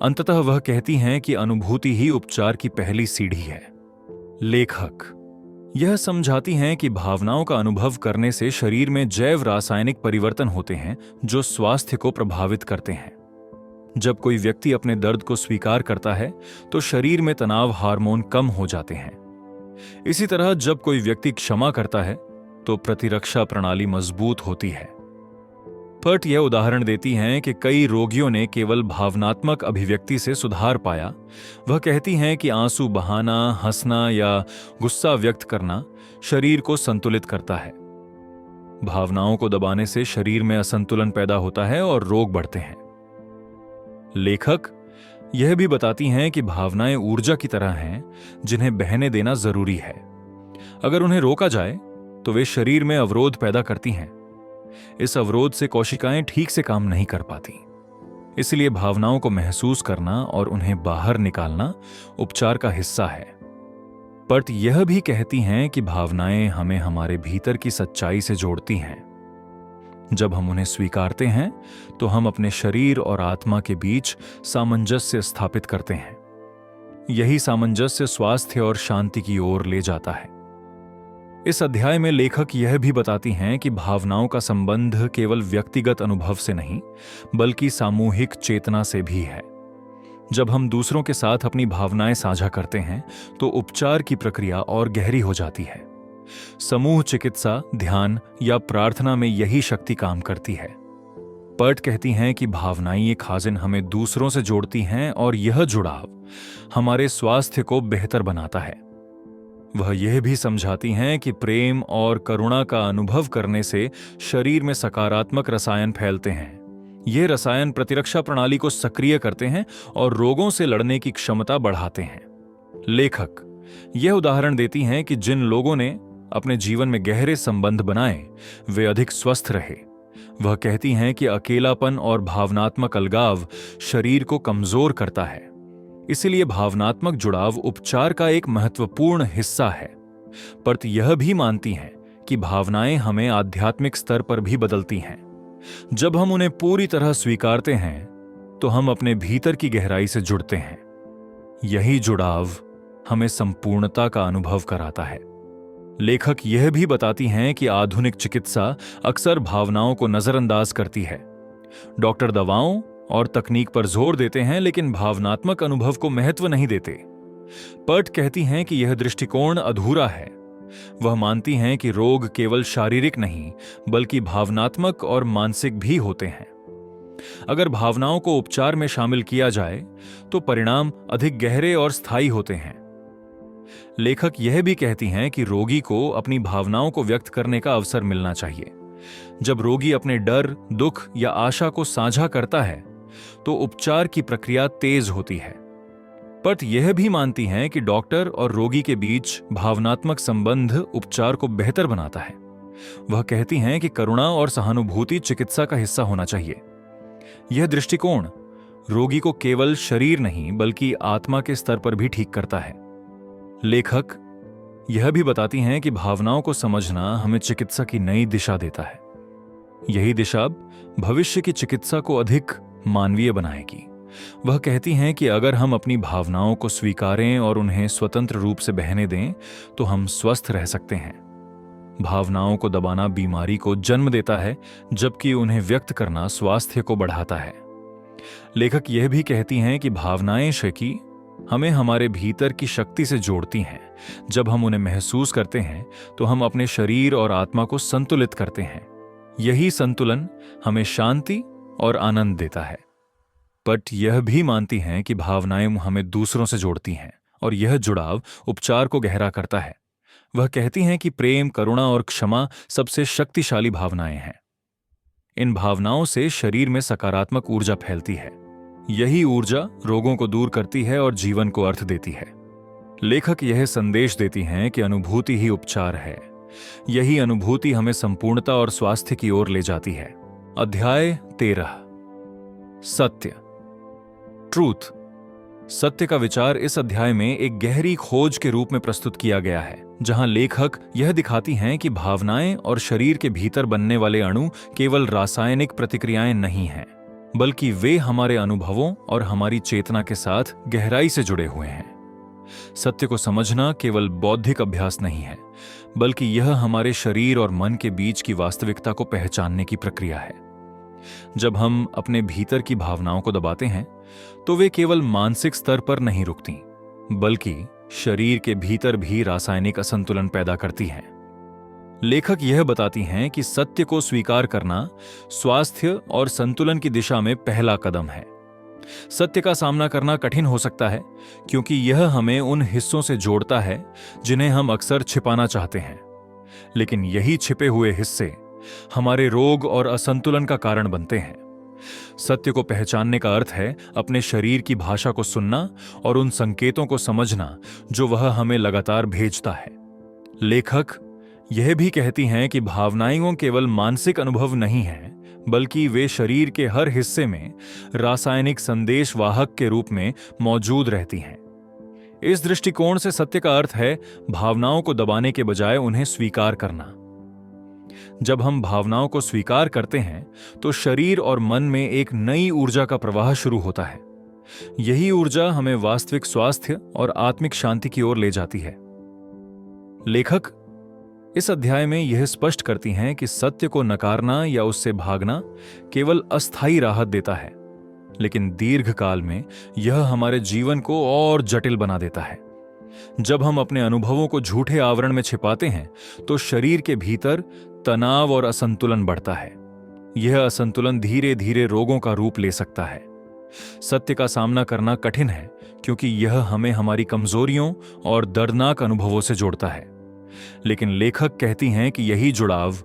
अंततः वह कहती हैं कि अनुभूति ही उपचार की पहली सीढ़ी है। लेखक यह समझाती हैं कि भावनाओं का अनुभव करने से शरीर में जैव रासायनिक परिवर्तन होते हैं जो स्वास्थ्य को प्रभावित करते हैं। जब कोई व्यक्ति अपने दर्द को स्वीकार करता है तो शरीर में तनाव हार्मोन कम हो जाते हैं। इसी तरह जब कोई व्यक्ति क्षमा करता है तो प्रतिरक्षा प्रणाली मजबूत होती है। पर्ट यह उदाहरण देती हैं कि कई रोगियों ने केवल भावनात्मक अभिव्यक्ति से सुधार पाया। वह कहती हैं कि आंसू बहाना, हंसना या गुस्सा व्यक्त करना शरीर को संतुलित करता है। भावनाओं को दबाने से शरीर में असंतुलन पैदा होता है और रोग बढ़ते हैं। लेखक यह भी बताती हैं कि भावनाएं ऊर्जा की तरह हैं जिन्हें बहने देना जरूरी है। अगर उन्हें रोका जाए तो वे शरीर में अवरोध पैदा करती हैं। इस अवरोध से कोशिकाएं ठीक से काम नहीं कर पाती। इसलिए भावनाओं को महसूस करना और उन्हें बाहर निकालना उपचार का हिस्सा है। पर्ट यह भी कहती हैं कि भावनाएं हमें हमारे भीतर की सच्चाई से जोड़ती हैं। जब हम उन्हें स्वीकारते हैं तो हम अपने शरीर और आत्मा के बीच सामंजस्य स्थापित करते हैं। यही सामंजस्य स्वास्थ्य और शांति की ओर ले जाता है। इस अध्याय में लेखक यह भी बताती हैं कि भावनाओं का संबंध केवल व्यक्तिगत अनुभव से नहीं बल्कि सामूहिक चेतना से भी है। जब हम दूसरों के साथ अपनी भावनाएं साझा करते हैं तो उपचार की प्रक्रिया और गहरी हो जाती है। समूह चिकित्सा, ध्यान या प्रार्थना में यही शक्ति काम करती है। पर्ट कहती हैं कि भावनाएं खाजिन हमें दूसरों से जोड़ती हैं और यह जुड़ाव हमारे स्वास्थ्य को बेहतर बनाता है। वह यह भी समझाती हैं कि प्रेम और करुणा का अनुभव करने से शरीर में सकारात्मक रसायन फैलते हैं। ये रसायन प्रतिरक्षा प्रणाली को सक्रिय करते हैं और रोगों से लड़ने की क्षमता बढ़ाते हैं। लेखक यह उदाहरण देती हैं कि जिन लोगों ने अपने जीवन में गहरे संबंध बनाए वे अधिक स्वस्थ रहे। वह कहती हैं कि अकेलापन और भावनात्मक अलगाव शरीर को कमजोर करता है। इसलिए भावनात्मक जुड़ाव उपचार का एक महत्वपूर्ण हिस्सा है। पर यह भी मानती हैं कि भावनाएं हमें आध्यात्मिक स्तर पर भी बदलती हैं। जब हम उन्हें पूरी तरह स्वीकारते हैं तो हम अपने भीतर की गहराई से जुड़ते हैं। यही जुड़ाव हमें संपूर्णता का अनुभव कराता है। लेखक यह भी बताती हैं कि आधुनिक चिकित्सा अक्सर भावनाओं को नजरअंदाज करती है। डॉक्टर दवाओं और तकनीक पर जोर देते हैं लेकिन भावनात्मक अनुभव को महत्व नहीं देते। पर्ट कहती हैं कि यह दृष्टिकोण अधूरा है। वह मानती हैं कि रोग केवल शारीरिक नहीं बल्कि भावनात्मक और मानसिक भी होते हैं। अगर भावनाओं को उपचार में शामिल किया जाए तो परिणाम अधिक गहरे और स्थायी होते हैं। लेखक यह भी कहती हैं कि रोगी को अपनी भावनाओं को व्यक्त करने का अवसर मिलना चाहिए। जब रोगी अपने डर, दुख या आशा को साझा करता है तो उपचार की प्रक्रिया तेज होती है। पर यह भी मानती हैं कि डॉक्टर और रोगी के बीच भावनात्मक संबंध उपचार को बेहतर बनाता है। वह कहती हैं कि करुणा और सहानुभूति चिकित्सा का हिस्सा होना चाहिए। यह दृष्टिकोण रोगी को केवल शरीर नहीं बल्कि आत्मा के स्तर पर भी ठीक करता है। लेखक यह भी बताती हैं कि भावनाओं को समझना हमें चिकित्सा की नई दिशा देता है। यही दिशा भविष्य की चिकित्सा को अधिक मानवीय बनाएगी। वह कहती हैं कि अगर हम अपनी भावनाओं को स्वीकारें और उन्हें स्वतंत्र रूप से बहने दें तो हम स्वस्थ रह सकते हैं। भावनाओं को दबाना बीमारी को जन्म देता है, जबकि उन्हें व्यक्त करना स्वास्थ्य को बढ़ाता है। लेखक यह भी कहती हैं कि भावनाएं शेकी हमें हमारे भीतर की शक्ति से जोड़ती हैं। जब हम उन्हें महसूस करते हैं तो हम अपने शरीर और आत्मा को संतुलित करते हैं। यही संतुलन हमें शांति और आनंद देता है। बट यह भी मानती हैं कि भावनाएं हमें दूसरों से जोड़ती हैं और यह जुड़ाव उपचार को गहरा करता है। वह कहती हैं कि प्रेम, करुणा और क्षमा सबसे शक्तिशाली भावनाएं हैं। इन भावनाओं से शरीर में सकारात्मक ऊर्जा फैलती है। यही ऊर्जा रोगों को दूर करती है और जीवन को अर्थ देती है। लेखक यह संदेश देती हैं कि अनुभूति ही उपचार है। यही अनुभूति हमें संपूर्णता और स्वास्थ्य की ओर ले जाती है। अध्याय 13 सत्य, ट्रूथ। सत्य का विचार इस अध्याय में एक गहरी खोज के रूप में प्रस्तुत किया गया है, जहां लेखक यह दिखाती हैं कि भावनाएं और शरीर के भीतर बनने वाले अणु केवल रासायनिक प्रतिक्रियाएं नहीं हैं, बल्कि वे हमारे अनुभवों और हमारी चेतना के साथ गहराई से जुड़े हुए हैं। सत्य को समझना केवल बौद्धिक अभ्यास नहीं है, बल्कि यह हमारे शरीर और मन के बीच की वास्तविकता को पहचानने की प्रक्रिया है। जब हम अपने भीतर की भावनाओं को दबाते हैं तो वे केवल मानसिक स्तर पर नहीं रुकती, बल्कि शरीर के भीतर भी रासायनिक असंतुलन पैदा करती हैं। लेखक यह बताती हैं कि सत्य को स्वीकार करना स्वास्थ्य और संतुलन की दिशा में पहला कदम है। सत्य का सामना करना कठिन हो सकता है क्योंकि यह हमें उन हिस्सों से जोड़ता है जिन्हें हम अक्सर छिपाना चाहते हैं, लेकिन यही छिपे हुए हिस्से हमारे रोग और असंतुलन का कारण बनते हैं। सत्य को पहचानने का अर्थ है अपने शरीर की भाषा को सुनना और उन संकेतों को समझना जो वह हमें लगातार भेजता है। लेखक यह भी कहती हैं कि भावनाएं केवल मानसिक अनुभव नहीं हैं, बल्कि वे शरीर के हर हिस्से में रासायनिक संदेशवाहक के रूप में मौजूद रहती हैं। इस दृष्टिकोण से सत्य का अर्थ है भावनाओं को दबाने के बजाय उन्हें स्वीकार करना। जब हम भावनाओं को स्वीकार करते हैं तो शरीर और मन में एक नई ऊर्जा का प्रवाह शुरू होता है। यही ऊर्जा हमें वास्तविक स्वास्थ्य और आत्मिक शांति की ओर ले जाती है। लेखक इस अध्याय में यह स्पष्ट करती हैं कि सत्य को नकारना या उससे भागना केवल अस्थायी राहत देता है, लेकिन दीर्घकाल में यह हमारे जीवन को और जटिल बना देता है। जब हम अपने अनुभवों को झूठे आवरण में छिपाते हैं तो शरीर के भीतर तनाव और असंतुलन बढ़ता है। यह असंतुलन धीरे धीरे रोगों का रूप ले सकता है। सत्य का सामना करना कठिन है क्योंकि यह हमें हमारी कमजोरियों और दर्दनाक अनुभवों से जोड़ता है, लेकिन लेखक कहती हैं कि यही जुड़ाव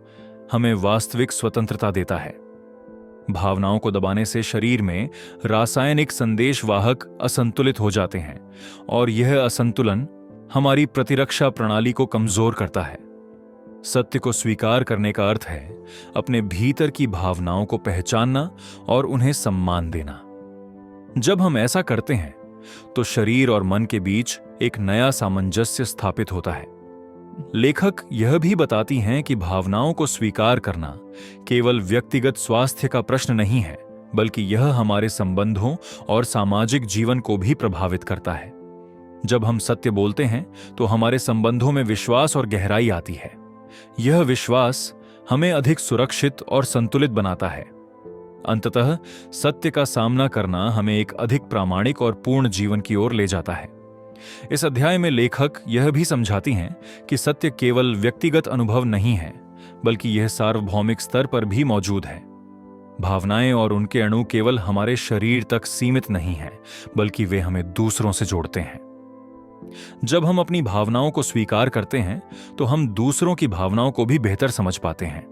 हमें वास्तविक स्वतंत्रता देता है। भावनाओं को दबाने से शरीर में रासायनिक संदेशवाहक असंतुलित हो जाते हैं और यह असंतुलन हमारी प्रतिरक्षा प्रणाली को कमजोर करता है। सत्य को स्वीकार करने का अर्थ है अपने भीतर की भावनाओं को पहचानना और उन्हें सम्मान देना। जब हम ऐसा करते हैं तो शरीर और मन के बीच एक नया सामंजस्य स्थापित होता है। लेखक यह भी बताती हैं कि भावनाओं को स्वीकार करना केवल व्यक्तिगत स्वास्थ्य का प्रश्न नहीं है, बल्कि यह हमारे संबंधों और सामाजिक जीवन को भी प्रभावित करता है। जब हम सत्य बोलते हैं तो हमारे संबंधों में विश्वास और गहराई आती है। यह विश्वास हमें अधिक सुरक्षित और संतुलित बनाता है। अंततः सत्य का सामना करना हमें एक अधिक प्रामाणिक और पूर्ण जीवन की ओर ले जाता है। इस अध्याय में लेखक यह भी समझाती हैं कि सत्य केवल व्यक्तिगत अनुभव नहीं है, बल्कि यह सार्वभौमिक स्तर पर भी मौजूद है। भावनाएं और उनके अणु केवल हमारे शरीर तक सीमित नहीं हैं, बल्कि वे हमें दूसरों से जोड़ते हैं। जब हम अपनी भावनाओं को स्वीकार करते हैं, तो हम दूसरों की भावनाओं को भी बेहतर समझ पाते हैं।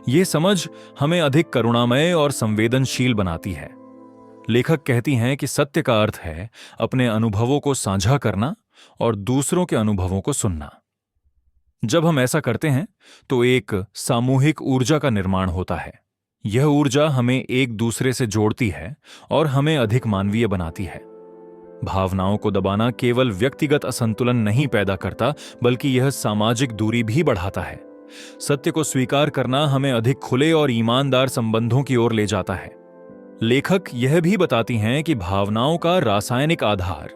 यह समझ हमें अधिक करुणामय और संवेदनशील बनाती है। लेखक कहती हैं कि सत्य का अर्थ है अपने अनुभवों को साझा करना और दूसरों के अनुभवों को सुनना। जब हम ऐसा करते हैं, तो एक सामूहिक ऊर्जा का निर्माण होता है। यह ऊर्जा हमें एक दूसरे से जोड़ती है और हमें अधिक मानवीय बनाती है। भावनाओं को दबाना केवल व्यक्तिगत असंतुलन नहीं पैदा करता, बल्कि यह सामाजिक दूरी भी बढ़ाता है। सत्य को स्वीकार करना हमें अधिक खुले और ईमानदार संबंधों की ओर ले जाता है। लेखक यह भी बताती हैं कि भावनाओं का रासायनिक आधार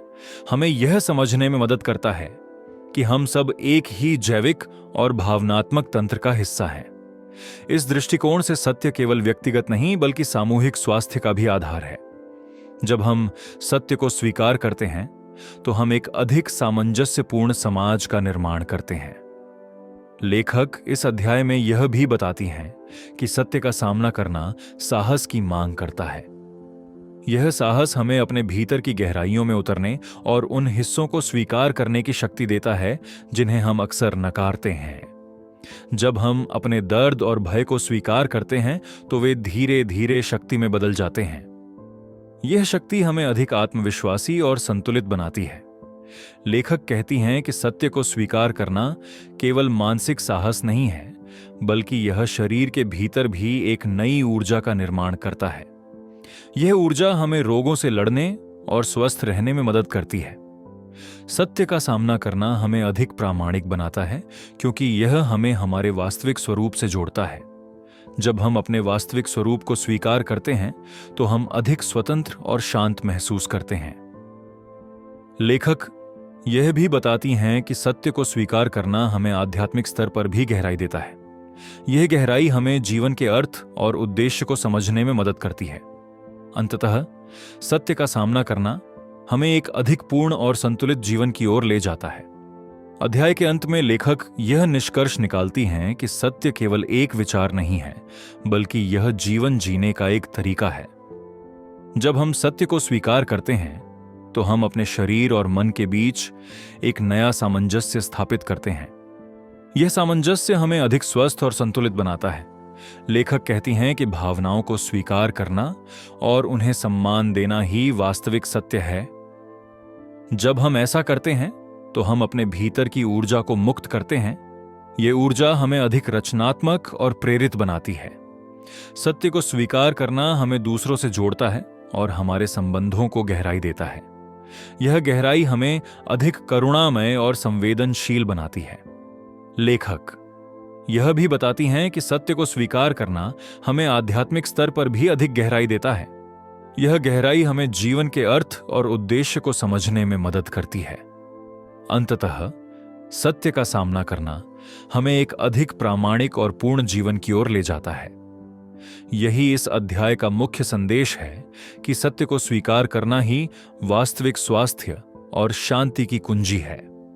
हमें यह समझने में मदद करता है कि हम सब एक ही जैविक और भावनात्मक तंत्र का हिस्सा हैं। इस दृष्टिकोण से सत्य केवल व्यक्तिगत नहीं, बल्कि सामूहिक स्वास्थ्य का भी आधार है। जब हम सत्य को स्वीकार करते हैं, तो हम एक अधिक सामंजस्यपूर्ण समाज का निर्माण करते हैं। लेखक इस अध्याय में यह भी बताती हैं कि सत्य का सामना करना साहस की मांग करता है। यह साहस हमें अपने भीतर की गहराइयों में उतरने और उन हिस्सों को स्वीकार करने की शक्ति देता है जिन्हें हम अक्सर नकारते हैं। जब हम अपने दर्द और भय को स्वीकार करते हैं, तो वे धीरे धीरे शक्ति में बदल जाते हैं। यह शक्ति हमें अधिक आत्मविश्वासी और संतुलित बनाती है। लेखक कहती हैं कि सत्य को स्वीकार करना केवल मानसिक साहस नहीं है, बल्कि यह शरीर के भीतर भी एक नई ऊर्जा का निर्माण करता है। यह ऊर्जा हमें रोगों से लड़ने और स्वस्थ रहने में मदद करती है। सत्य का सामना करना हमें अधिक प्रामाणिक बनाता है, क्योंकि यह हमें हमारे वास्तविक स्वरूप से जोड़ता है। जब हम अपने वास्तविक स्वरूप को स्वीकार करते हैं, तो हम अधिक स्वतंत्र और शांत महसूस करते हैं। लेखक यह भी बताती हैं कि सत्य को स्वीकार करना हमें आध्यात्मिक स्तर पर भी गहराई देता है। यह गहराई हमें जीवन के अर्थ और उद्देश्य को समझने में मदद करती है। अंततः सत्य का सामना करना हमें एक अधिक पूर्ण और संतुलित जीवन की ओर ले जाता है। अध्याय के अंत में लेखक यह निष्कर्ष निकालती हैं कि सत्य केवल एक विचार नहीं है, बल्कि यह जीवन जीने का एक तरीका है। जब हम सत्य को स्वीकार करते हैं, तो हम अपने शरीर और मन के बीच एक नया सामंजस्य स्थापित करते हैं। यह सामंजस्य हमें अधिक स्वस्थ और संतुलित बनाता है। लेखक कहती हैं कि भावनाओं को स्वीकार करना और उन्हें सम्मान देना ही वास्तविक सत्य है। जब हम ऐसा करते हैं, तो हम अपने भीतर की ऊर्जा को मुक्त करते हैं। यह ऊर्जा हमें अधिक रचनात्मक और प्रेरित बनाती है। सत्य को स्वीकार करना हमें दूसरों से जोड़ता है और हमारे संबंधों को गहराई देता है। यह गहराई हमें अधिक करुणामय और संवेदनशील बनाती है। लेखक यह भी बताती हैं कि सत्य को स्वीकार करना हमें आध्यात्मिक स्तर पर भी अधिक गहराई देता है। यह गहराई हमें जीवन के अर्थ और उद्देश्य को समझने में मदद करती है। अंततः सत्य का सामना करना हमें एक अधिक प्रामाणिक और पूर्ण जीवन की ओर ले जाता है। यही इस अध्याय का मुख्य संदेश है कि सत्य को स्वीकार करना ही वास्तविक स्वास्थ्य और शांति की कुंजी है।